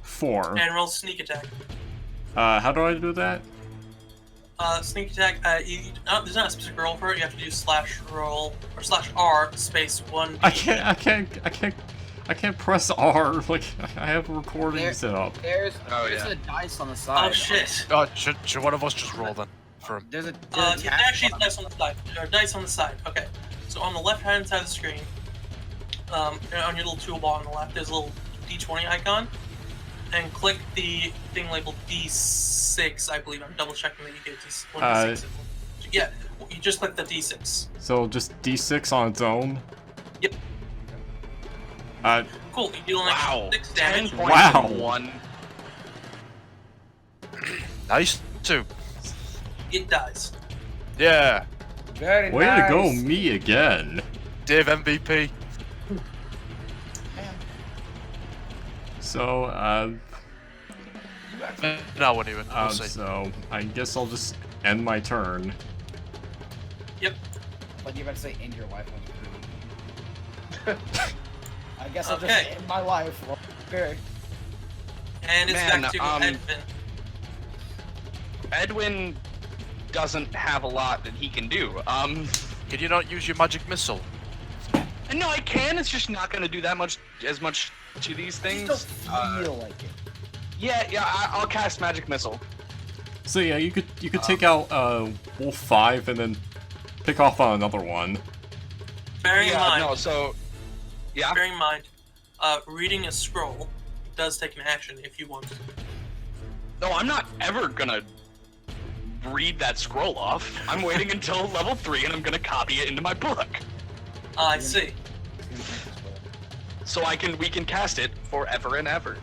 4. And roll sneak attack. How do I do that? Sneak attack. There's not a specific roll for it. You have to do /roll or /R space 1. I can't press R. Like, I have a recording There- set up. There's Oh, there's yeah. a dice on the side. Oh shit. Should one of us just roll then? For him? There's a It's tab actually on- dice on the side. There are dice on the side. Okay. So on the left-hand side of the screen, on your little toolbar on the left, there's a little D20 icon, and click the thing labeled D6. I believe I'm double checking that you get this one D6. Yeah, you just click the D6. So just D6 on its own. Yep. Cool. You deal an Wow. extra 6 10 damage. points Wow. in one. Nice. 2. It dies. Yeah. Very Way nice. to go, me again. Dave MVP. So, No, anyway. We'll see. so I guess I'll just end my turn. But you're about to say end your life. I guess I'll just Okay. end my life. Okay. And it's Man, back to Edvin. Edwin doesn't have a lot that he can do. Can you not use your magic missile? No, I can. It's just not going to do that much, as much to these things. Just don't feel like it. Yeah, I'll cast magic missile. So yeah, you could take out Wolf 5 and then pick off on another one. Bearing in mind, no, so yeah. bearing in mind, reading a scroll does take an action if you want to. No, I'm not ever gonna read that scroll off. I'm waiting until level 3 and I'm gonna copy it into my book. I see. So we can cast it forever and ever.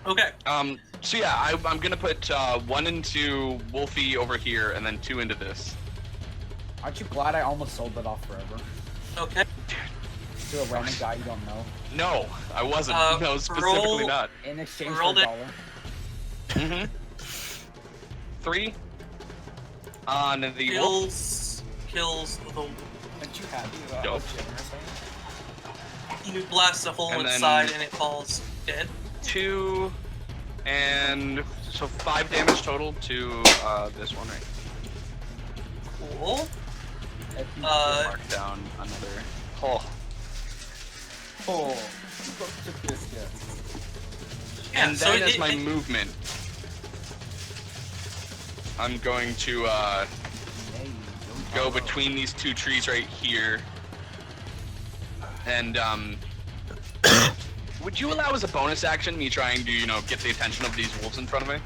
Okay. So yeah, I'm gonna put 1 into Wolfie over here and then 2 into this. Aren't you glad I almost sold that off forever? Okay. To a random guy you don't know. No, I wasn't. No, specifically roll- not. In exchange Rolled for it. $1. 3 on the wolf. Kills the wolf. Aren't you happy about Dope. how generous I am? You blast a hole And then- inside and it falls dead. 2 and so 5 damage total to this one, right? Cool. Mark down another. Oh, Oh, look at this guy. Yeah, and so then as it- my it- movement, I'm going to Hey, go between these 2 trees right here. And would you allow as a bonus action me trying to, get the attention of these wolves in front of me?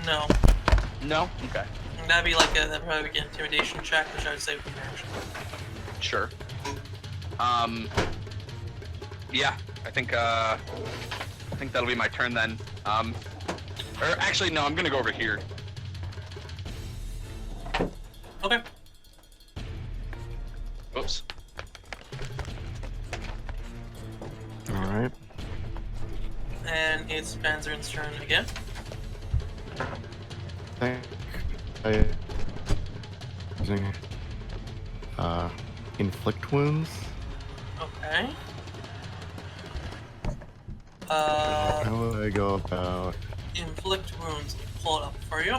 No. No? Okay. That'd probably be an intimidation check, which I would say would be an action. Sure. Yeah, I think that'll be my turn then. Or actually, no, I'm gonna go over here. Okay. Oops. Alright. And it's Banzern's turn again. Using inflict wounds. Okay. How would I go about? Inflict wounds. Let me pull it up for you.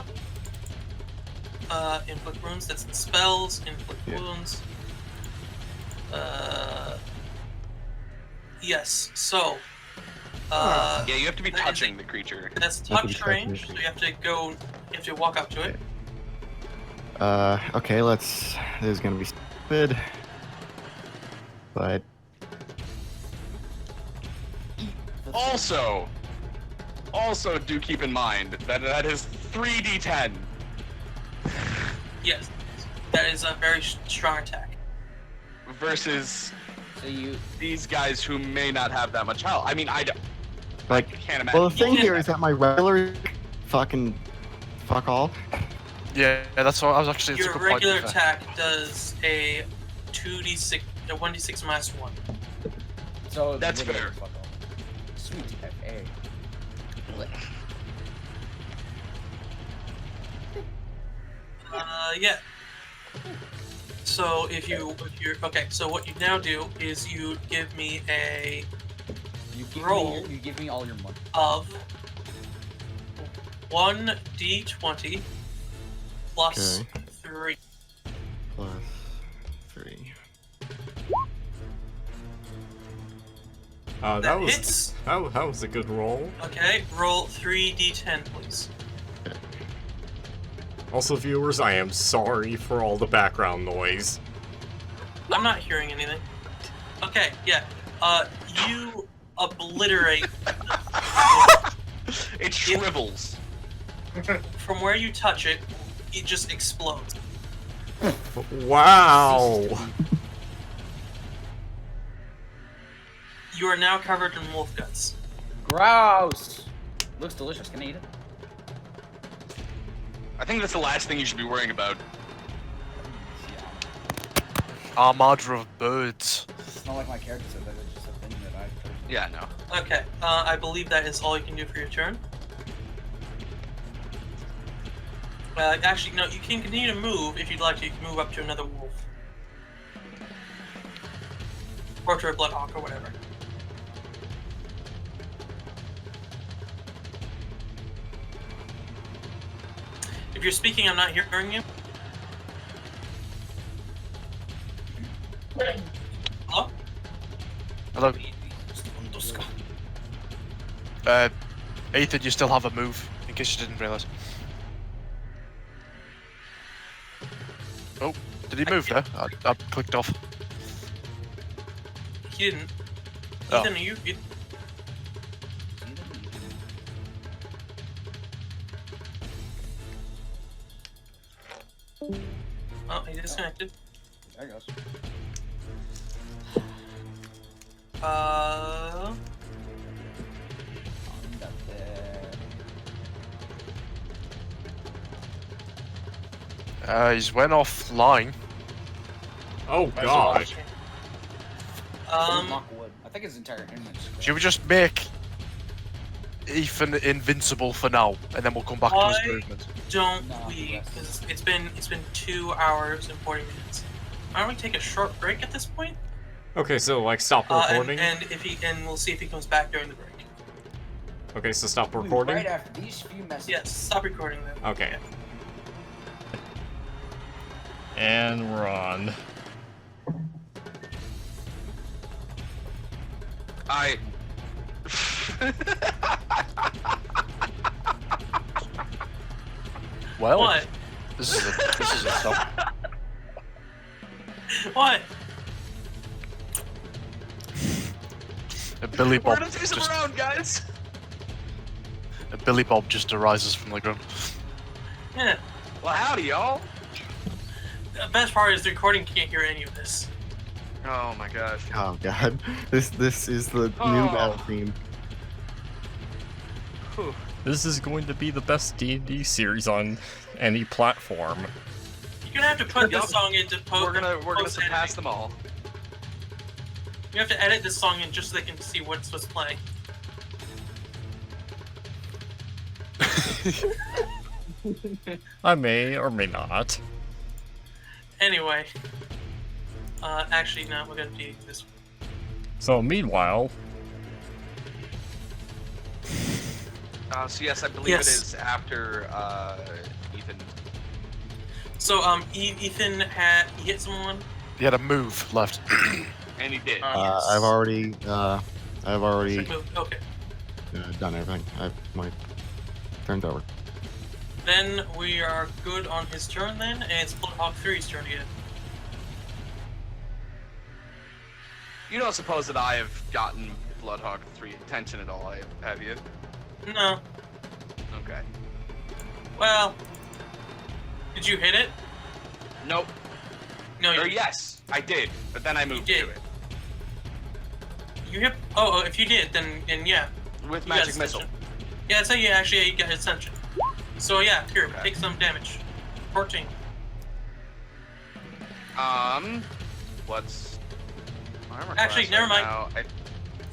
Inflict wounds. That's in spells. Inflict wounds. Yes. So. Yeah, you have to be that is touching the creature. That's You have to be touch touching range, it. so you have to go. You have to walk up to it. Okay, this is gonna be stupid. But Also do keep in mind that is 3d10. Yes. That is a very strong attack. Versus So you. these guys who may not have that much health. I mean, I like, can't imagine. well, the thing here is that my regular fucking fuck all. Yeah, that's what I was actually. it's a Your good point, regular to be fair. attack does a 2d6, a 1d6 minus 1. So That's literally fair. fuck off. Sweet F.A. Yeah. So if you're okay, so what you now do is you give me a You give Roll. Me, you give me all your money. of 1d20 plus Okay. 3. Plus 3. That was hits. that was a good roll. Okay, roll 3d10, please. Also, viewers, I am sorry for all the background noise. I'm not hearing anything. Okay, yeah. You obliterate It shrivels. from where you touch it. It just explodes. Wow. You are now covered in wolf guts. Gross. Looks delicious. Can I eat it? I think that's the last thing you should be worrying about. Armada of birds. It's not like my character said that. It's just a thing that I. Personally... Yeah, no. Okay, I believe that is all you can do for your turn. Actually, no, you can continue to move if you'd like to. You can move up to another wolf. Portrait of Bloodhawk or whatever. If you're speaking, I'm not hearing you. Hello? Hello. Ethan, you still have a move, in case you didn't realise. Oh, did he move there? I clicked off. He didn't. Oh. Ethan, you... Oh, he disconnected. There he goes. He's went offline. Oh god. I think his entire internet. Should we just make Ethan invincible for now, and then we'll come back to his movement? Don't we? Because it's been 2 hours and 40 minutes. Why don't we take a short break at this point? Okay, so like stop recording. And we'll see if he comes back during the break. Okay, so stop recording. Right after these few messages. Yes, stop recording then. Okay. And we're on. Well, What? This is a stop. What? Billy We're Bob gonna chase him just around, guys. Billy Bob just arises from the ground. Yeah. Well, howdy, y'all. The best part is the recording can't hear any of this. Oh my gosh. Oh god, this is the new battle theme. Whew. This is going to be the best D&D series on any platform. You're gonna have to put this song into post. We're gonna surpass them all. You have to edit this song in just so they can see what's playing. I may or may not. Anyway. Actually, no, we're gonna do this one. So meanwhile, So yes, I believe it is after Ethan. So, Ethan he hit someone? He had a move left. And he did. Yes. I've already Okay. done everything. My turn's over. Then we are good on his turn then, and it's Bloodhawk 3's turn again. You don't suppose that I have gotten Bloodhawk 3 attention at all, have you? No. Okay. Well, did you hit it? Nope. No, Or you yes, I did, but then I moved did. to it. You hit. Oh, if you did, then yeah. With You got Magic Missile. attention. Yeah, that's how you got his attention. So yeah, here, Okay. take some damage. 14. What's my armor Actually, class never right mind. now?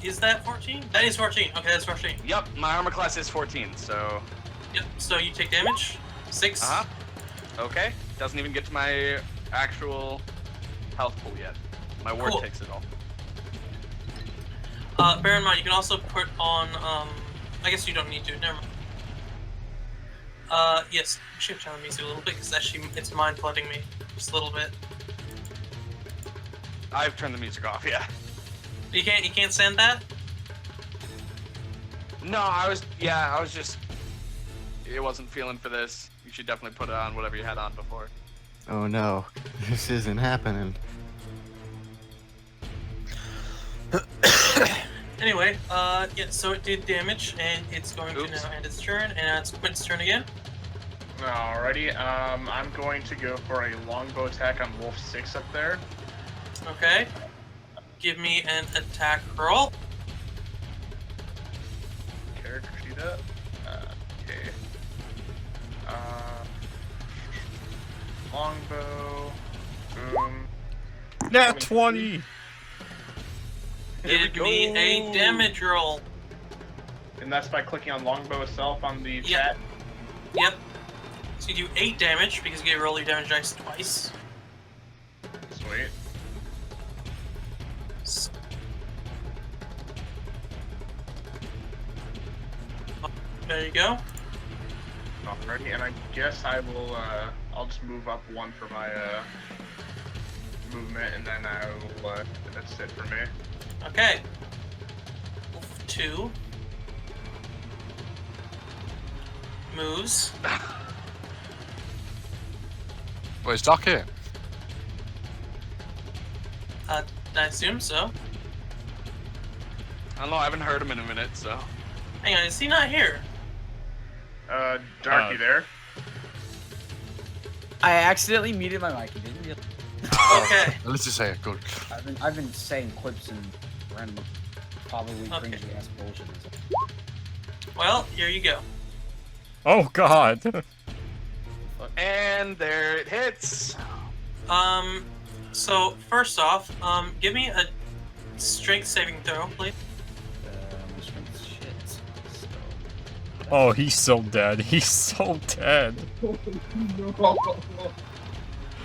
Is that 14? That is 14. Okay, that's 14. Yep, my armor class is 14, so... Yep, so you take damage. 6. Uh-huh. Okay, doesn't even get to my actual health pool yet. My ward Cool. takes it all. Bear in mind, you can also put on, I guess you don't need to, never mind. Yes, shift down the music a little bit, because actually it's mind flooding me just a little bit. I've turned the music off, yeah. You can't send that? No, I was just... It wasn't feeling for this. You should definitely put it on whatever you had on before. Oh no, this isn't happening. Anyway, yeah, so it did damage, and it's going to now end its turn, and it's Quint's turn again. Alrighty, I'm going to go for a longbow attack on Wolf 6 up there. Okay. Give me an attack roll. Character sheet up. Okay. Longbow. Boom. Nat 20! There we Give me a go. damage roll. And that's by clicking on longbow itself on the Yep. chat. Yep. So you do 8 damage, because you get to roll your damage dice twice. Sweet. There you go. Alrighty, and I guess I will, I'll just move up 1 for my, movement, and then I will, that's it for me. Okay. Wolf 2 moves. Wait, is Doc here? I assume so. I don't know. I haven't heard him in a minute, so. Hang on, is he not here? Darky there. I accidentally muted my mic. Didn't realize. Okay. Let's just say it. Good. I've been saying quips and random, probably Okay. cringy ass bullshit. And stuff. Well, here you go. Oh God. And there it hits. So first off, give me a strength saving throw, please. My strength's shit. So. Oh, he's so dead. He's so dead.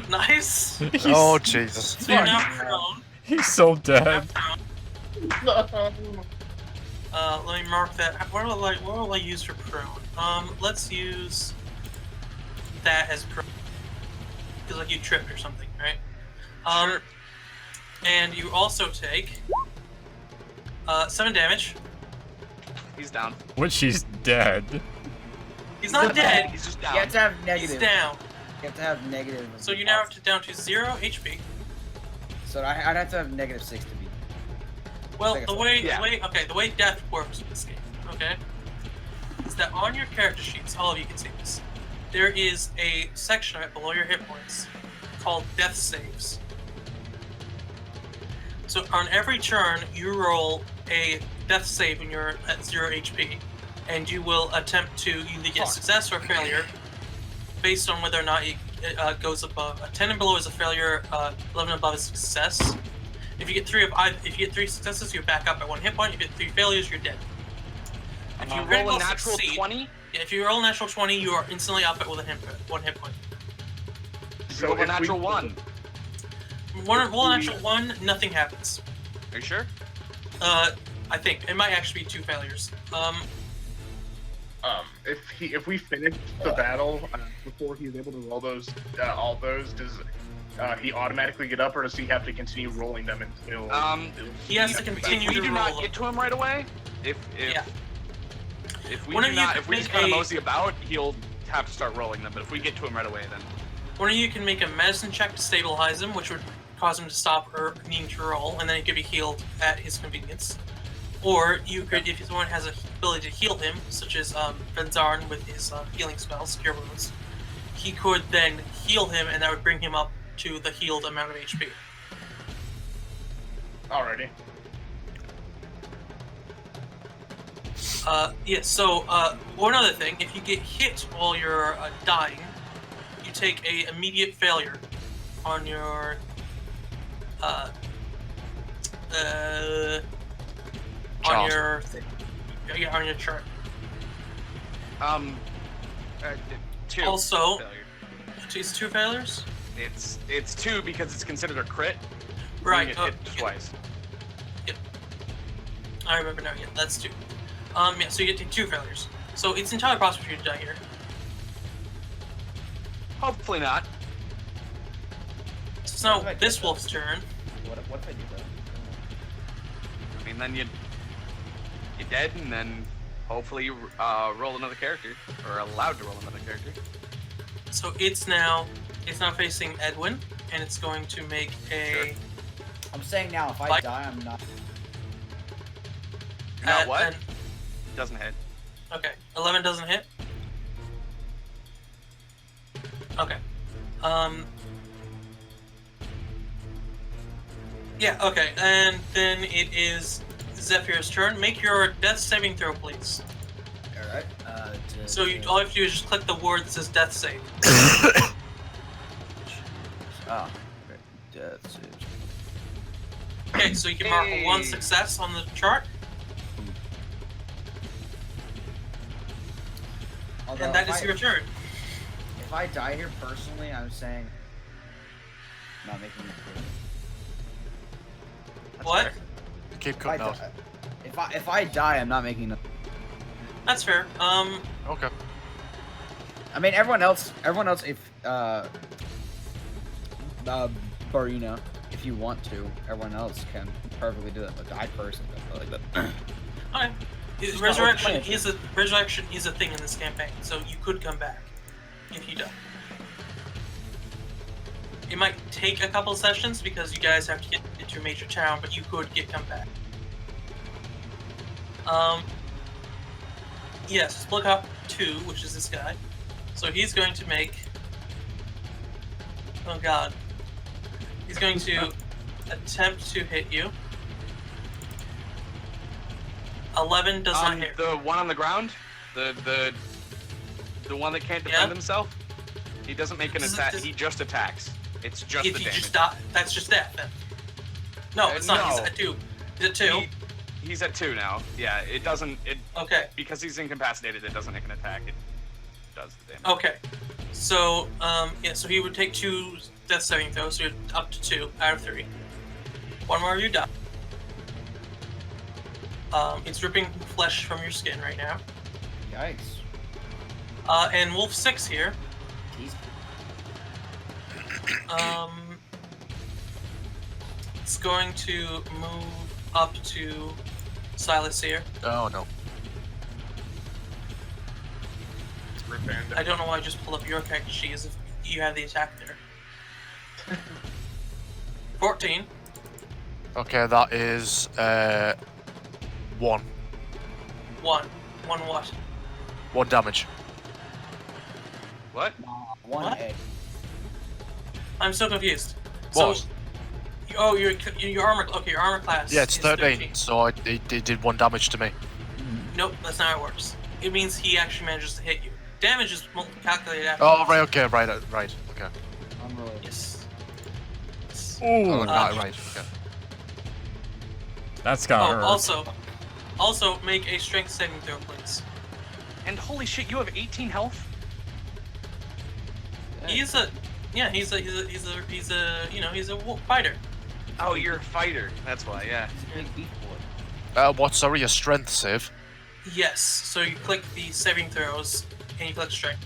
Nice. He's, Oh Jesus. So you're now prone. he's so dead. Let me mark that. What will I use for prone? Let's use that as prone. Feels like you tripped or something, right? Sure. And you also take 7 damage. He's down. Which he's dead. He's not dead. He's just You down. have to have He's negative. down. You have to have negative. So you're now down to 0 HP. So I'd have to have -6 to beat. Well, Take a the way death works in this game, okay, is that on your character sheets, all of you can see this, there is a section right below your hit points called death saves. So on every turn, you roll a death save when you're at 0 HP, and you will attempt to either get success or failure based on whether or not it goes above. A 10 and below is a failure, 11 and above is success. If you get 3 successes, you're back up at 1 hit point. If you get 3 failures, you're dead. If you roll a critical natural succeed- 20. Yeah, if you roll a natural 20, you are instantly up at 1 hit point. So Roll a if we- natural 1. Roll a natural 1, nothing happens. Are you sure? I think it might actually be 2 failures. If we finish the battle before he's able to roll those, all those, does he automatically get up, or does he have to continue rolling them until? He has to continue If we to do roll not them. get to him right away, if Yeah. we One do of you not, could if we just make kind of a- mosey about, he'll have to start rolling them. But if we get to him right away, then One of you can make a medicine check to stabilize him, which would cause him to stop or needing to roll, and then he could be healed at his convenience. Or you could, if someone has a ability to heal him, such as Benzarn with his healing spells, Cure Wounds, he could then heal him, and that would bring him up to the healed amount of HP. Alrighty. Yeah, so one other thing, if you get hit while you're dying, you take a immediate failure on your on your thing. Yeah, on your chart. 2. Also- failure. It's 2 failures? It's 2 because it's considered a crit. Right. You get hit twice. I remember now. Yeah, that's 2. Yeah, so you get 2 failures. So it's entirely possible for you to die here. Hopefully not. So it's now this wolf's turn. What if I do that? I mean, then you're dead, and then hopefully roll another character, or allowed to roll another character. So it's now facing Edwin, and it's going to make a. Sure. I'm saying now, if I Like- die, I'm not. Not what? and- Doesn't hit. Okay, 11 doesn't hit. Okay. Yeah. Okay, and then it is Zephyr's turn. Make your death saving throw, please. Alright. So all you have to do is just click the word that says death save. Oh. Okay. Death saves. Okay, so you can mark 1 success on the chart, Although and that if is I- your turn. If I die here personally, I'm saying not making it clear. What? Keep If I, cutting out. if I die, I'm not making it. That's fair. Okay. I mean, everyone else, if Barina, if you want to, everyone else can perfectly do that. But I personally don't feel like that. Okay. It's not Resurrection what the plan is a thing in this campaign, so you could come back if you don't. It might take a couple sessions because you guys have to get into a major town, but you could come back. Yes, Split Hop 2, which is this guy. So he's going to make. Oh god. He's going to attempt to hit you. 11 does not hit. The one on the ground, the one that can't defend himself. He doesn't make an attack. He just attacks. It's just if the you damage. just die, that's just that then. No, it's not. He's at 2. He's at 2. He's at 2 now. Yeah, it doesn't. Okay. Because he's incapacitated, it doesn't make an attack. It does the damage. Okay. So, yeah, so he would take 2 death saving throws, so you're up to 2 out of 3. One more, you die. It's ripping flesh from your skin right now. Yikes. And Wolf 6 here. He's It's going to move up to Silas here. Oh no. I don't know why I just pulled up your character sheet as if you have the attack there. 14. Okay, that is 1. 1. 1 what? 1 damage. What? one What? egg. I'm so confused. What? So, oh, your armor. Okay, your armor class. Yeah, it's is 13, so it did 1 damage to me. Nope, that's not how it works. It means he actually manages to hit you. Damage is calculated after. Oh, right, okay, right, okay. Unrelated. Yes. Oh, right, okay. That's gonna hurt. Also, make a strength saving throw, please. And holy shit, you have 18 health? He's a fighter. Oh, you're a fighter. That's why, yeah. He's a big beef boy. What, sorry, a strength save? Yes. So you click the saving throws and you click strength.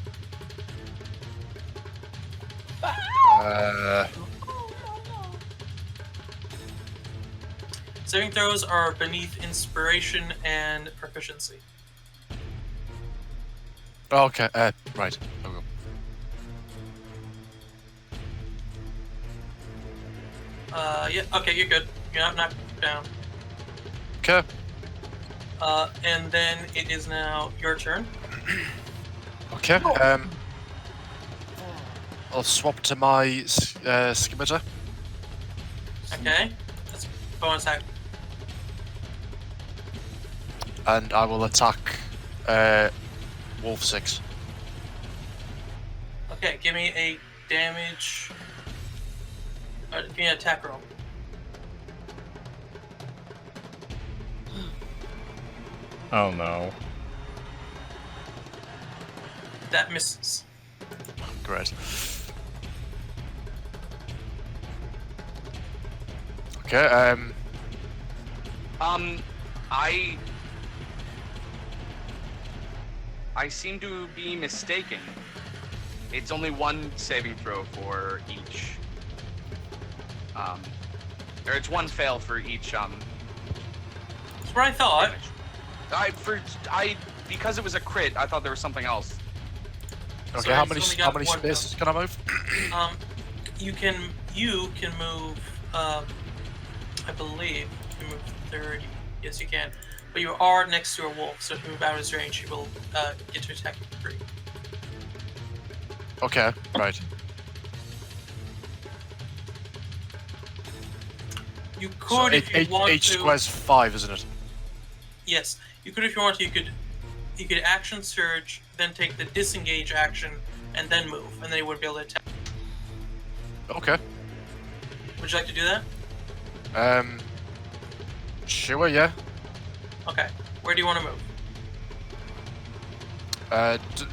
Saving throws are beneath inspiration and proficiency. Okay, right. Okay. Yeah. Okay, you're good. You're not knocked down. Okay. And then it is now your turn. Okay, I'll swap to my scimitar. Okay. That's bonus act. And I will attack Wolf 6. Okay, give me a damage. Give me an attack roll. Oh no. That misses. Great. Okay, I seem to be mistaken. It's only 1 saving throw for each. Or it's 1 fail for each. That's what I thought. damage. Because it was a crit, I thought there was something else. okay, So how it's many only got one spaces can I move? You can move. I believe you can move 30. Yes, you can. But you are next to a wolf, so if you move out of his range, you will get to attack you for free. Okay, right. You So could, if you want each to. square's 5, isn't it? Yes, you could if you want to. You could action surge, then take the disengage action, and then move, and then you would be able to attack. Okay. Would you like to do that? Sure, yeah. Okay. Where do you want to move?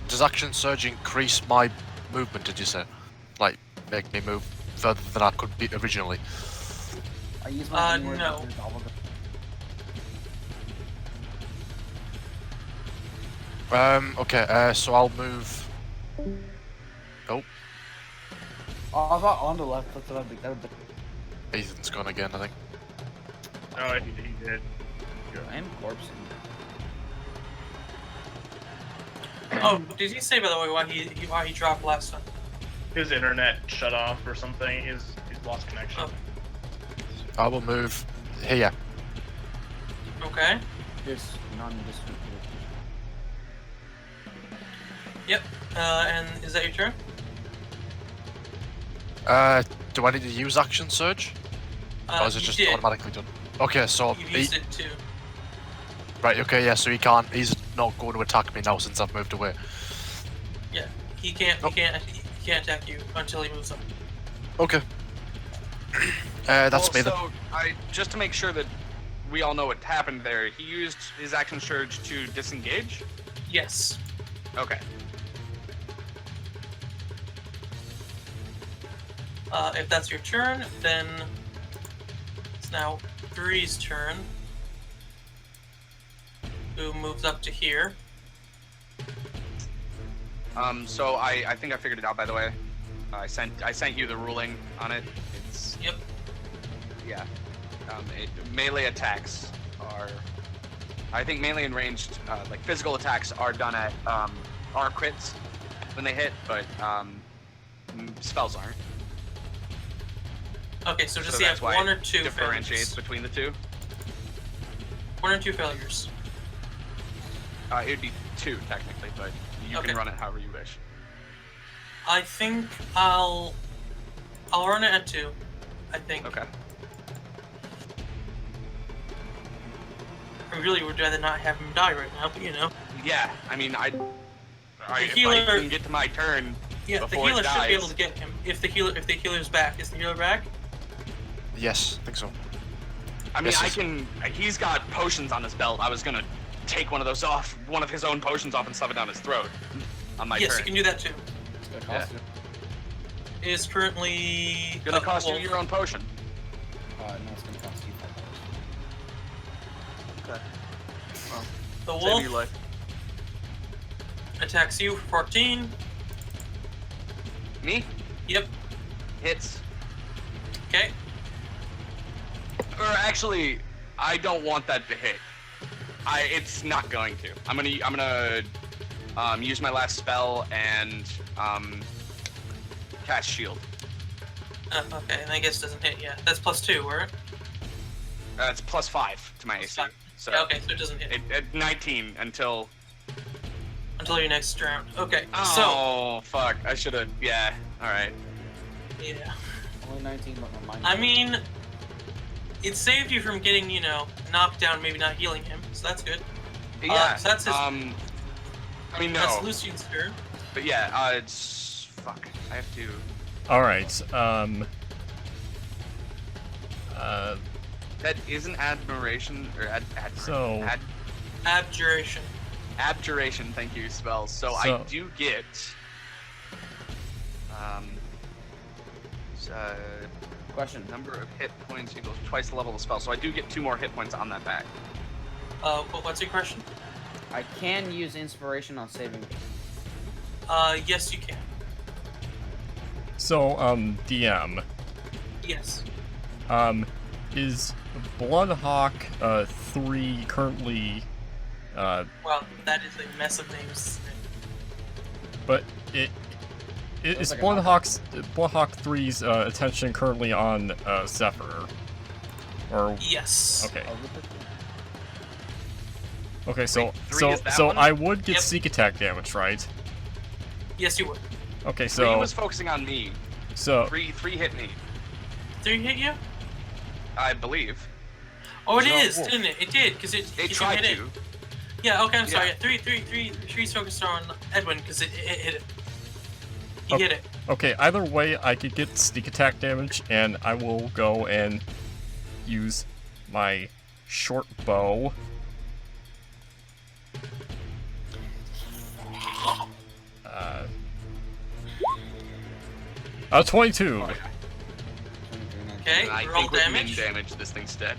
Does action surge increase my movement, did you say? Like, make me move further than I could be originally? I use my anywhere no. to resolve it. Okay, so I'll move. Oh, Oh, I thought on the left. That's what that would be. Ethan's gone again, I think. Oh, he did. I am corpsing. Oh, did he say by the way why he dropped last time? His internet shut off or something. He's lost connection. Oh. I will move here. Okay. There's non-distant. Yep. And is that your turn? Do I need to use action surge? Or is it You just did. automatically done? Okay, so You used it too. right. Okay, yeah. So he can't. He's not going to attack me now since I've moved away. Yeah. He can't. Nope. He can't attack you until he moves up. Okay. That's me then. So, just to make sure that we all know what happened there, he used his action surge to disengage? Yes. Okay. If that's your turn, then it's now 3's turn. Who moves up to here? So I think I figured it out, by the way. I sent you the ruling on it. It's Yep. yeah. Melee attacks are, I think melee and ranged like physical attacks are done at are crits when they hit, but spells aren't. Okay, so does So he that's have why one or it two differentiates failures? between the two. 1 or 2 failures. It would be 2 technically, but you Okay. can run it however you wish. I think I'll run it at 2. I think. Okay. I really would rather not have him die right now, but you know. Yeah, I mean, if I healer- can get to my turn Yeah, the before healer it should be dies. able to get him if the healer's back. Is the healer back? Yes, I think so. I mean, Yes, he's got potions on his belt. I was gonna take one of those off, one of his own potions off and stuff it down his throat on my Yes, turn. you can do that too. It's gonna cost you. It is currently Gonna cost you wolf. your own potion. No, it's gonna cost you $5. Okay. The Save wolf your life. attacks you for 14. Me? Yep. Hits. Okay. Or actually, I don't want that to hit. It's not going to. I'm gonna use my last spell and cast shield. Okay, and I guess it doesn't hit yet. That's +2, right? It's +5 to my AC. +5. So Yeah, okay, so it doesn't hit at 19 until. until your next round. Okay, Oh fuck! I should have. Yeah. All right. so yeah. Only 19, but my mind. I mean, it saved you from getting, you know, knocked down, maybe not healing him, so that's good. Yeah. So that's his. I mean, no. That's Lucian's turn. But yeah. It's fuck. I have to. Alright, That isn't admiration or So- Abjuration. abjuration. Thank you, spells. So I So- do get. Question. Number of hit points equals twice the level of the spell. So I do get 2 more hit points on that back. What's your question? I can use inspiration on saving. Yes, you can. so, DM, Yes. is Bloodhawk, 3 currently, Well, that is a mess of names. but is like an Bloodhawk 3's, attention currently on, Zephyr? Or, Yes. okay. I'll look at Okay, so, Wait, 3 is that one? I would get Yep. sneak attack damage, right? Yes, you would. Okay, 3 so, was focusing on me. so, 3 hit me, 3 hit you? I believe. Oh, it No, is, wolf. didn't it? It did, because it It you tried hit to. it. Yeah, okay, I'm sorry. Yeah. 3's focused on Edwin, because it hit it. He Okay. hit it. okay, either way, I could get sneak attack damage, and I will go and use my short bow. 22. Okay, I roll think with min damage. damage, this thing's dead.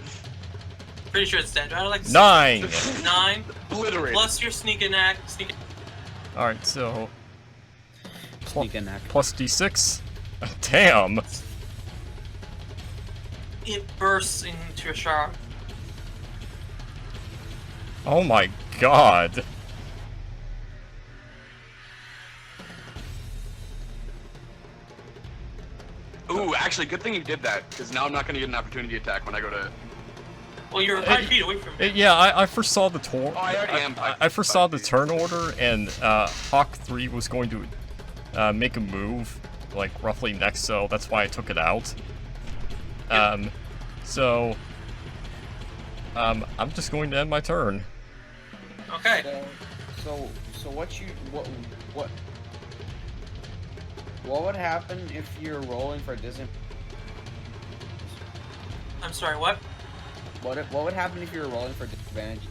Pretty sure it's dead. I like 9. 9 Obliterated. plus your sneak attack. Alright, so Sneak in, Hack. plus d6. Damn. It bursts into a shower. Oh my god. Ooh, actually, good thing you did that, because now I'm not going to get an opportunity attack when I go to... Well, you're 5 feet away from me. Yeah, I foresaw the turn. Oh, I already am. I foresaw the turn order, and Hawk 3 was going to make a move, like roughly next, so that's why I took it out. So I'm just going to end my turn. Okay. So what would happen if you're rolling for disadvantage? I'm sorry, what? What would happen if you were rolling for disadvantage?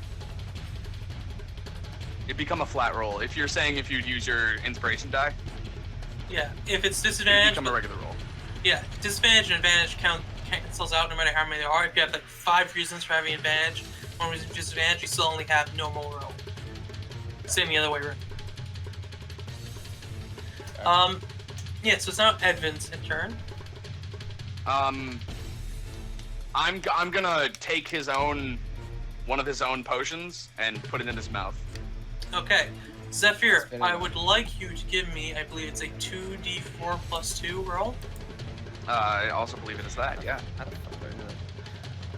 It'd become a flat roll. If you're saying if you'd use your inspiration die, Yeah, if it's it'd disadvantage, become a regular roll. yeah, disadvantage and advantage cancels out no matter how many there are. If you have like 5 reasons for having advantage, 1 reason for disadvantage, you still only have normal roll. Same the other way around. Yeah, so it's now Edvin's turn. I'm gonna take one of his own potions and put it in his mouth. Okay, Zephyr, Spin it I out. would like you to give me, I believe it's a 2d4 plus 2 roll. I also believe it is that, yeah. How the fuck do I do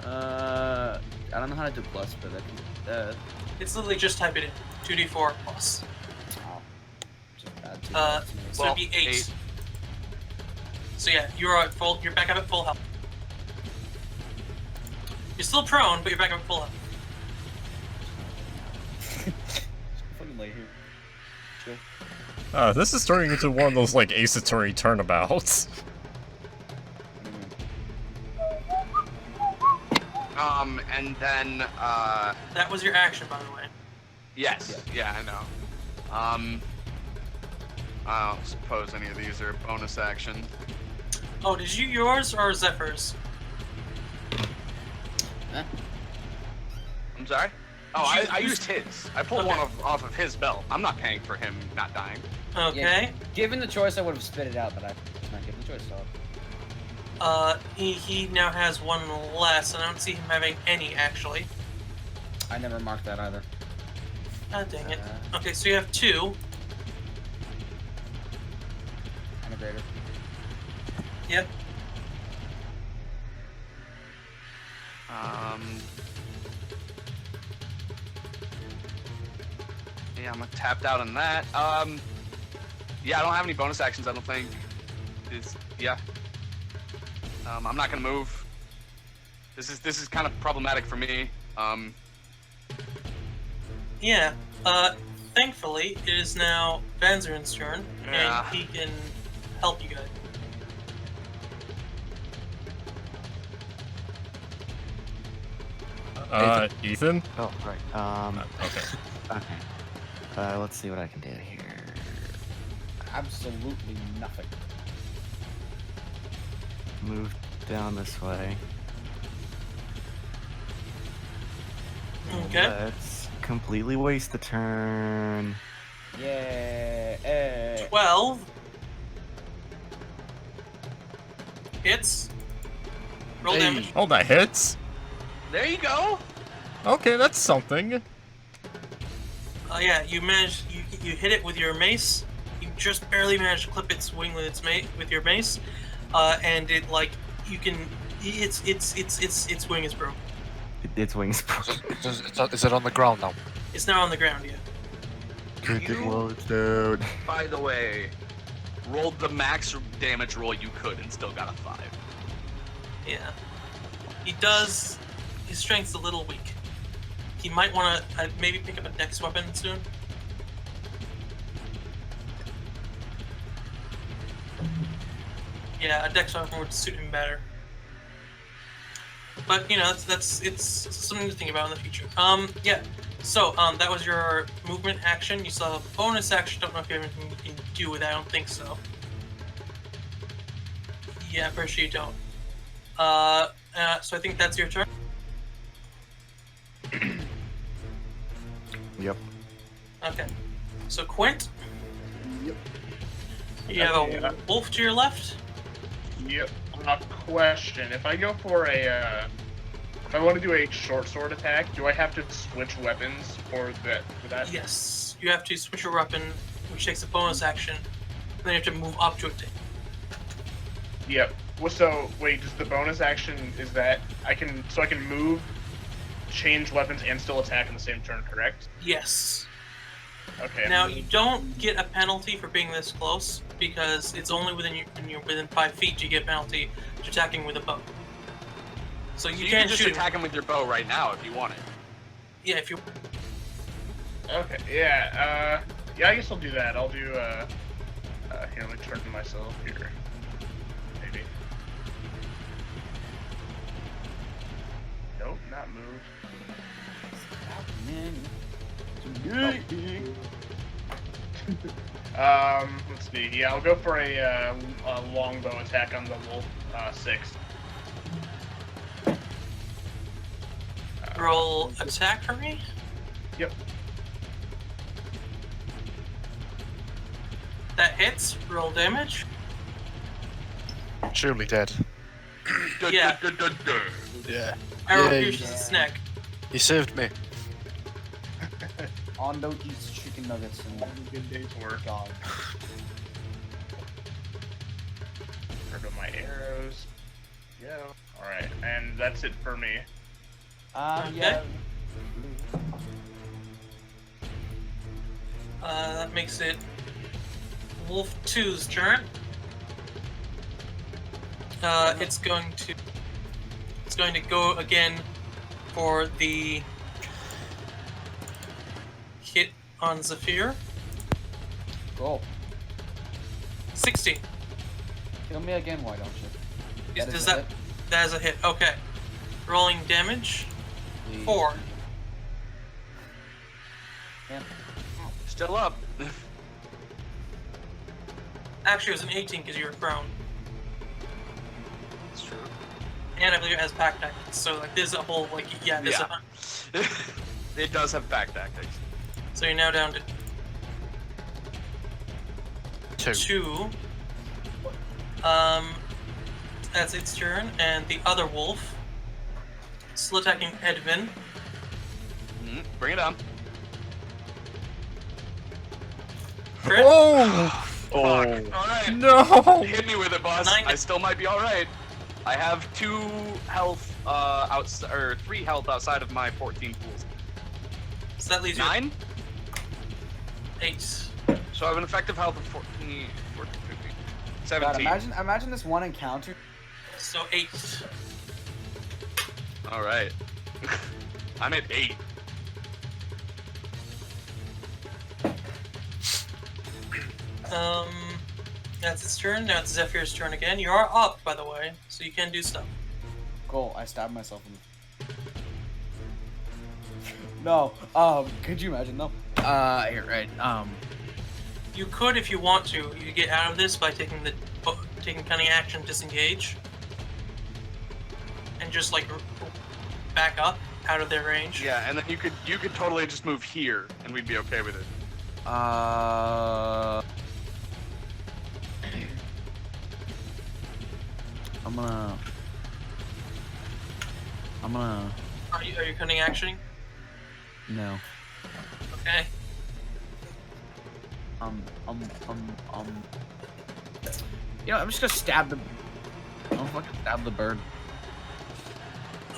that? I don't know how to do plus, but I can. It's literally just type it in. 2d4 plus. Oh, just add two So to me. it'd be 8. So yeah, you're back up at full health. You're still prone, but you're back up at full health. Fucking lay here. Chill. This is turning into one of those like Ace Attorney turnabouts. And then, That was your action, by the way. yes, yeah, I know. I don't suppose any of these are bonus action. Oh, did you yours or Zephyr's? I'm sorry? Oh, I used his. I pulled one off of his belt. I'm not paying for him not dying. Okay. Yeah, given the choice, I would have spit it out, but I'm not given the choice, so. He now has 1 less, and I don't see him having any, actually. I never marked that either. God dang it. Okay, so you have 2. I'm a greater. Yep. Yeah, I'm tapped out on that. Yeah, I don't have any bonus actions, I don't think. Yeah. I'm not gonna move. This is kind of problematic for me. Yeah. Thankfully, it is now Vanzerin's turn, Yeah. and he can help you guys. Ethan? Oh, right. Okay. Okay. Let's see what I can do here. Absolutely nothing. Move down this way. Okay. Let's completely waste the turn. Yeah. 12. Hits. Roll damage. Oh, that hits? There you go. Okay, that's something. Yeah, you managed. You hit it with your mace. You just barely managed to clip its wing with with your mace, and it like you can. Its wing is broken. Its wings. Is it on the ground now? It's now on the ground. Yeah. Cricket loads, dude. By the way, rolled the max damage roll you could and still got a 5. Yeah. He does. His strength's a little weak. He might want to maybe pick up a dex weapon soon. Yeah, a dex weapon would suit him better. But you know, it's something to think about in the future. Yeah. So that was your movement action. You still have a bonus action. Don't know if you have anything you can do with that. I don't think so. Yeah, pretty sure you don't. So I think that's your turn. Yep. Okay. So Quint, Yep. You have Okay, a wolf to your left. Yep. Question: if I go for a, if I want to do a short sword attack, do I have to switch weapons for that? For that? Yes, you have to switch your weapon, which takes a bonus action. Then you have to move up to it. Yep. Well, so wait, does the bonus action is that I can move, change weapons, and still attack in the same turn, correct? Yes. Okay. Now you don't get a penalty for being this close because it's only when you're within 5 feet you get a penalty to attacking with a bow. So you You can't can just shoot attack him with your bow right now if you want it. Yeah, if you. Okay. Yeah. Yeah. I guess I'll do that. I'll do. Here, let me turn to myself here. Maybe. Nope, not move. Let's see. Yeah, I'll go for a longbow attack on the wolf. 6. Roll attack for me. Yep. That hits. Roll damage. Surely dead. Yeah. Yeah. Arrow Yay. pierces his neck. He saved me. Ondo eats chicken nuggets and Good day's work. dog. There go my arrows. Yeah. All right, and that's it for me. Yeah. That makes it Wolf 2's turn. It's going to go again for the hit on Zephyr. Go. 60. Kill me again, why don't you? Does that? That is a hit. Okay. Rolling damage. Please. 4. Yeah. Still up. Actually, it was an 18 because you were prone. It's true. And I believe it has pack tactics. So like, there's a whole like there's Yeah. It does have back tactics. So you're now down to 2. That's its turn, and the other wolf, still attacking Edvin. Bring it on. Crit. Oh Fuck. Alright. no! Hit me with it, boss. 9. I still might be alright. I have 2 health, or 3 health outside of my 14 pools. So that leaves you 9? at 8. So I have an effective health of 14, 15, 17. God, imagine this one encounter. So 8. Alright. I'm at 8. That's its turn. Now it's Zephyr's turn again. You are up, by the way, so you can do stuff. Cool, I stabbed myself in the... No, could you imagine though? Here, right, You could, if you want to, you get out of this by taking cunning action, disengage, and just like back up out of their range. Yeah, and then you could totally just move here, and we'd be okay with it. I'm gonna... Are you cunning actioning? No. Okay. You know, I'm just gonna stab the... I'm fucking stab the bird.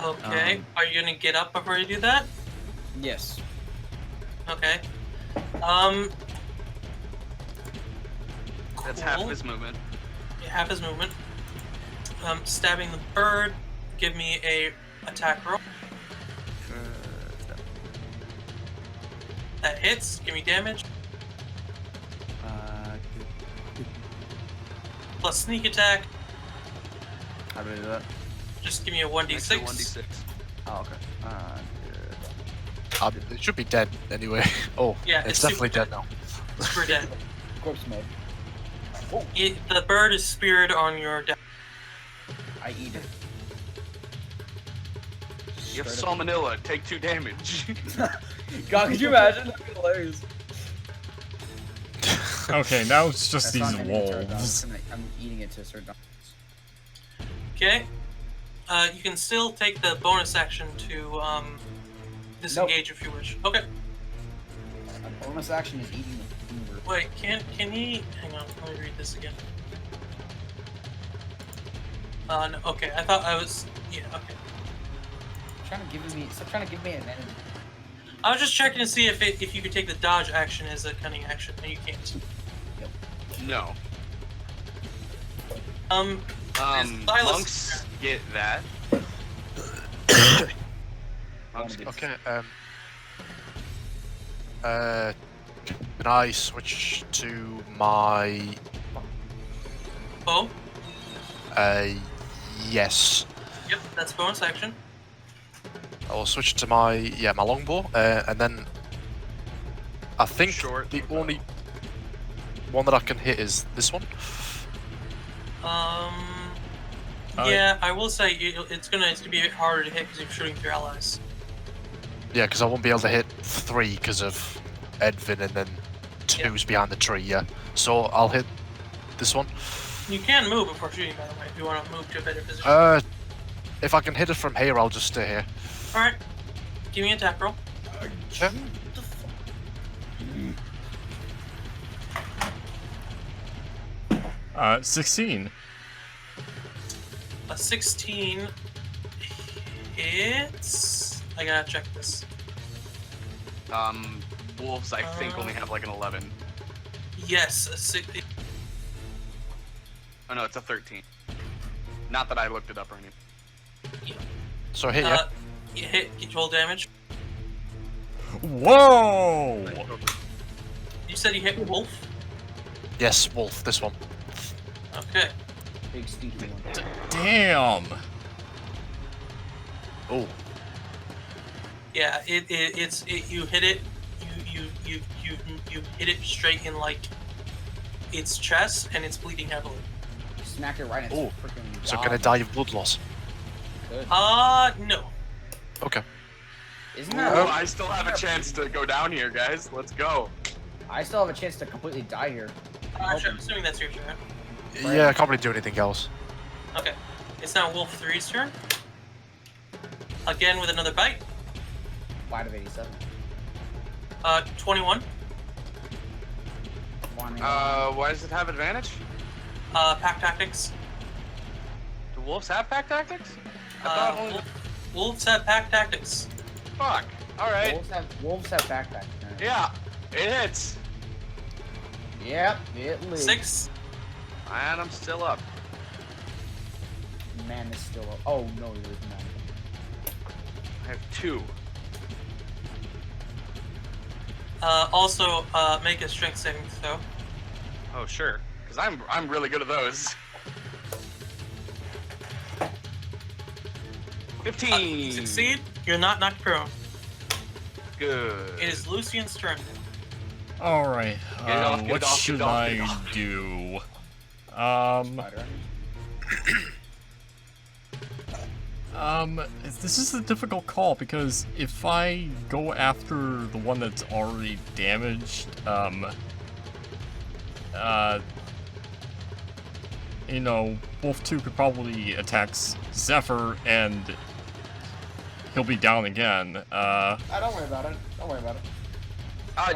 Okay. Are you gonna get up before you do that? Yes. Okay. That's half cool. of his movement. Yeah, half his movement. Stabbing the bird. Give me a attack roll. That hits. Give me damage. Plus sneak attack. How do I do that? Just give me a 1d6. Extra 1d6. Oh, okay. It should be dead anyway. Oh, Yeah, it's it's definitely dead now. Super dead. Corpse mode. The bird is speared on your deck. I eat it. You have salmonella. Take 2 damage. God, could you imagine? That'd be hilarious. Okay, now it's just That's these not gonna be turned on. wolves. I'm eating it to a certain. Okay. You can still take the bonus action to disengage if you wish. Okay. A bonus action is eating the finger. Wait, can he? Hang on, let me read this again. No, okay. I thought I was. Yeah. Okay. Stop trying to give me an enemy. I was just checking to see if you could take the dodge action as a cunning action, and you can't. No. Silas- Monks get that. Monks get Okay. Can I switch to my? Oh. Yes. Yep, that's bonus action. I will switch to my my longbow, and then I think Short the bow. only one that I can hit is this one. Yeah, I will say it's gonna be a bit harder to hit because you're shooting through allies. Yeah, because I won't be able to hit 3 because of Edvin, and then 2's behind the tree. Yeah, so I'll hit this one. You can move before shooting, by the way, if you want to move to a better position. If I can hit it from here, I'll just stay here. All right, give me an attack roll. Yeah. 16. A 16 hits. I gotta check this. Wolves, I think, only have like an 11. Yes, a 16. Oh no, it's a 13. Not that I looked it up or anything. So hit ya. You hit, get roll damage. Whoa! You said you hit wolf. Yes, wolf. This one. Okay. Big stinky one. Damn! Oh. Yeah, it's you hit it. You hit it straight in like its chest, and it's bleeding heavily. Smack it right in its Oh. freaking So jaw. can I die of blood loss? Good. No. Okay. Isn't Ooh, that? I still have a chance to go down here, guys. Let's go. I still have a chance to completely die here. I'm assuming that's your turn. Yeah, I can't really do anything else. Okay. It's now Wolf 3's turn. Again with another bite. 5 of 87. 21. Why does it have advantage? Pack tactics. Do wolves have pack tactics? I thought only... Wolves have pack tactics. Fuck. Alright. Wolves have backpacks. Yeah, it hits. Yep, it lives. 6. And I'm still up. Man is still up. Oh no, he was not. I have 2. Also, make a strength saving throw. Oh sure, because I'm really good at those. 15. Succeed. You're not knocked prone. Good. It is Lucian's turn. Alright, Get it off, get what it off, should get it off, I get it off. do? This is a difficult call because if I go after the one that's already damaged, you know, Wolf 2 could probably attack Zephyr and he'll be down again. Don't worry about it. Don't worry about it.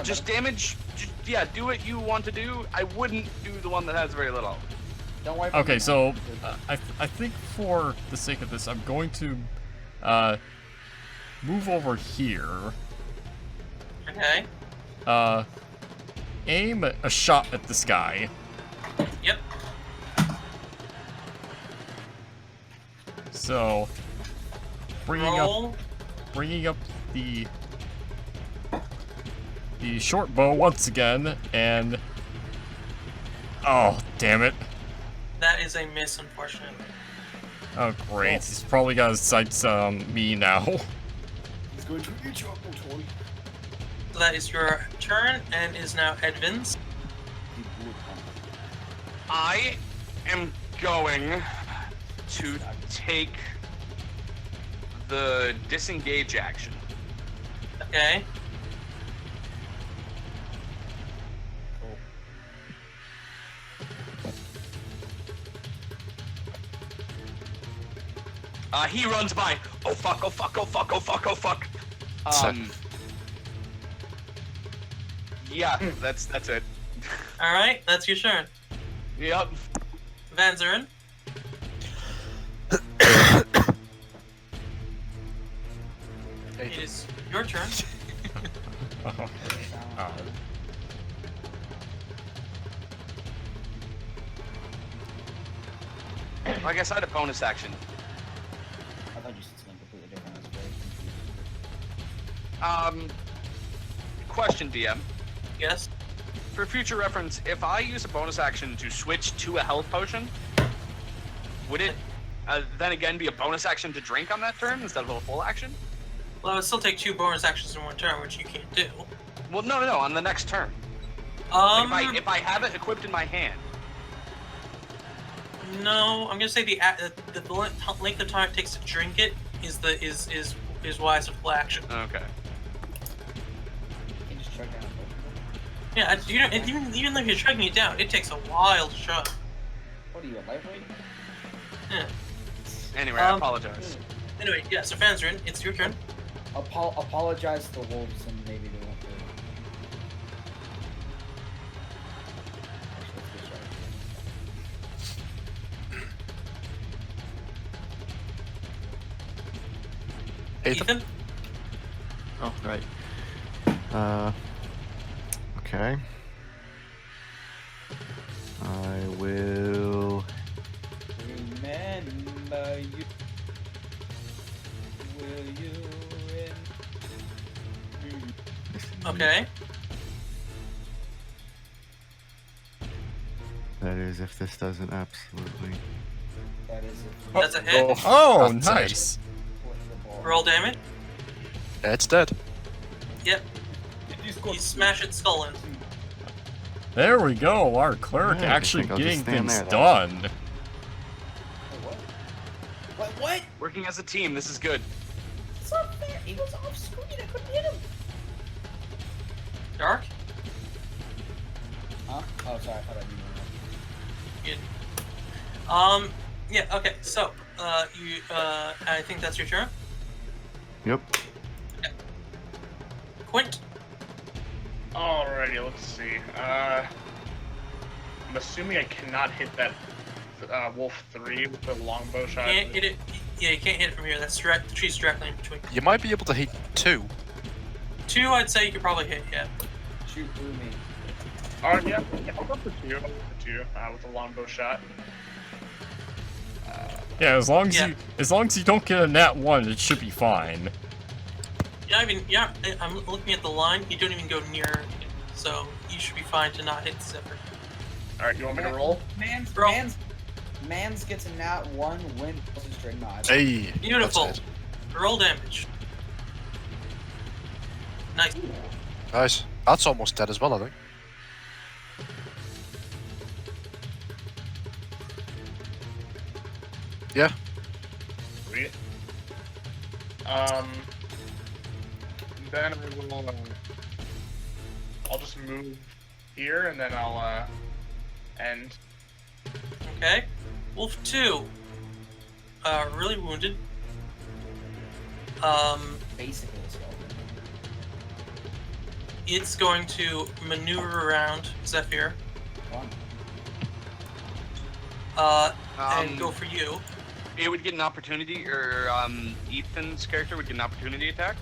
Just damage. Yeah, do what you want to do. I wouldn't do the one that has very little. Don't worry about it. Okay, so I think for the sake of this, I'm going to move over here. Okay. Aim a shot at this guy. Yep. So bringing Roll. up the short bow once again, and oh damn it! That is a miss, unfortunately. Oh great, he's probably got his sights on me now. He's going to eat your toy. So that is your turn, and is now Edvin's. I am going to take the disengage action. Okay. He runs by. Oh fuck! Oh fuck! Oh fuck! Oh fuck! Oh fuck! Yeah, that's it. All right, that's your turn. Yep. Van Zuren. It is your turn. I guess I had a bonus action. I thought you said something completely different. I was very confused. Question, DM. Yes. For future reference, if I use a bonus action to switch to a health potion, would it then again be a bonus action to drink on that turn instead of a full action? Well, it would still take 2 bonus actions in one turn, which you can't do. Well, no, on the next turn. Like if I have it equipped in my hand. No, I'm gonna say the length of time it takes to drink it is why it's a full action. Okay. You can just chug down. Yeah, you know, even if you're chugging it down, it takes a while to chug. What are you, a lightweight? Yeah. Anyway, I apologize. Anyway, yeah. So Van Zuren, it's your turn. Apologize to the wolves and maybe they won't do it. Actually, let's go Ethan. Oh, right. Okay. I will. Remember you. Will you? Okay. That is, if this doesn't absolutely. That is it. That's a hit. Oh, That's nice. With the ball. Roll damage. Yeah, it's dead. Yep. You smash its skull in. There we go. Our cleric Yeah, I actually think I'll just getting stand things there, done. Wait, what? Working as a team, this is good. It's not fair. He was off screen. I couldn't hit him. Dark. Huh? Oh, sorry. I thought I knew. Good. Yeah. Okay. So, I think that's your turn. Yep. Quint. Alrighty, let's see. I'm assuming I cannot hit that wolf 3 with the longbow shot. Can't hit it. Yeah, you can't hit it from here. That's direct. The tree's directly in between. You might be able to hit 2. 2, I'd say you could probably hit. Yeah. Shoot through me. Alright, yeah, I'll go for 2. I'll go for 2 with the longbow shot. Yeah, as long as Yeah. you don't get a nat 1, it should be fine. Yeah, I'm looking at the line. You don't even go near it, so you should be fine to not hit the zipper. Alright, you want me to roll? Roll. Mans gets a nat 1 when his string nod. Hey. Beautiful. That's it. Roll damage. Nice. Nice. That's almost dead as well, I think. Yeah. Sweet. Then I will, I'll just move here, and then I'll, end. Okay. Wolf 2. Really wounded. Basically, a skeleton. It's going to maneuver around Zephyr, Fun. and go for you. It would get an opportunity, or Ethan's character would get an opportunity attack.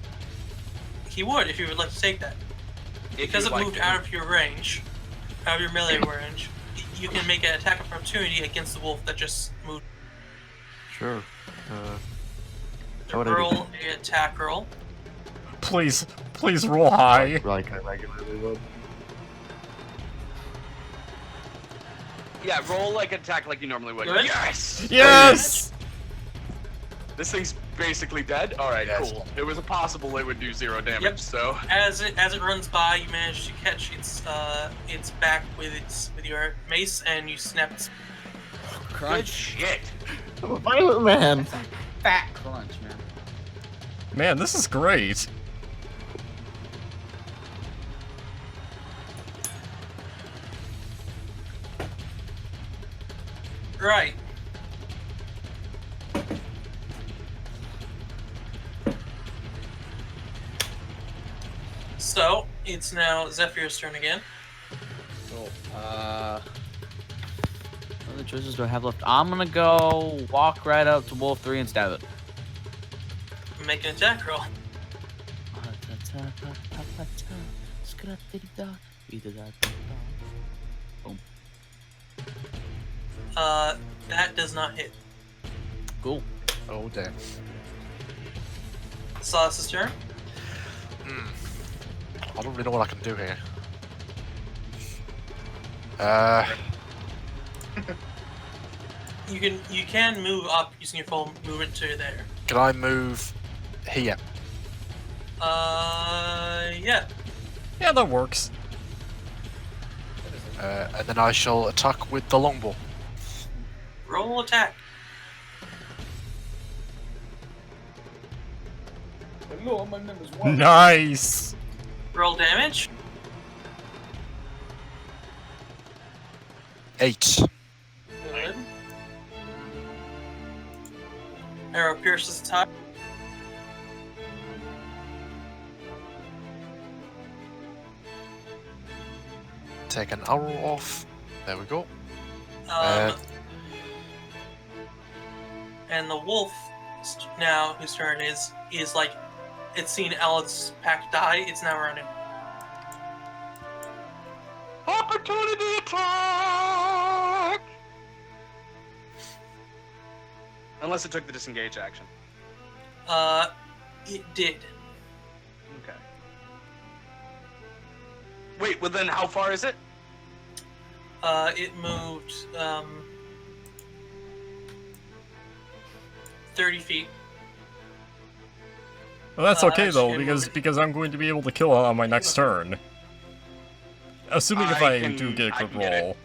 He would, if you would like to take that. Because you'd it like moved to. out of your range, out of your melee range, you can make an attack of opportunity against the wolf that just moved. Sure. So What would I do? roll an attack roll. Please roll high. Like I regularly would. Yeah, roll like an attack like you normally would. Good. Yes! Yes! This thing's basically dead? Alright, Yes. cool. It was possible it would do 0 damage, Yep. so... As it runs by, you manage to catch its back with your mace, and you snap its. Good Crunch. shit! I'm a violent man. Fat crunch, man. Man, this is great. Right. it's now Zephyr's turn again. Cool. What other choices do I have left? I'm gonna go walk right up to Wolf 3 and stab it. Make an attack roll. Boom. That does not hit. Cool. Oh damn. Silas's turn. I don't really know what I can do here. You can move up using your full movement to there. Can I move here? Yeah. Yeah, that works. And then I shall attack with the longbow. Roll attack. Hello, my name is Juan. Nice. Roll damage. 8. Good. Arrow pierces the top. Take an arrow off. There we go. Uh, And the wolf now, whose turn is like, it's seen Alan's pack die. It's now running. Opportunity attack! Unless it took the disengage action. It did. Okay. Wait, well then how far is it? It moved 30 feet. Well, that's okay though, actually, because I'm going to be able to kill it on my next turn. Assuming if I do get a good roll.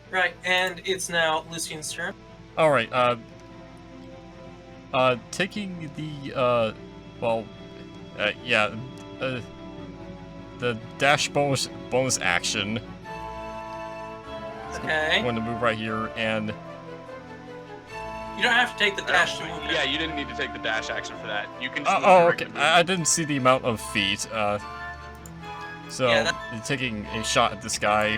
Right, and it's now Lucian's turn. All right. Taking the the dash bonus action. Okay. I'm going to move right here and. You don't have to take the dash to move. Yeah, you didn't need to take the dash action for that. You can just move Okay. directly. I didn't see the amount of feet. So Yeah, taking a shot at this guy.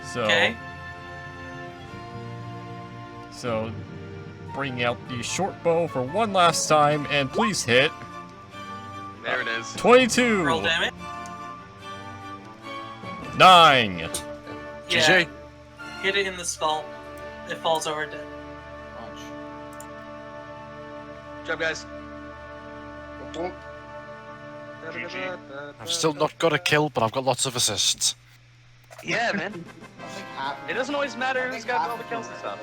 So. Okay. So, bringing out the short bow for one last time, and please hit. There it is. 22. Roll damage. 9. Yeah. GG. Hit it in the skull. It falls over dead. Good job, guys. GG. I've still not got a kill, but I've got lots of assists. Yeah, man. It doesn't always matter who's got all the kills and stuff.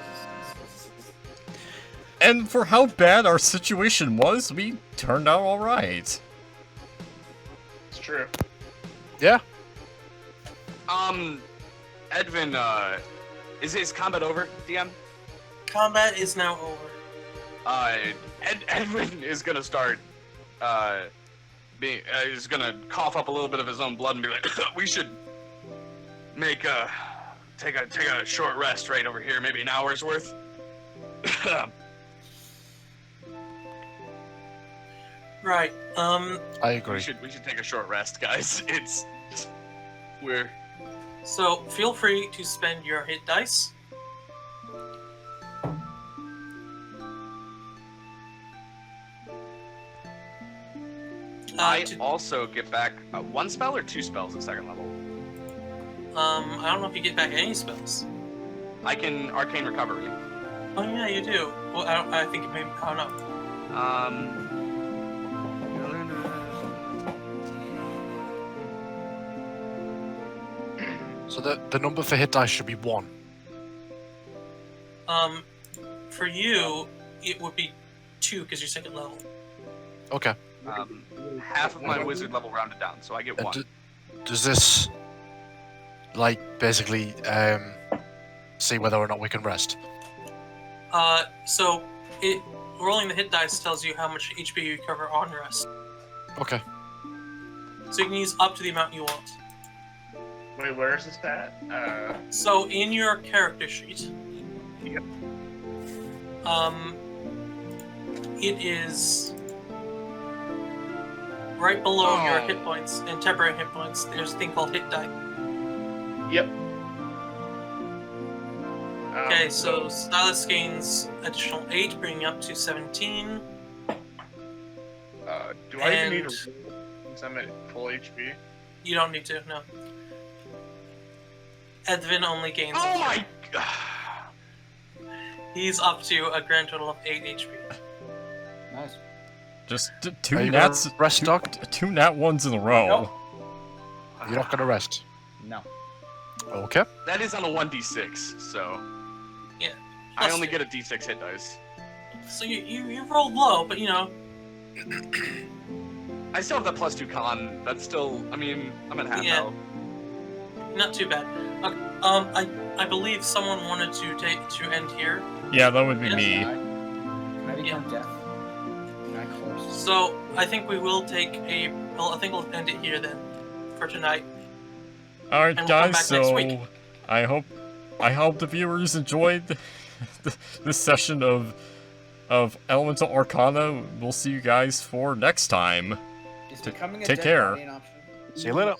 And for how bad our situation was, we turned out alright. It's true. Yeah. Edvin, is combat over, DM? Combat is now over. Edwin is gonna start, is gonna cough up a little bit of his own blood and be like, we should make take a short rest right over here, maybe an hour's worth. Right. I agree. We should take a short rest, guys. We're So feel free to spend your hit dice. I also get back one spell or two spells at second level. I don't know if you get back any spells. I can arcane recovery. Oh yeah, you do. Well, I think it may. I don't know. So the number for hit dice should be 1. For you, it would be 2 because you're second level. Okay. Half of my wizard level rounded down, so I get 1. Does this, like, basically see whether or not we can rest? So rolling the hit dice tells you how much HP you recover on rest. Okay. So you can use up to the amount you want. Wait, where is this at? So in your character sheet, Yep. It is right below your hit points and temporary hit points, there's a thing called hit die. Yep. Okay, so Silas gains additional 8, bringing up to 17. Do I even need to roll since I'm at full HP? You don't need to, no. Edvin only gains. Oh my god! He's up to a grand total of 8 HP. Nice. Just Are two you nats, gonna rest, Doc? two nat ones in a row. Nope. You're not gonna rest. No. Okay. That is on a 1d6, so Yeah. I only get a d6 hit dice. So you rolled low, but you know. I still have that +2 con. That's still, I mean, I'm at half Yeah. health. Not too bad. I believe someone wanted to end here. Yeah, that would be Yes. me. Can I become death? Can I close? So I think we will take I think we'll end it here then, for tonight. All right, And we'll come guys. back next week. So I hope the viewers enjoyed this session of Elemental Arcana. We'll see you guys for next time. Is becoming a take dead care. body an option? See you later.